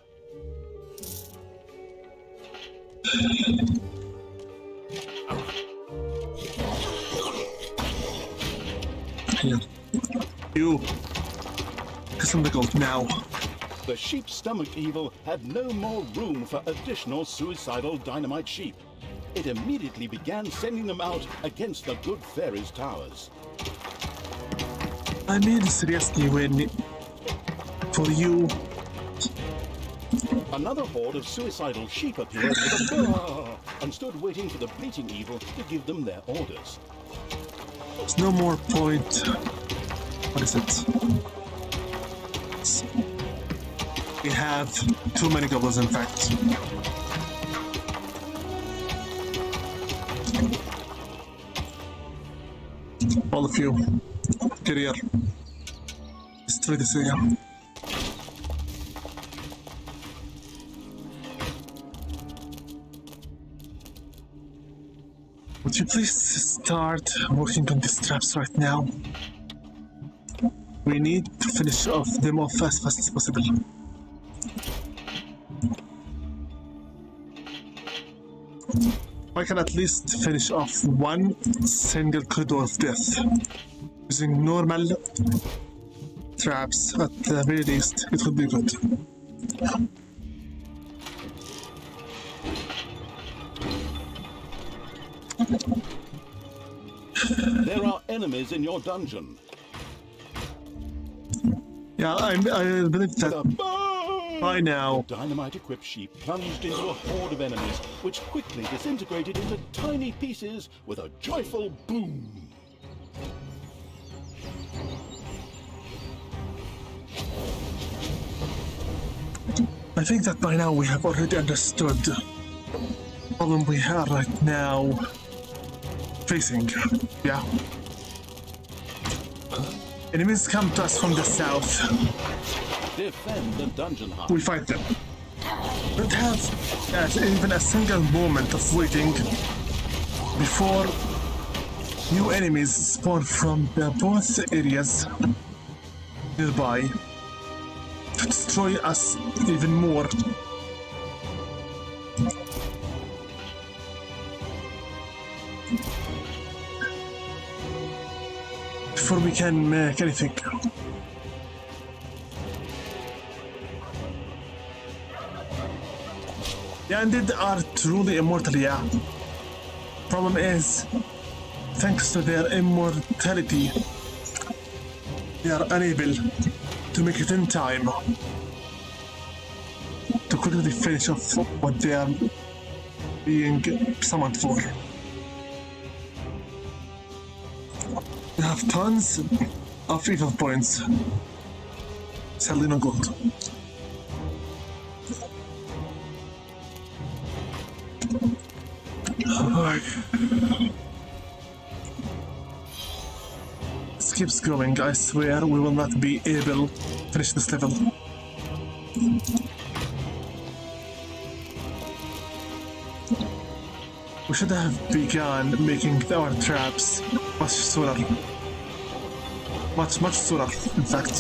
Here. You. Get some gold now. The sheep stomach evil had no more room for additional suicidal dynamite sheep. It immediately began sending them out against the good fairies' towers. I made a seriously win for you. Another horde of suicidal sheep appeared with a bah and stood waiting for the bleating evil to give them their orders. There's no more point. What is it? We have too many goblins, in fact. All of you, get here. Destroy this area. Would you please start working on these traps right now? We need to finish off them off as fast as possible. I can at least finish off one single corridor of death using normal traps. At the very least, it would be good. There are enemies in your dungeon. Yeah, I believe that by now. Dynamite-equipped sheep plunged into a horde of enemies, which quickly disintegrated into tiny pieces with a joyful boom. I think that by now we have already understood the problem we are right now facing. Yeah. Enemies come to us from the south. Defend the dungeon hub. We fight them. Don't have even a single moment of waiting before new enemies spawn from both areas nearby to destroy us even more. Before we can make anything. The undead are truly immortal, yeah. Problem is, thanks to their immortality, they are unable to make it in time to quickly finish off what they are being summoned for. We have tons of evil points. Sadly no gold. keeps going, I swear we will not be able to finish this level. We should have begun making our traps much sooner. Much sooner, in fact.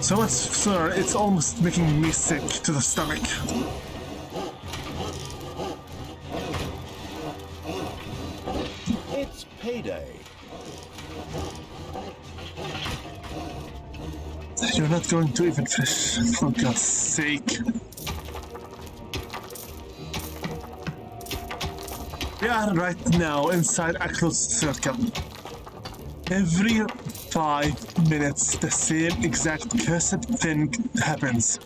So much sooner, it's almost making me sick to the stomach. It's payday. You're not going to even finish, for God's sake. We are right now inside a closed circle. Every 5 minutes, the same exact cursed thing happens.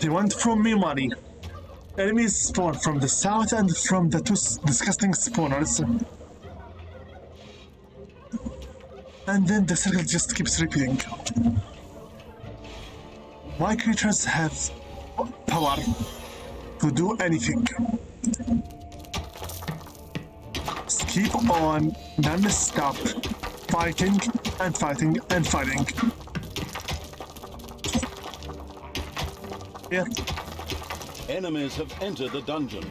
They want from me money. Enemies spawn from the south and from the two disgusting spawners. And then the circle just keeps repeating. My creatures have power to do anything. Just keep on non-stop fighting and fighting and fighting. Here, Enemies have entered the dungeon.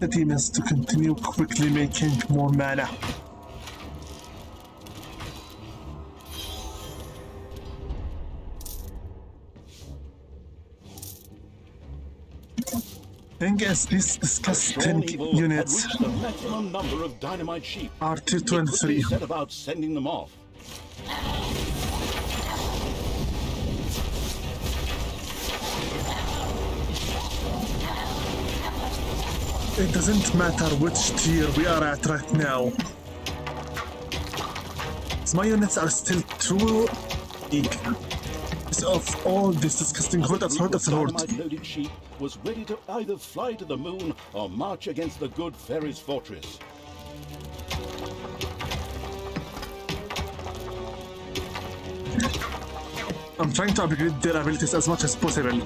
the team is to continue quickly making more mana. Thing is, these disgusting Dawn Evil had units reached the maximum number of dynamite sheep. are He quickly 223. set about sending them off. It doesn't matter which tier we are at right now. My units are still too big. Of all this disgusting horde after horde after horde. Dynamite-loaded sheep was ready to either fly to the moon or march against the good fairy's fortress. I'm trying to upgrade their abilities as much as possible.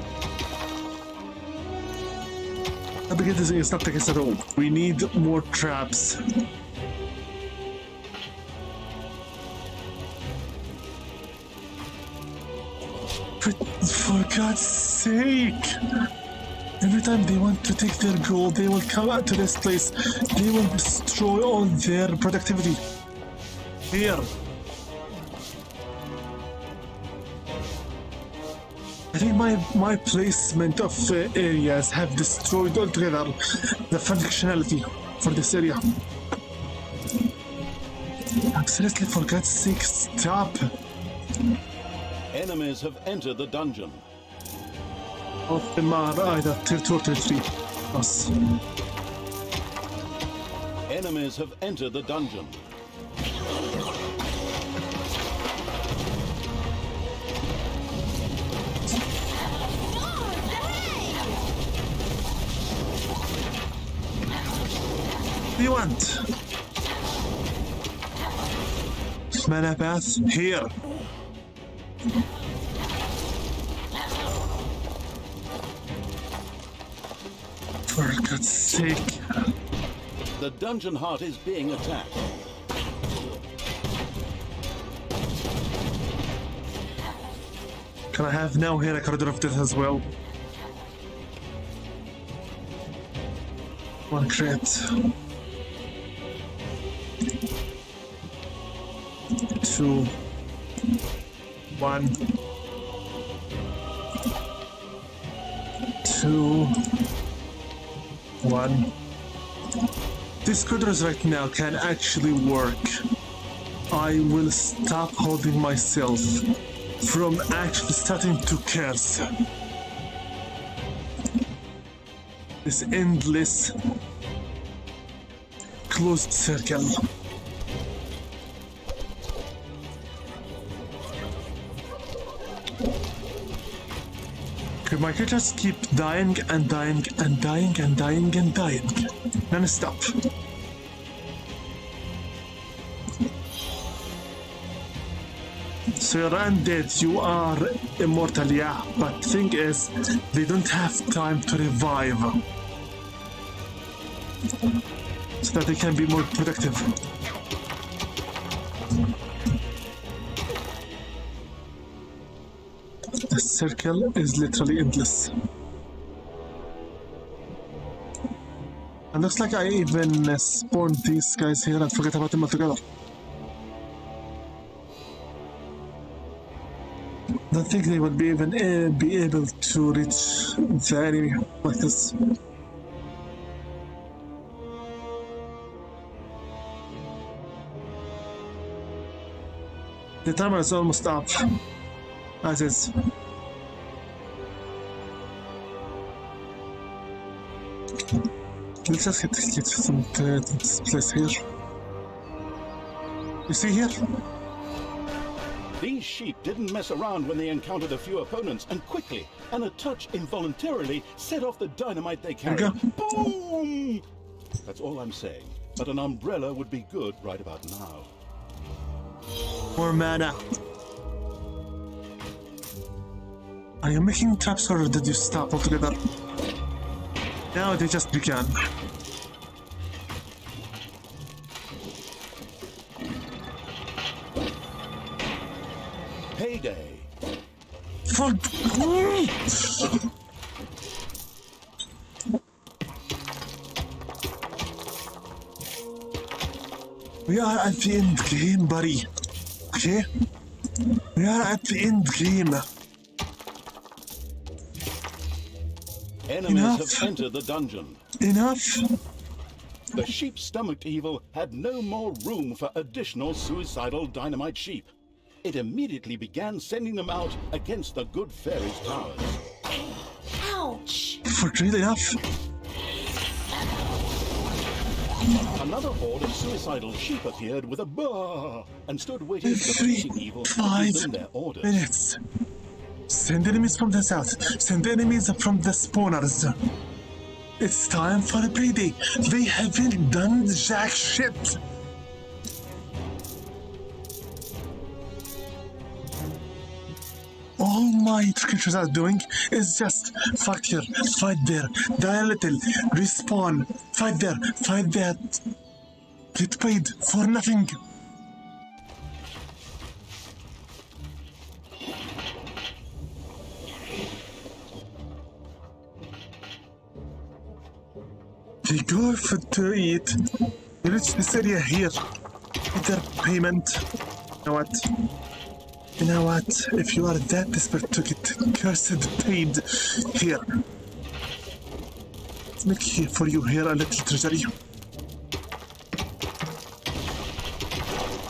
Upgrading is not the case at all. We need more traps. For God's sake! Every time they want to take their gold, they will come out to this place. They will destroy all their productivity. Here. I think my placement of areas have destroyed altogether the functionality for this area. Seriously, for God's sake, stop! Enemies have entered the dungeon. All of them are either tier 2 or tier 3. Us. Enemies have entered the dungeon. What do you want? Mana path here. For God's sake. The dungeon heart is being attacked. Can I have now here a corridor of death as well? One crit. 2 1 2 1. These corridors right now can actually work. I will stop holding myself from actually starting to curse. This endless closed circle. My creatures keep dying and dying and dying and dying and dying. Non-stop. So you're undead, you are immortal, yeah. But thing is, they don't have time to revive. So that they can be more productive. The circle is literally endless. And looks like I even spawned these guys here and forget about them altogether. Don't think they would be even be able to reach the enemy like this. The timer is almost up, as is. Let's just get some this place here. You see here? These sheep didn't mess around when they encountered a few opponents, and quickly, and a touch involuntarily, set off the dynamite they carried. Okay. Boom! That's all I'm saying. But an umbrella would be good right about now. More mana. Are you making traps or did you stop altogether? Now they just began. Payday! Fuck! We are at the end game, buddy. Okay? We are at the end game. Enemies Enough. have entered the dungeon. Enough? The sheep-stomached evil had no more room for additional suicidal dynamite sheep. It immediately began sending them out against the good fairy's towers. Ouch! For real enough? Another horde of suicidal sheep appeared with a bah and stood waiting for the 3, fighting evil to 5 give them their orders. minutes. Send enemies from the south. Send enemies from the spawners. It's time for a payday. They haven't done jack shit. All my creatures are doing is just fight here, fight there, die a little, respawn, fight there, fight that. Get paid for nothing. They go for to eat. They reach this area here. Get their payment. You know what? You know what? If you are that desperate to get cursed paid here. Let's make here for you here a little treasury.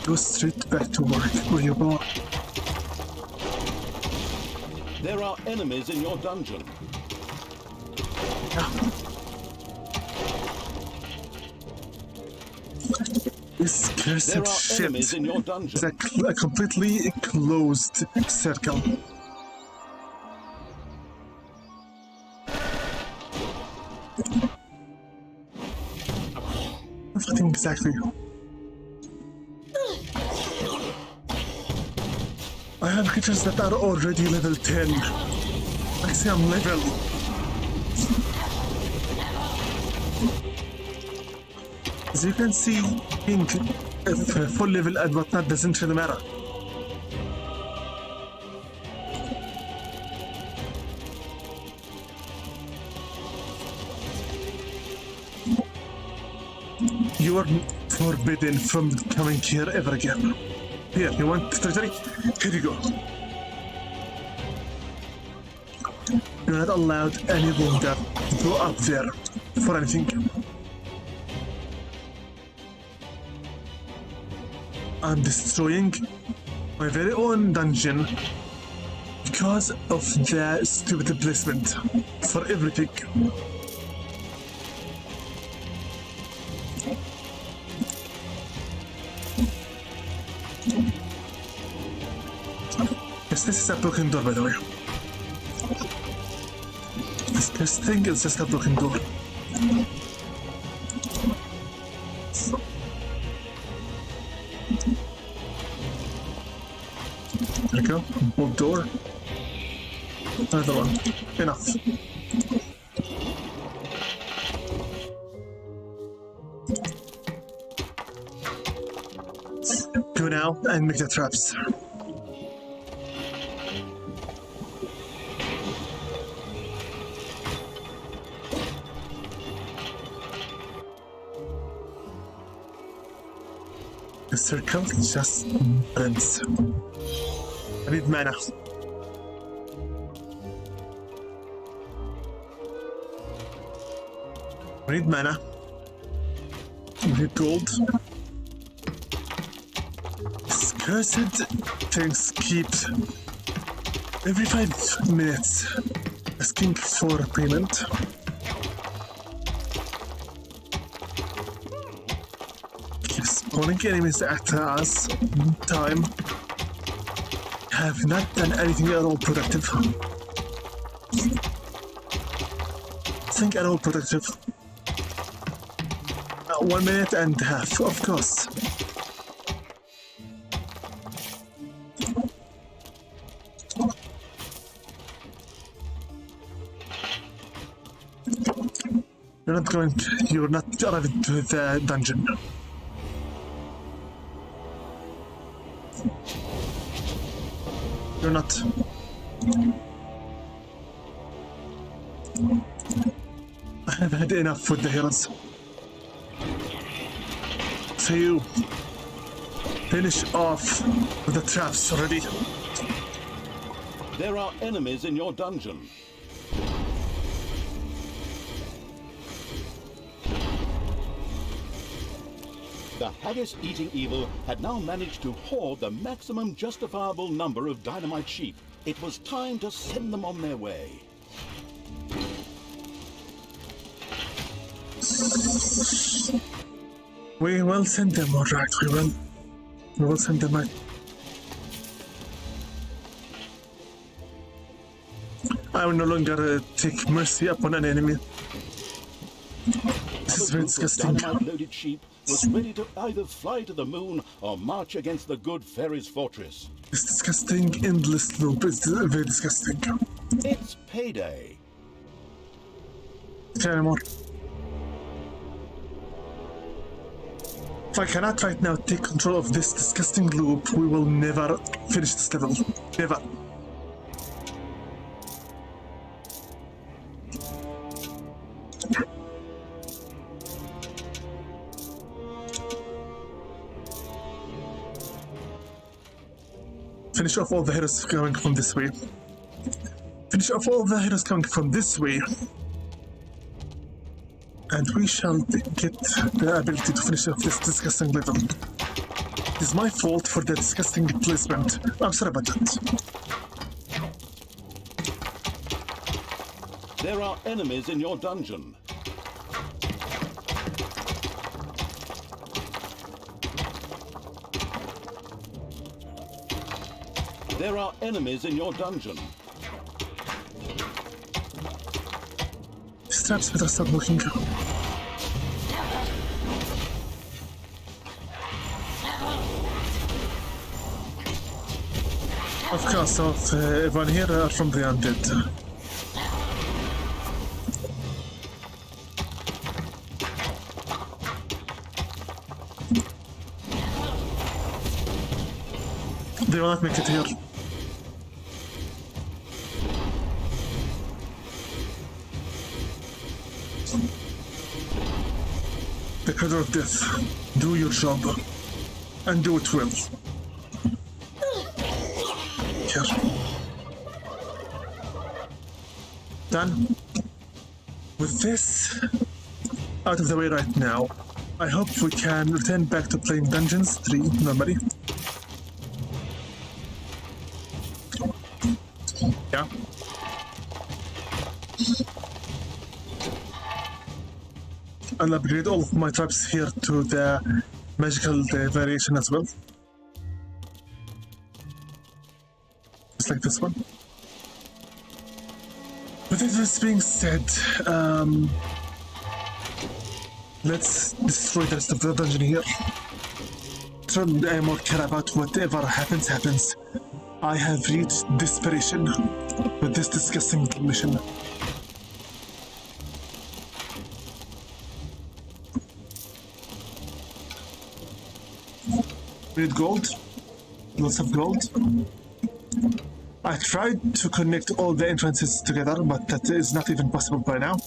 Go straight back to work where you belong. There are enemies in your dungeon. This cursed There are shit enemies in your is dungeon. a completely closed circle. Nothing exactly. I have creatures that are already level 10. I say I'm level. As you can see, being full level and whatnot doesn't really matter. You are forbidden from coming here ever again. Here, you want treasury? Here you go. You're not allowed anything that to go up there for anything. I'm destroying my very own dungeon because of the stupid placement for everything. Yes, this is a broken door, by the way. This thing is just a broken door. go. Bolt door. Another one. Enough. Go now and make the traps. The circle just burns. I need mana. We need mana. We need gold. These cursed things keep every 5 minutes asking for payment. Keep spawning enemies at us in time. Have not done anything at all productive. Nothing at all productive. 1 minute and a half, of course. You're not arriving to the dungeon. You're not. I have had enough with the heroes. So you finish off with the traps already. There are enemies in your dungeon. The haggis-eating evil had now managed to hoard the maximum justifiable number of dynamite sheep. It was time to send them on their way. We will send them, alright, we will. We will send them out. I will no longer take mercy upon an enemy. This is very disgusting. Dynamite-loaded sheep was ready to either fly to the moon or march against the good fairy's fortress. This disgusting endless loop is very disgusting. It's payday. Tell me more. If I cannot right now take control of this disgusting loop, we will never finish this level. Never. Finish off all the heroes coming from this way. Finish off all the heroes coming from this way. And we shall get the ability to finish off this disgusting level. It is my fault for the disgusting placement. I'm sorry about that. There are enemies in your dungeon. There are enemies in your dungeon. These traps better start working. Of course, everyone here are from the undead. They will not make it here. The Cradle of Death, do your job, and do it well. Here. Done. With this out of the way right now, I hope we can return back to playing Dungeons 3 normally. Yeah. I'll upgrade all of my traps here to the magical variation as well. Just like this one. With this being said, let's destroy the rest of the dungeon here. I more care about whatever happens. I have reached desperation with this disgusting mission. We need gold. Lots of gold. I tried to connect all the entrances together, but that is not even possible by now.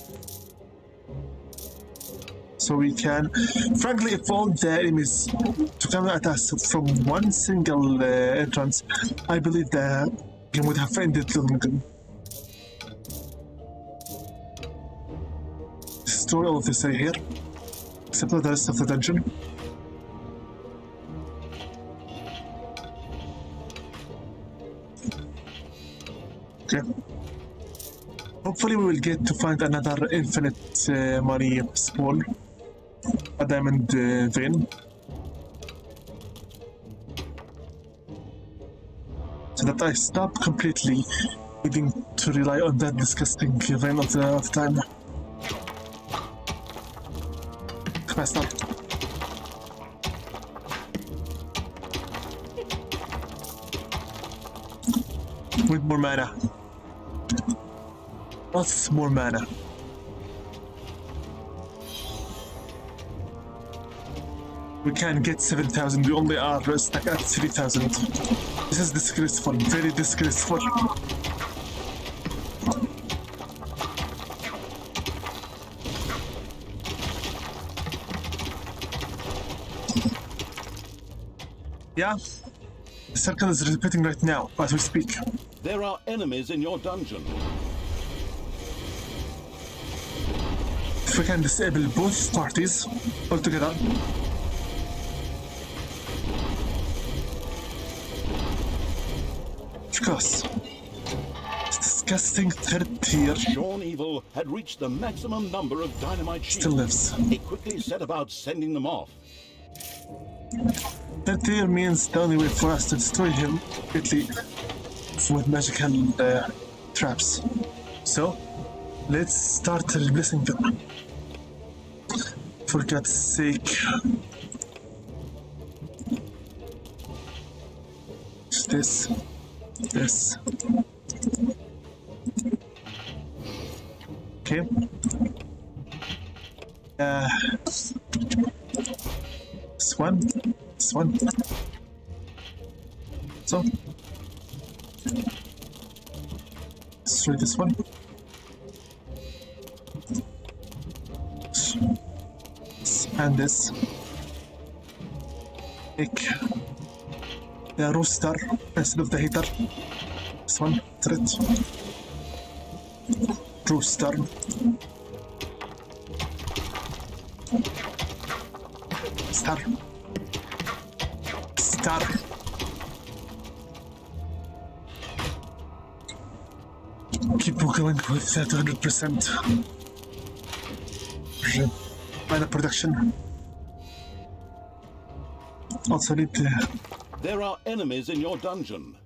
So we can, frankly, if all the enemies to come at us from one single entrance, I believe the game would have ended long ago. Destroy all of this area here, except for the rest of the dungeon. Okay. Hopefully we will get to find another infinite money spawn. A diamond vein. So that I stop completely needing to rely on that disgusting vein all the time. Come on, stop. With more mana. Lots more mana. We can get 7,000, we only are stuck at 3,000. This is disgraceful, very disgraceful. Yeah, the circle is repeating right now as we speak. There are enemies in your dungeon. If we can disable both parties altogether. Of course. It's disgusting third tier. Sean Evil had reached the maximum number of dynamite shields. Still lives. He quickly set about sending them off. Third tier means the only way for us to destroy him quickly with magical traps. So, let's start replacing them. For God's sake. This. Okay. This one. So. Destroy this one. And this. Make the rooster instead of the heater. This one, threat. Rooster. Star. Keep going with that 100%. Mana production. Also need to... There are enemies in your dungeon.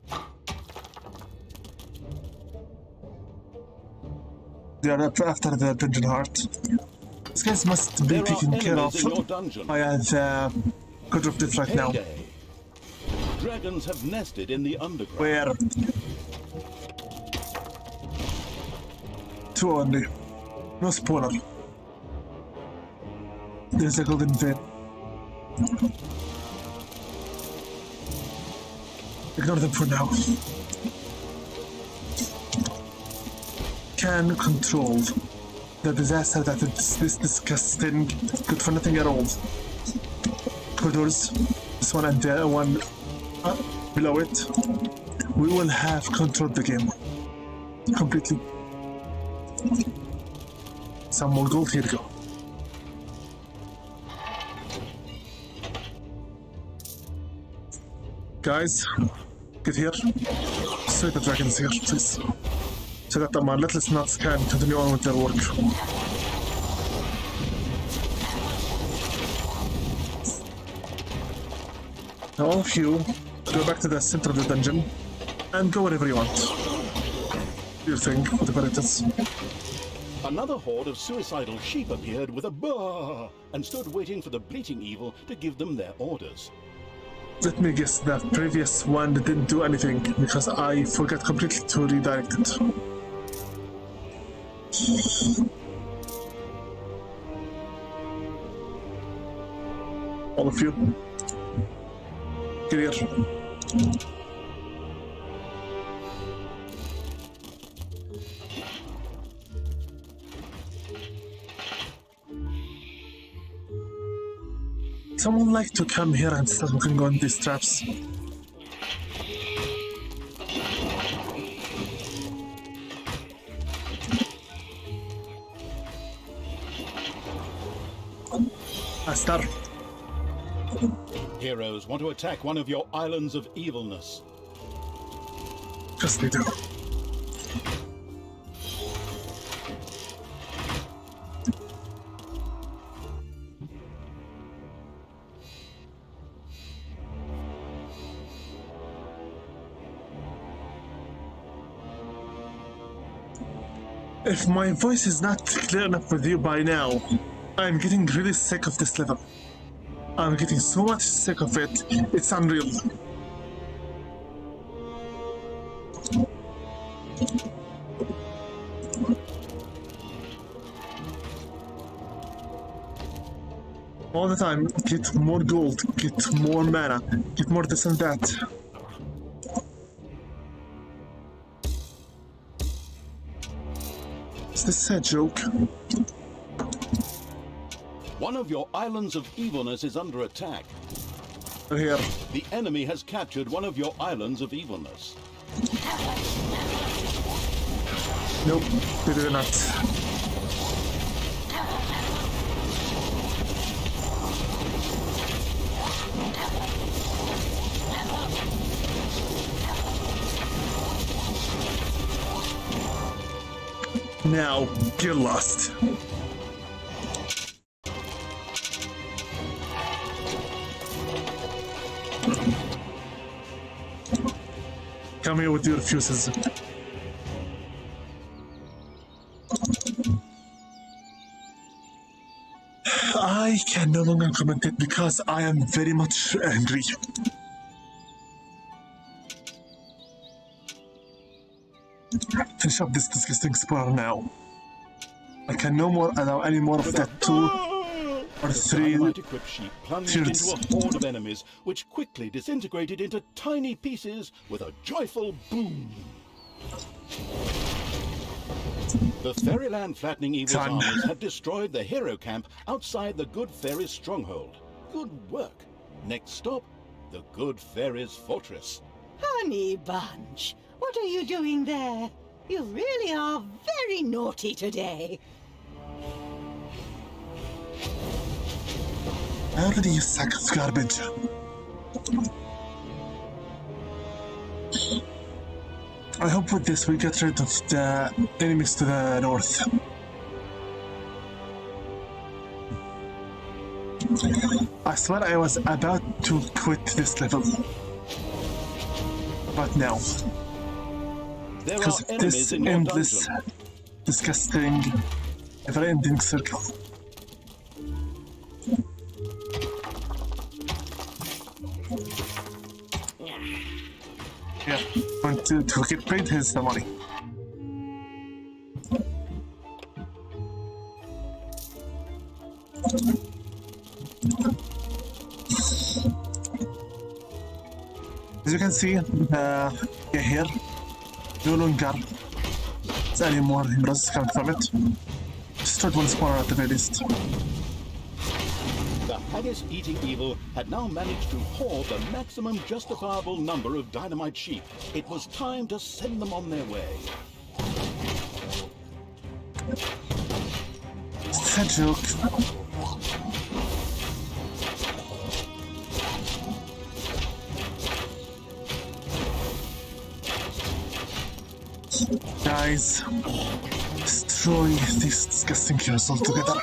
They are after the dungeon heart. These guys must be There are taken care of enemies in your dungeon. by the God of Death right now. Heyday. Dragons have nested in the underground. Where? Two only. No spawner. There's a golden vein. Ignore them for now. Can control the disaster that is this disgusting, good for nothing at all. Corridors, this one and the one below it. We will have controlled the game completely. Some more gold, here we go. Guys, get here. Destroy the dragons here, please. So that our little nuts can continue on with their work. Now all of you, go back to the center of the dungeon and go wherever you want. Do your thing, whatever it is. Another horde of suicidal sheep appeared with a baa and stood waiting for the bleating evil to give them their orders. Let me guess, the previous one didn't do anything because I forgot completely to redirect it. All of you. Clear. Someone like to come here and start working on these traps? Astar. Heroes want to attack one of your islands of evilness. Yes, they do. If my voice is not clear enough with you by now, I'm getting really sick of this level. I'm getting so much sick of it, it's unreal. All the time, get more gold, get more mana, get more this and that. Is this a joke? One of your islands of evilness is under attack. Here. The enemy has captured one of your islands of evilness. Nope, they did not. Now, get lost. Come here with your fuses. I can no longer comment it because I am very much angry. Finish up this disgusting spoiler now. I can no more allow any more of that 2 or 3 Dynamite equipped sheep plunged Cheers. into a horde of enemies, which quickly disintegrated into tiny pieces with a joyful boom. The Fairyland Flattening Evil's Done. armies had destroyed the hero camp outside the Good Fairies' stronghold. Good work. Next stop, the Good Fairies' fortress. Honey Bunch, what are you doing there? You really are very naughty today. Already, you sack of garbage. I hope with this we get rid of the enemies to the north. I swear I was about to quit this level. But now, There are because of enemies this in your endless, dungeon. disgusting, never-ending circle. Yeah, want to get paid his money. As you can see, here, no longer is any more heroes coming from it. Destroyed one spawner at the very least. The haggis-eating evil had now managed to hoard the maximum justifiable number of dynamite sheep. It was time to send them on their way. It's a joke. Guys, destroy these disgusting heroes altogether.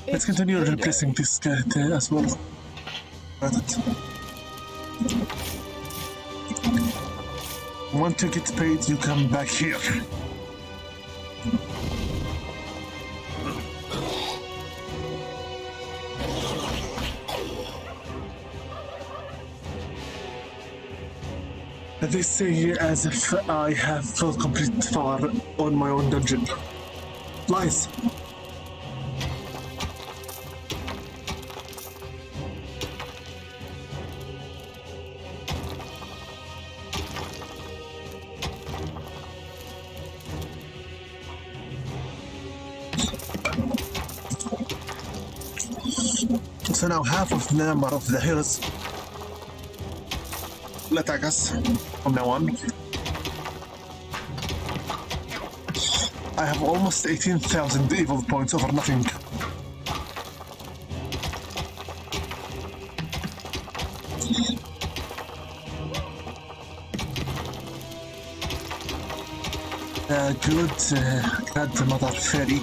Let's continue replacing this guy as well. Got it. Want to get paid, you come back here. They say as if I have full complete power on my own dungeon. Lies. So now half of the number of the heroes will attack us from now on. I have almost 18,000 evil points over nothing. Good grandmother fairy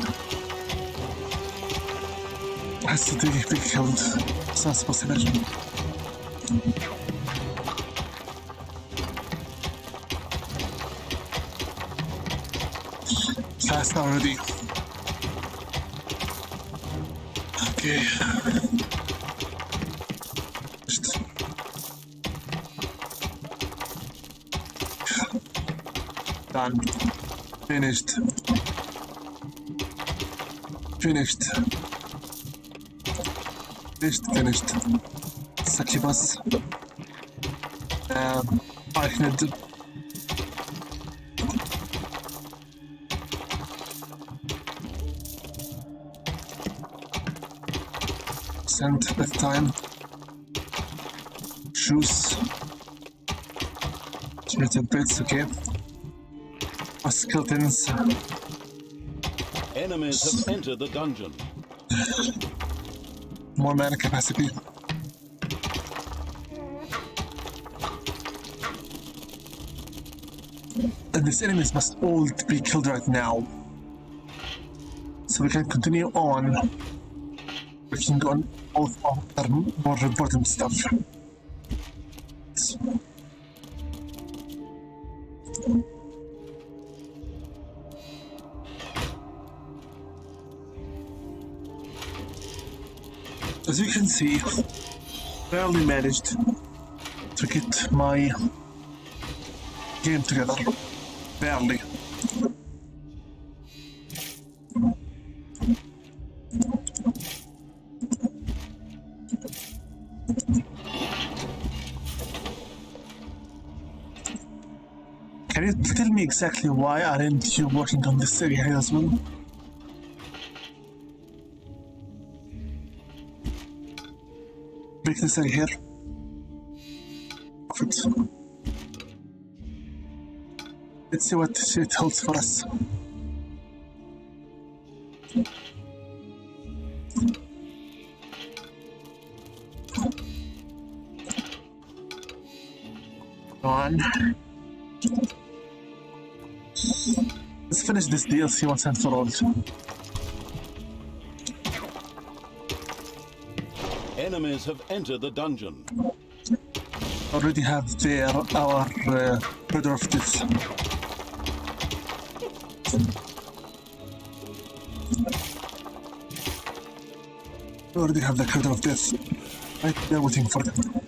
has to be killed. It's not supposed to be. Fast already. Okay. Done. Finished. Finished. Finished. Succubus. Arachnid. Send that time. Shoes. Creative bits, okay. Skeletons. Enemies have entered the dungeon. More mana capacity. And these enemies must all be killed right now. So we can continue on. We can go on all other more important stuff. As you can see, barely managed to get my game together. Barely. Can you tell me exactly why aren't you working on this area as well? Make this area here. Perfect. Let's see what it holds for us. Go on. Let's finish this DLC once and for all. Enemies have entered the dungeon. Already have there our Brother of Death. We already have the Cradle of Death. Right, they're waiting for them.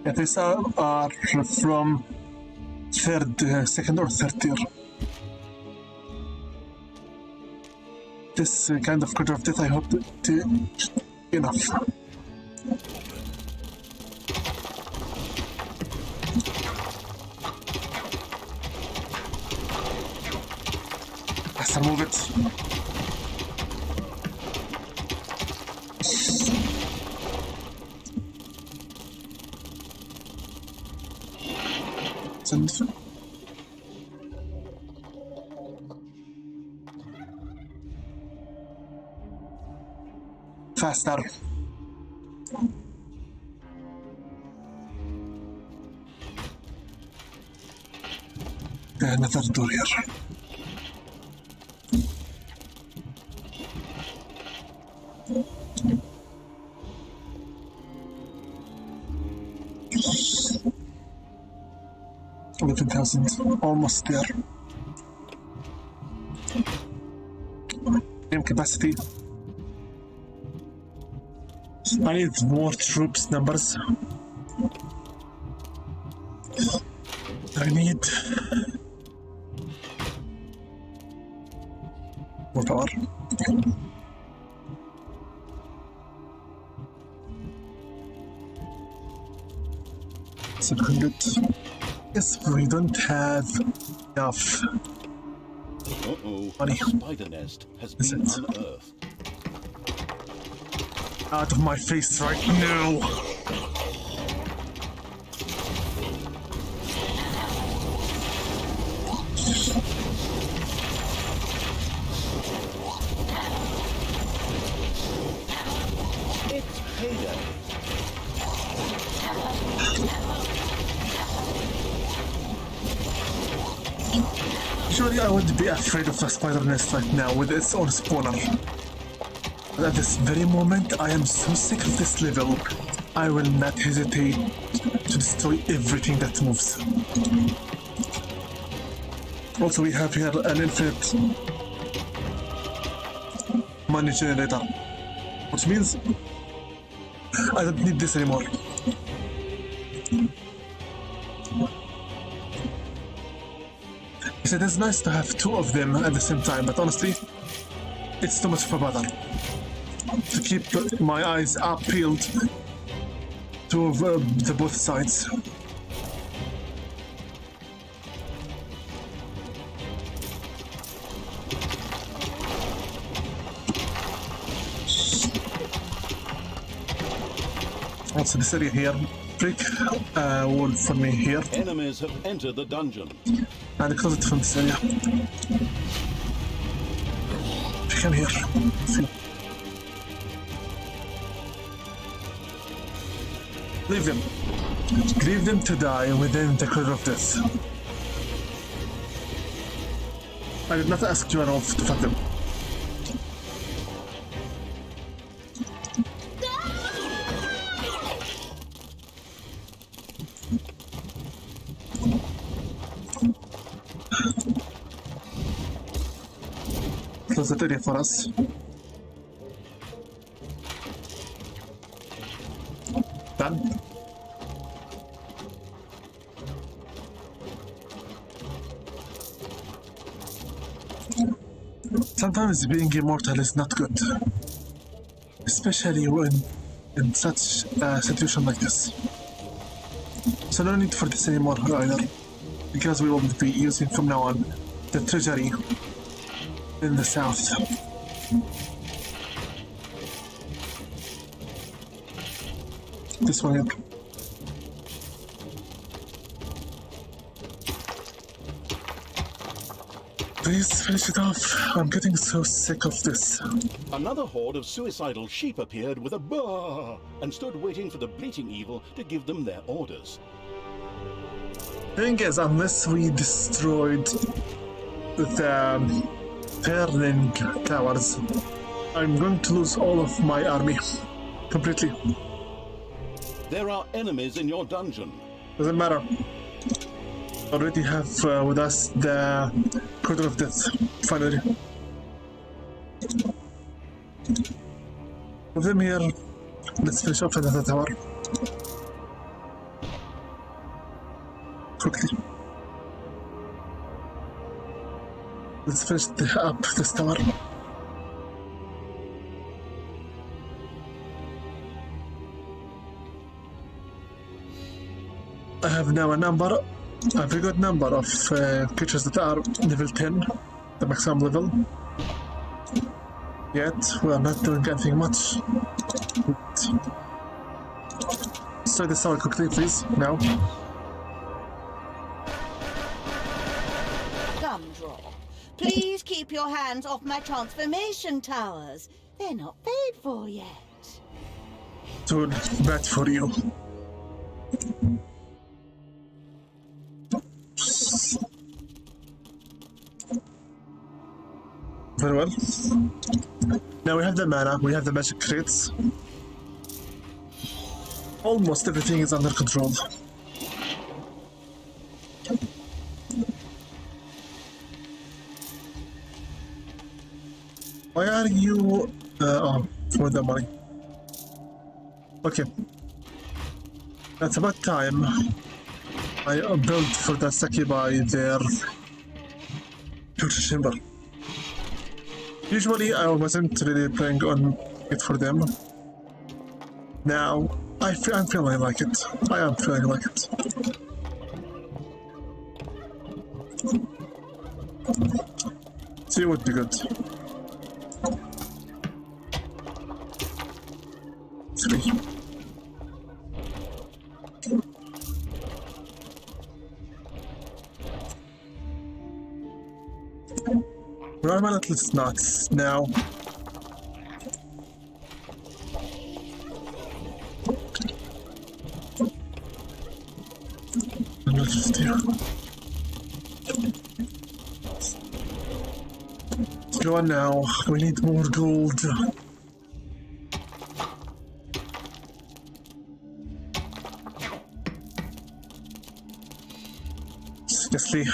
Yeah, these are from second or third tier. This kind of Cradle of Death, I hope enough. Let's remove it. Send. Faster. Another door here. Almost there. Game capacity. I need more troops numbers. I need more power. 700. Yes, we don't have enough. Uh-oh. Money. A spider nest has Is been it? unearthed. Out of my face right now. It's payday. Usually I would be afraid of a spider nest right now with its own spawner. But at this very moment, I am so sick of this level, I will not hesitate to destroy everything that moves. Also, we have here an infinite money generator, which means I don't need this anymore. It is nice to have two of them at the same time, but honestly, it's too much of a bother to keep my eyes up peeled to the both sides. Also, this area here, brick wall for me here, Enemies have entered the dungeon. and a closet from this area. Come here. Leave them. Leave them to die within the corridor of death. I did not ask you at all to fight them. Close that area for us. Done. Sometimes being immortal is not good, especially when in such a situation like this. So no need for this anymore either, because we will be using from now on the treasury in the south. This one here. Please finish it off. I'm getting so sick of this. Another horde of suicidal sheep appeared with a baa and stood waiting for the bleating evil to give them their orders. Thing is, unless we destroyed the Perling Towers, I'm going to lose all of my army. Completely. There are enemies in your dungeon. Doesn't matter. Already have with us the Corridor of Death, finally. With them here, let's finish up another tower. Quickly. Let's finish up this tower. I have now a very good number of creatures that are level 10, the maximum level. Yet, we are not doing anything much. Let's try this tower quickly, please, now. Gumdrop, please keep your hands off my transformation towers. They're not paid for yet. Too bad for you. Very well. Now we have the mana, we have the magic crates. Almost everything is under control. Why are you... oh, for the money. Okay. That's about time I built for the Succubi their torture chamber. Usually I wasn't really planning on it for them. Now I'm feeling like it. I am feeling like it. So it would be good. 3. Where are my little snots now? Go on now. We need more gold. Seriously.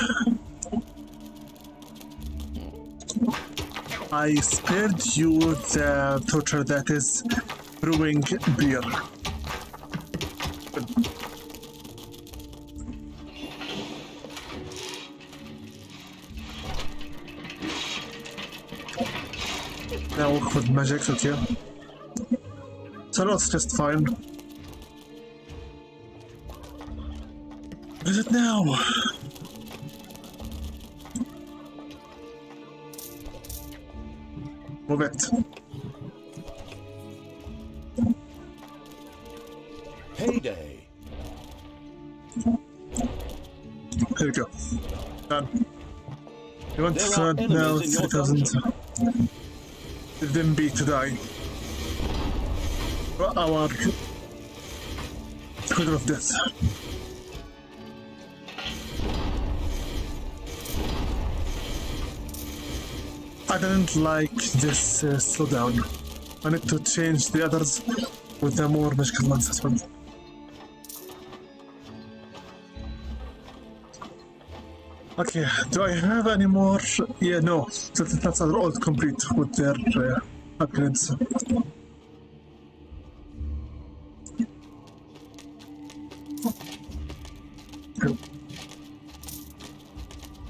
I spared you the torture that is brewing beer. Now work with magic, okay? So that's just fine. What is it now? Move it. Payday. There we go. Done. You want There to are add now enemies in your 3,000. Let them be to die. For our Squadron of Death. I didn't like this slowdown. I need to change the others with the more magical ones as well. Okay, do I have any more? Yeah, no. That's all complete with their upgrades.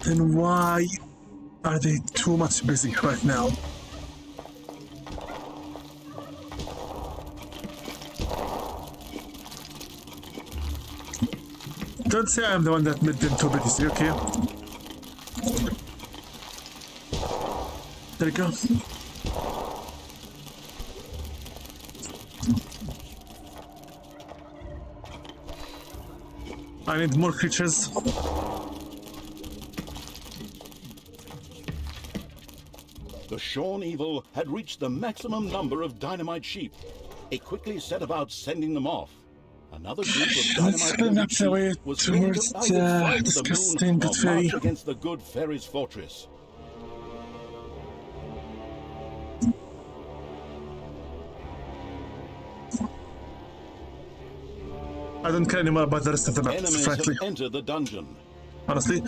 Then why are they too much busy right now? Don't say I'm the one that made them too busy, okay? There you go. I need more creatures. The Shorn Evil had reached the maximum number of dynamite sheep. It quickly set about sending them off. Another group of Let's spin up dynamite the way sheep was ready towards to either fly to the disgusting moon Good or Fairy. march against the Good Fairy's fortress. I don't care anymore about the rest of the map, Enemies frankly. have entered the dungeon. Honestly,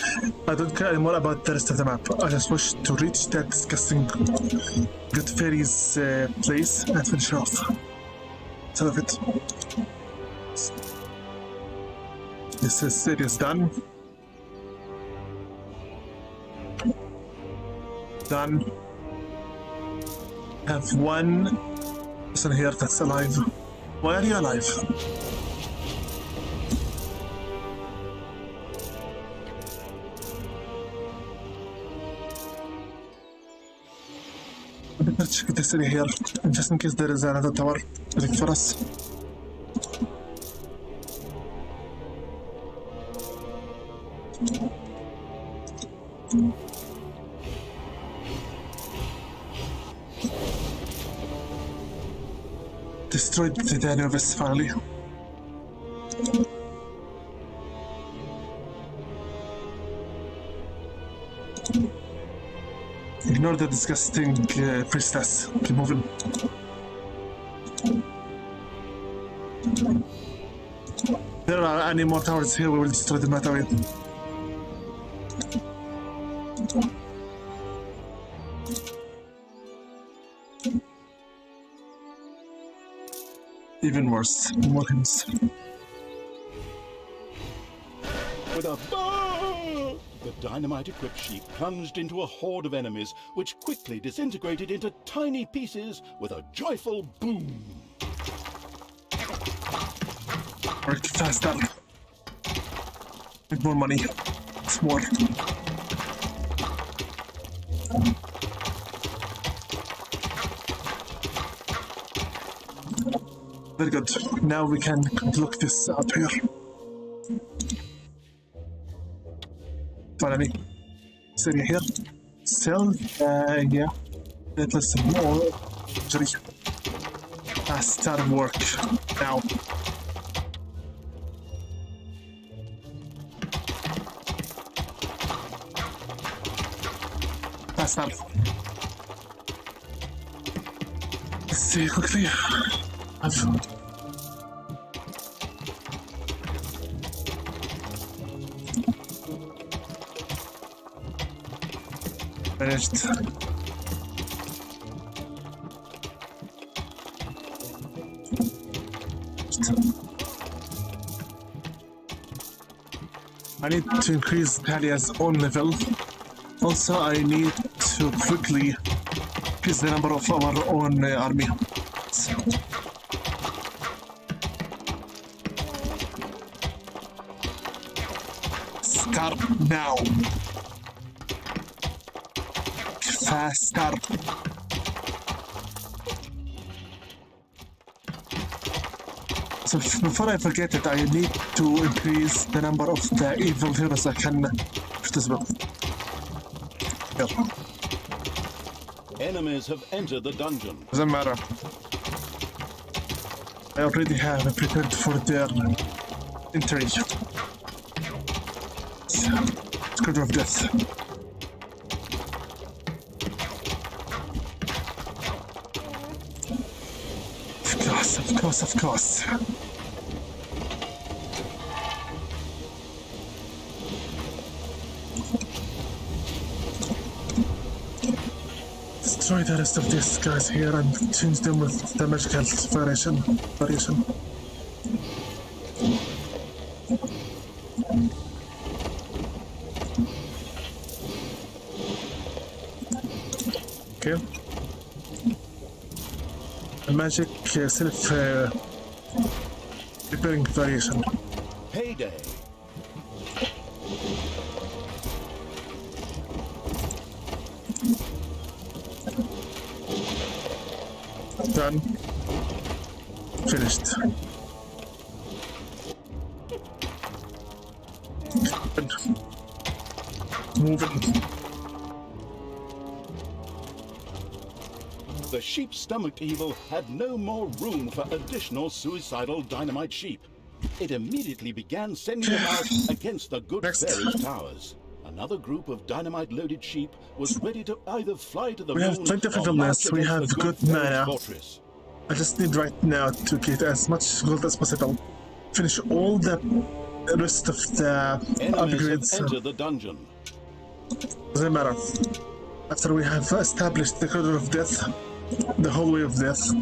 I don't care anymore about the rest of the map. I just wish to reach that disgusting Good Fairy's place and finish it off. Some of it. It is done. Done. Have one person here that's alive. Why are you alive? Let's check this area here, just in case there is another tower waiting for us. Destroyed the Danovus finally. Ignore the disgusting priestess. Keep moving. There are any more towers here, we will destroy them right away. Even worse, more hymns. With a boom, the dynamite-equipped sheep plunged into a horde of enemies, which quickly disintegrated into tiny pieces with a joyful boom. Work faster. Make more money. It's more. Very good. Now we can look this up here. Follow me. City here. Still, yeah. Let us more. Start work now. Faster. Let's see quickly. Finished. I need to increase Talia's own level. Also, I need to quickly increase the number of our own army. Start now. Faster. So before I forget it, I need to increase the number of the evil heroes I can put as well. Here. Enemies have entered the dungeon. Doesn't matter. I already have prepared for their entry. Scourge of Death. Of course. Destroy the rest of these guys here and change them with the magical variation. Okay. Magic self repairing variation. Payday. Done. Finished. Good. Moving. The sheep-stomached evil had no more room for additional suicidal dynamite sheep. It immediately began sending them out against the good fairy's towers. Another group of dynamite-loaded sheep was ready to either fly to the moon We have plenty of or villains. march We against have the good fairy's mana. fortress. I just need right now to get as much gold as possible. Finish all the rest of the Enemies have upgrades. entered the dungeon. Doesn't matter. After we have established the Corridor of Death, the Hallway of Death,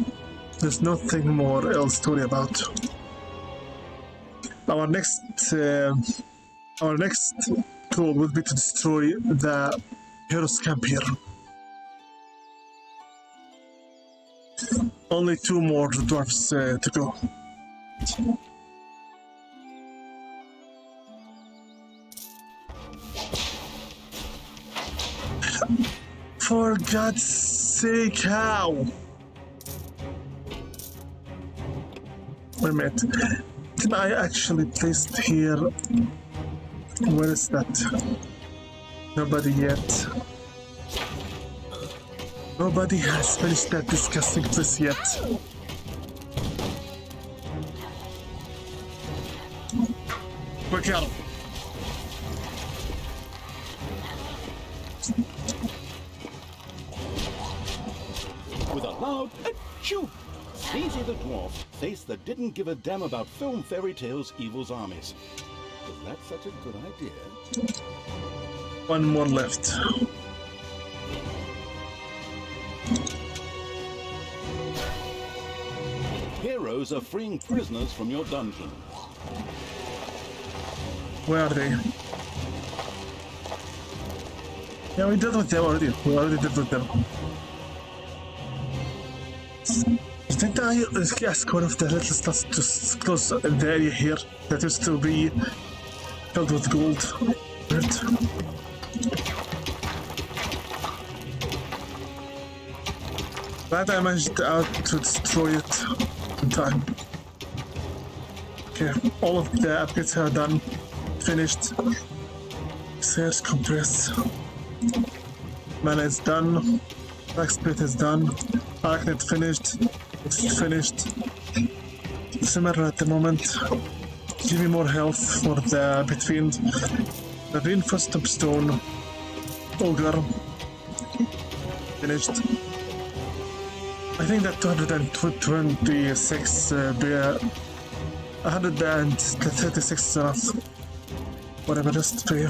there's nothing more else to worry about. Our next goal would be to destroy the Heroes camp here. Only 2 more dwarfs to go. For God's sake, how? Wait a minute. Did I actually place it here? Where is that? Nobody yet. Nobody has finished that disgusting place yet. Quick out. With a loud achoo, Sleazy the dwarf faced the didn't give a damn about film fairy tales evil's armies. Was that such a good idea? 1 more left. Heroes are freeing prisoners from your dungeon. Where are they? Yeah, we dealt with them already. We already dealt with them. You think that I ask one of the little stuff just close in the area here that used to be filled with gold? Weird. Glad I managed to destroy it in time. Okay, all of the upgrades are done, finished. Search compress. Mana is done. Black Split is done. Arachnid finished. It's finished. Simmer at the moment. Give me more health for the Bitfiend. The Reinforced Tombstone. Ogre. Finished. I think that 226, 136 is enough. Whatever, just pay.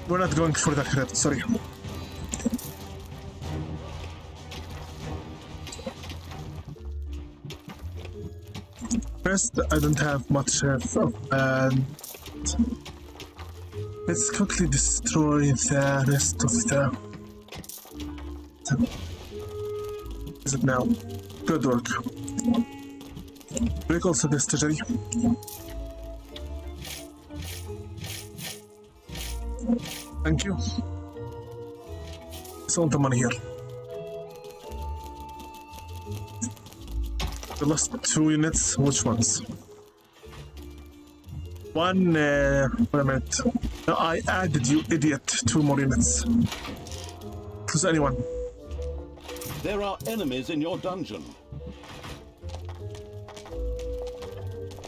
We're not going for the credit, sorry. First, I don't have much health, and let's quickly destroy the rest of the... Is it now? Good work. Break also this treasury. Thank you. It's all the money here. The last 2 units, which ones? One, wait a minute. No, I added, you idiot, 2 more units. Choose anyone. There are enemies in your dungeon.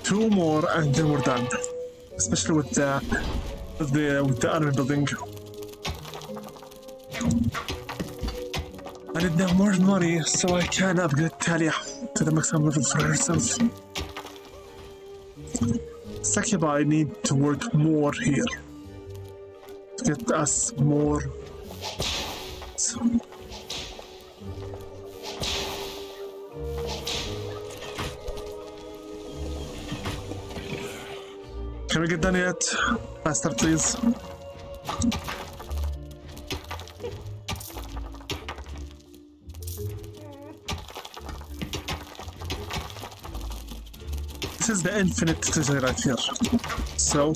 2 more and then we're done. Especially with the army building. I need now more money so I can upgrade Talia to the maximum level for herself. Sakiba need to work more here to get us more. Can we get done yet? Faster, please. This is the infinite treasure right here. So,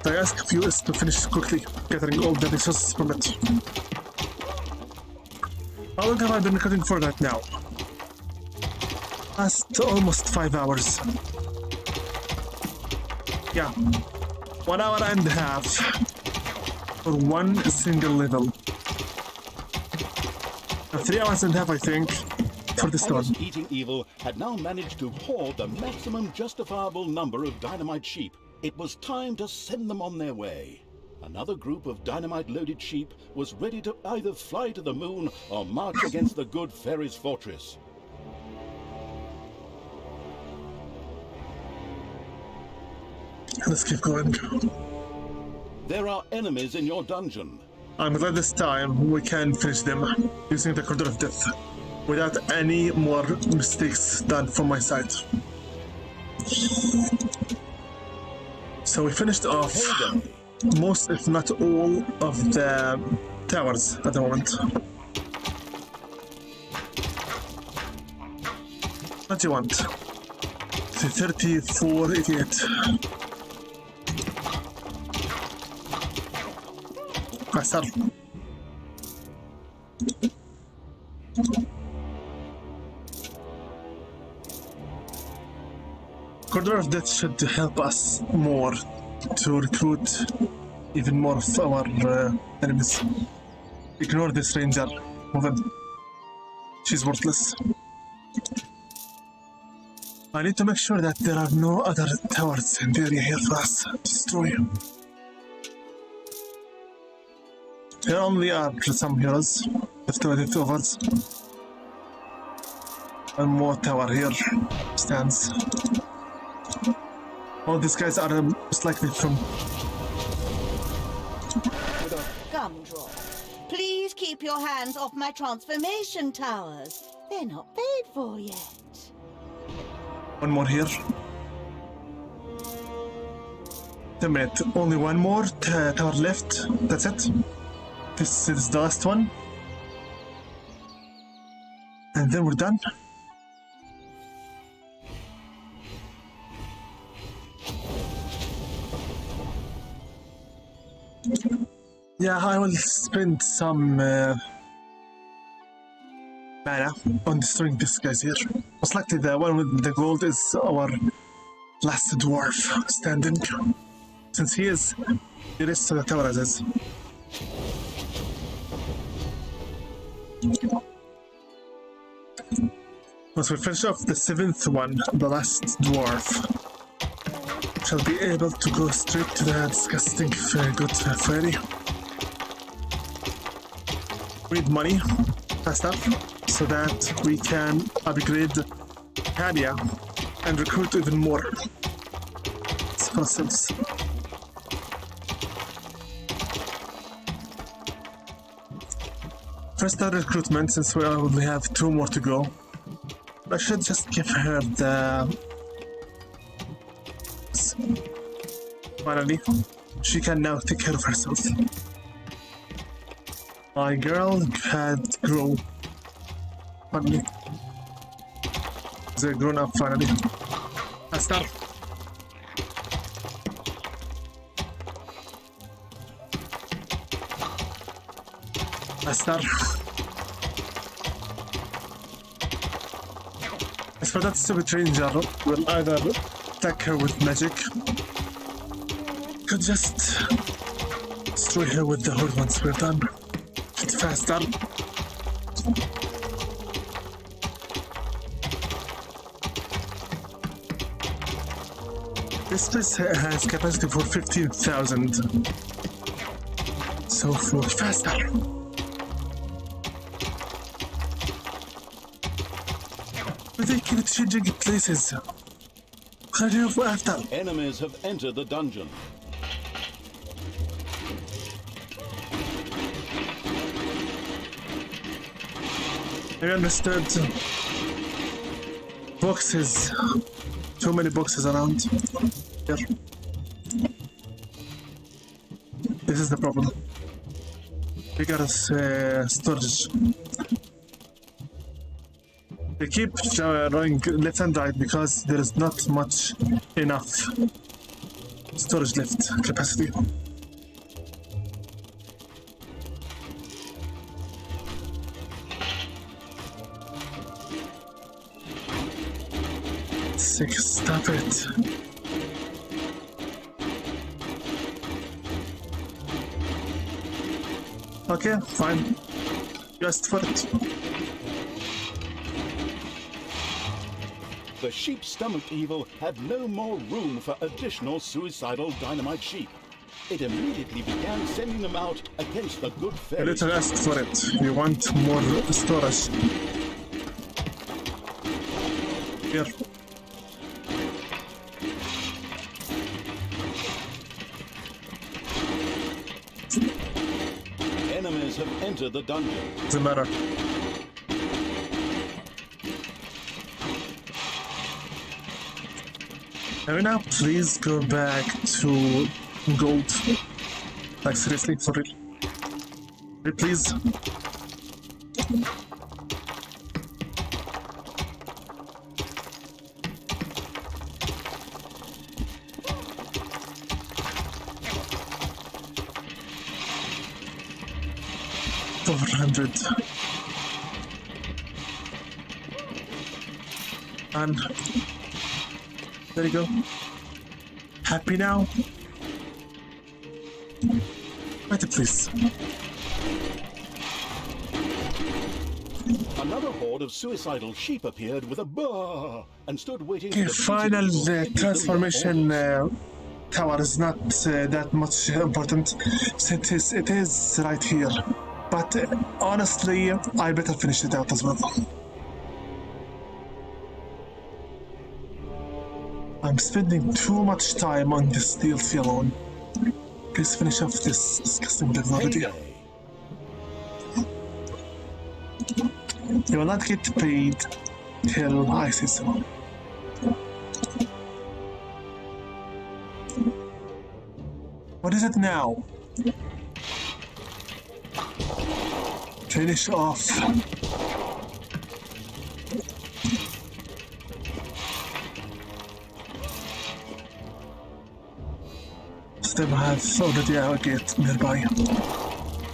I ask of you is to finish quickly, gathering all the resources from it. How long have I been recording for that now? Past almost 5 hours. Yeah, 1 hour and a half for one single level. 3 hours and a half, I think, for this one. Eating Evil had now managed to hoard the maximum justifiable number of dynamite sheep. It was time to send them on their way. Another group of dynamite-loaded sheep was ready to either fly to the moon or march against the good Fairy's fortress. Let's keep going. There are enemies in your dungeon. I'm glad this time we can finish them using the Corridor of Death without any more mistakes done from my side. So we finished off most, if not all, of the towers at the moment. What do you want? 3488. Faster. Corridor of Death should help us more to recruit even more of our enemies. Ignore this ranger, woman. She's worthless. I need to make sure that there are no other towers in the area here for us to destroy. There only are some heroes, leftovers. One more tower here stands. All these guys are most likely from... Gumdrop, please keep your hands off my transformation towers. They're not paid for yet. One more here. a minute. Only one more tower left. That's it. This is the last one. And then we're done. Yeah, I will spend some mana on destroying this guys here. Most likely the one with the gold is our last dwarf standing. Since he is nearest to the tower as is. Once we finish off the 7th one, the last dwarf shall be able to go straight to the disgusting good fairy. We need money fast up so that we can upgrade Hania and recruit even more spells. First our recruitment, since we only have 2 more to go. I should just give her the... Finally, she can now take care of herself. My girl had grown. Finally. They're grown up finally. Faster. Faster. As for that stupid ranger, we'll either attack her with magic, could just destroy her with the horde once we're done. Get faster. This place has capacity for 15,000. So for faster. They keep changing places. What do you do after? Enemies have entered the dungeon. I understood. Boxes. Too many boxes around. Here. This is the problem. We got a storage. They keep running left and right because there is not much enough storage left capacity. Sick, stop it. Okay, fine. Just for it. The sheep-stomached evil had no more room for additional suicidal dynamite sheep. It immediately began sending them out against the good A fairies. little ask for it. We want more storage. Here. Enemies have entered the dungeon. Doesn't matter. Can we now please go back to gold? Like seriously, for real? Please? Over 100. And there you go. Happy now? Wait, please. Another horde of suicidal sheep appeared with a burr and stood waiting Okay, for the final beating to give them transformation their orders. tower is not that much important since it is right here. But honestly, I better finish it out as well. I'm spending too much time on this DLC alone. Please finish off this disgusting level already. Payday. You will not get paid till I say so. What is it now? Finish off. Them have already a gate nearby.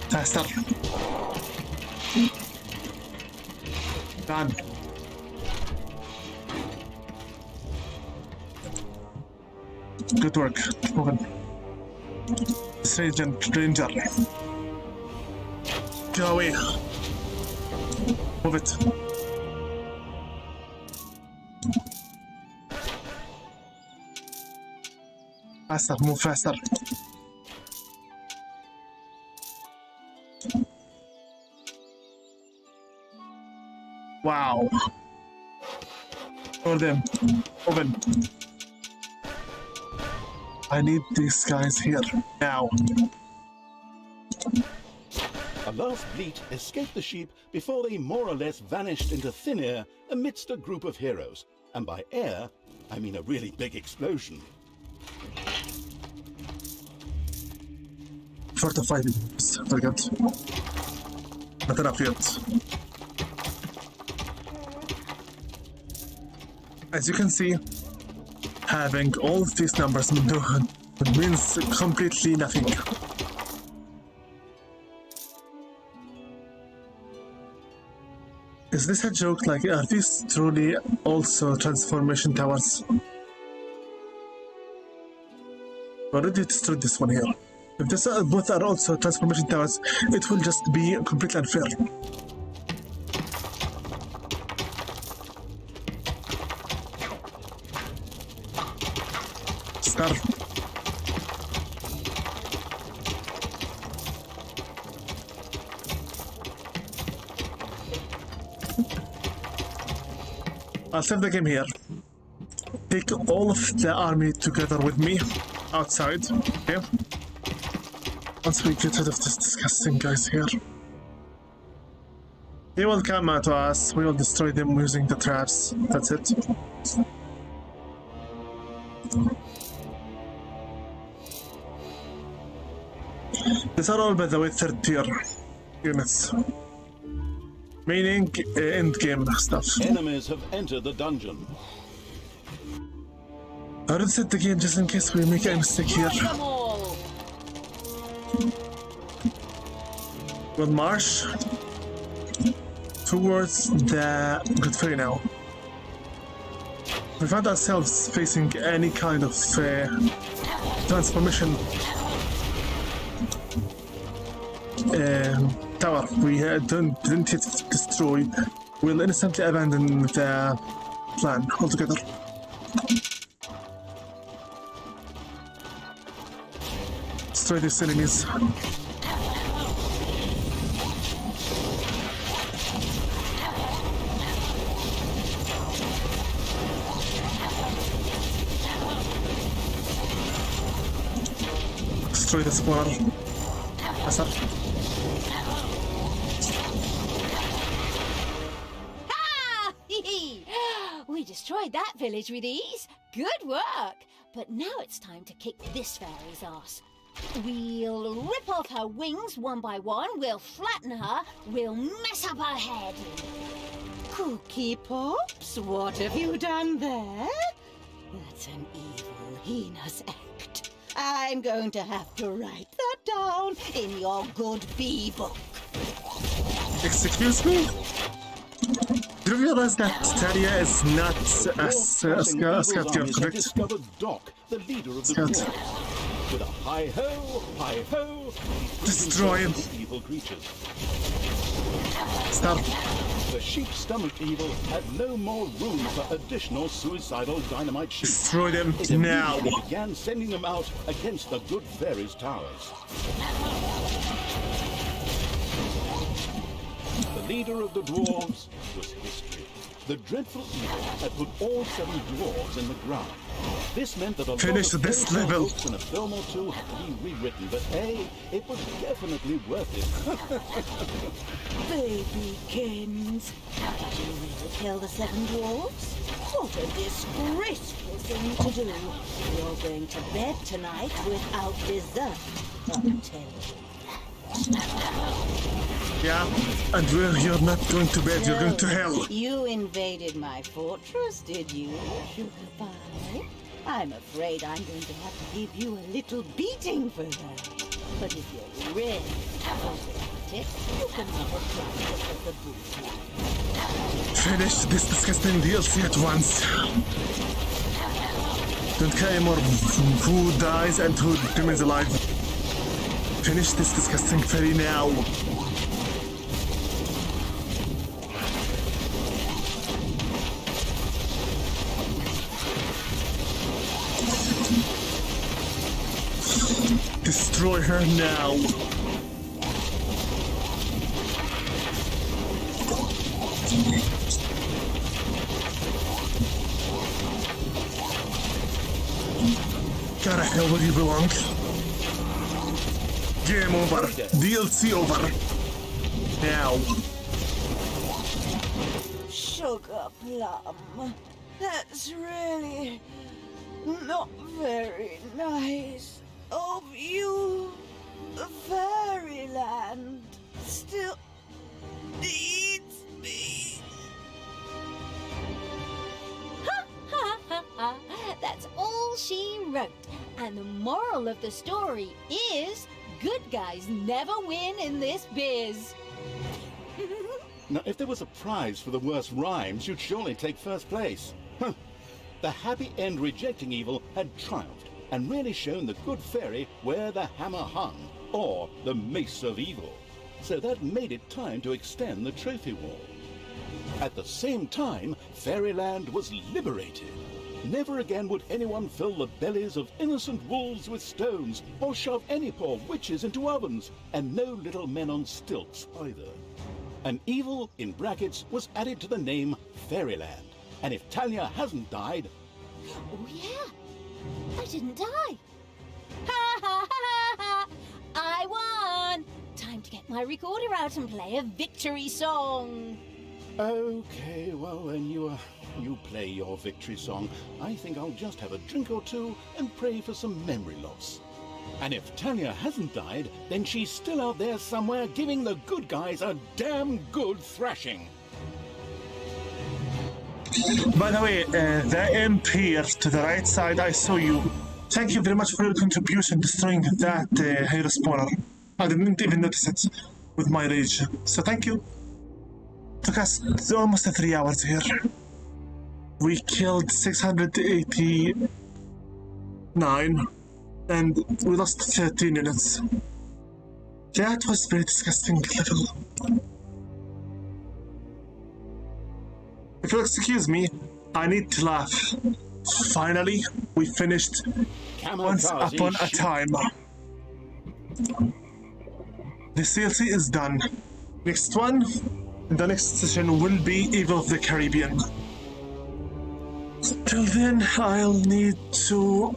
Faster. Done. Good work. Keep moving. Ranger. Go away. Move it. Faster, move faster. Wow. For them. Open. I need these guys here now. A last bleat escaped the sheep before they more or less vanished into thin air amidst a group of heroes. And by air, I mean a really big explosion. 45 minutes. Very good. Not enough yet. As you can see, having all these numbers means completely nothing. Is this a joke? Like, are these truly also transformation towers? We already destroyed this one here. If this both are also transformation towers, it will just be completely unfair. Start. I'll save the game here. Take all of the army together with me outside, okay? Once we get rid of this disgusting guys here. They will come out to us, we will destroy them using the traps, that's it. These are all, by the way, third tier units. Meaning end game stuff. Enemies have entered the dungeon. I reset the game just in case we make a mistake here. We'll march towards the Good Fairy now. We found ourselves facing any kind of transformation tower. We didn't hit destroy. We'll instantly abandon the plan altogether. Destroy these enemies. Destroy the spawner. Faster. We destroyed that village with ease. Good work. But now it's time to kick this fairy's ass. We'll rip off her wings one by one, we'll flatten her, we'll mess up her head. Cookie Pops, what have you done there? That's an evil, heinous act. I'm going to have to write that down in your good bee book. Excuse me? Do you realize that Talia is not a scout girl, correct? Discovered Doc, the leader of the Scout. dwarves. With a hi-ho, Destroy him. evil creatures. Stop. The sheep-stomached evil had no more room for additional suicidal dynamite sheep. Destroy them It now. immediately began sending them out against the Good Fairy's towers. The leader of the dwarves was history. The dreadful evil had put all 7 dwarves in the ground. This meant that a Finish lot of this fairy tale level. books and a film or two had to be rewritten, but hey, it was definitely worth it. Babykins, did you really kill the 7 dwarves? What a disgraceful thing to do. You're going to bed tonight without dessert. I'll tell you. Yeah, and you're not going to bed, you're going to hell. You invaded my fortress, did you, Sugar Pie? I'm afraid I'm going to have to give you a little beating for that. But if you're really it, you can have a practice at the booth. Finish this disgusting DLC at once. Don't care anymore who dies and who remains alive. Finish this disgusting fairy now. Destroy her now. Gotta hell where you belong. Game over. DLC over. Now. Sugar Plum, that's really not very nice of you. Fairyland still needs me. That's all she wrote. And the moral of the story is good guys never win in this biz. Now, if there was a prize for the worst rhymes, you'd surely take first place. Huh. The happy end rejecting evil had triumphed and really shown the good fairy where the hammer hung, or the mace of evil. So that made it time to extend the trophy wall. At the same time, Fairyland was liberated. Never again would anyone fill the bellies of innocent wolves with stones, or shove any poor witches into ovens, and no little men on stilts either. An evil, in brackets, was added to the name Fairyland. And if Talia hasn't died... Oh yeah, I didn't die. Ha ha ha ha! I won! Time to get my recorder out and play a victory song. Okay, well then you play your victory song. I think I'll just have a drink or two and pray for some memory loss. And if Talia hasn't died, then she's still out there somewhere giving the good guys a damn good thrashing. By the way, the imp here to the right side, I saw you. Thank you very much for your contribution destroying that hero spawner. I didn't even notice it with my rage. So thank you. Took us almost 3 hours here. We killed 689 and we lost 13 units. That was very disgusting level. If you'll excuse me, I need to laugh. Finally, we finished Once Upon a Time. This DLC is done. Next one, the next session will be Evil of the Caribbean. Till then, I'll need to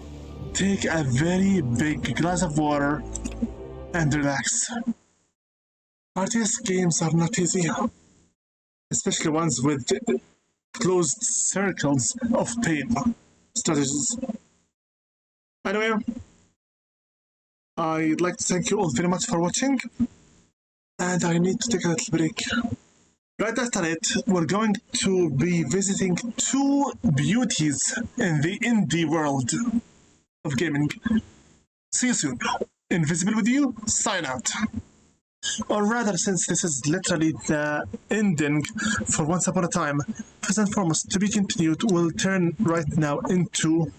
take a very big glass of water and relax. RTS games are not easy, especially ones with closed circles of pain strategies. Anyway, I'd like to thank you all very much for watching, and I need to take a little break. Right after it, we're going to be visiting two beauties in the indie world of gaming. See you soon. Invisible with you, sign out. Or rather, since this is literally the ending for Once Upon a Time, first and foremost, to be continued, will turn right now into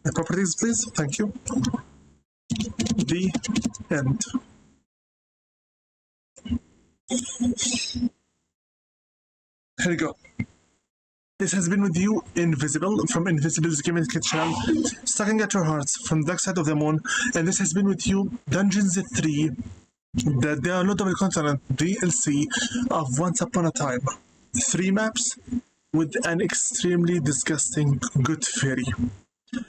the properties, please. Thank you. The end. Here we go. This has been with you, Invisible, from Invisible's Gaming Kitchen, Sucking at Your Hearts from Dark Side of the Moon, and this has been with you, Dungeons 3, the downloadable content DLC of Once Upon a Time. 3 maps with an extremely disgusting good fairy.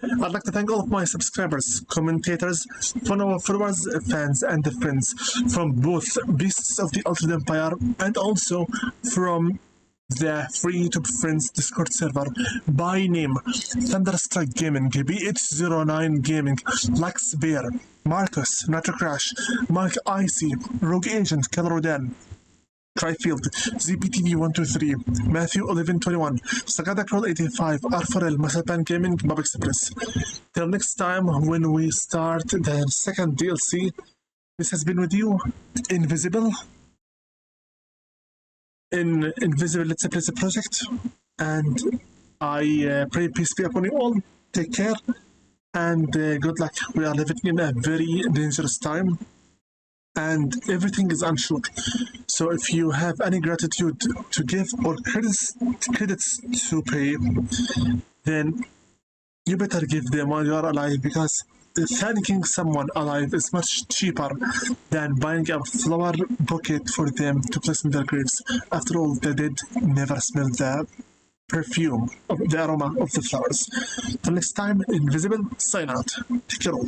I'd like to thank all of my subscribers, commentators, followers, fans, and friends from both Beasts of the Altered Empire and also from the free to friends Discord server by name Thunderstrike Gaming, BH09 Gaming, Lux Bear, Marcus, Nitro Crash, Mike Icy, Rogue Agent, Kelrodan, Tryfield, ZPTV123, Matthew 1121, Sagada Crawl 85, Arforel, Masapan Gaming, Bob Express. Till next time when we start the second DLC, this has been with you, Invisible, in Invisible Let's Play the Project, and I pray peace be upon you all. Take care and good luck. We are living in a very dangerous time and everything is unsure. So if you have any gratitude to give or credits to pay, then you better give them while you are alive, because thanking someone alive is much cheaper than buying a flower bouquet for them to place in their graves. After all, the dead never smell the perfume of the aroma of the flowers. Till next time, Invisible, sign out. Take care all.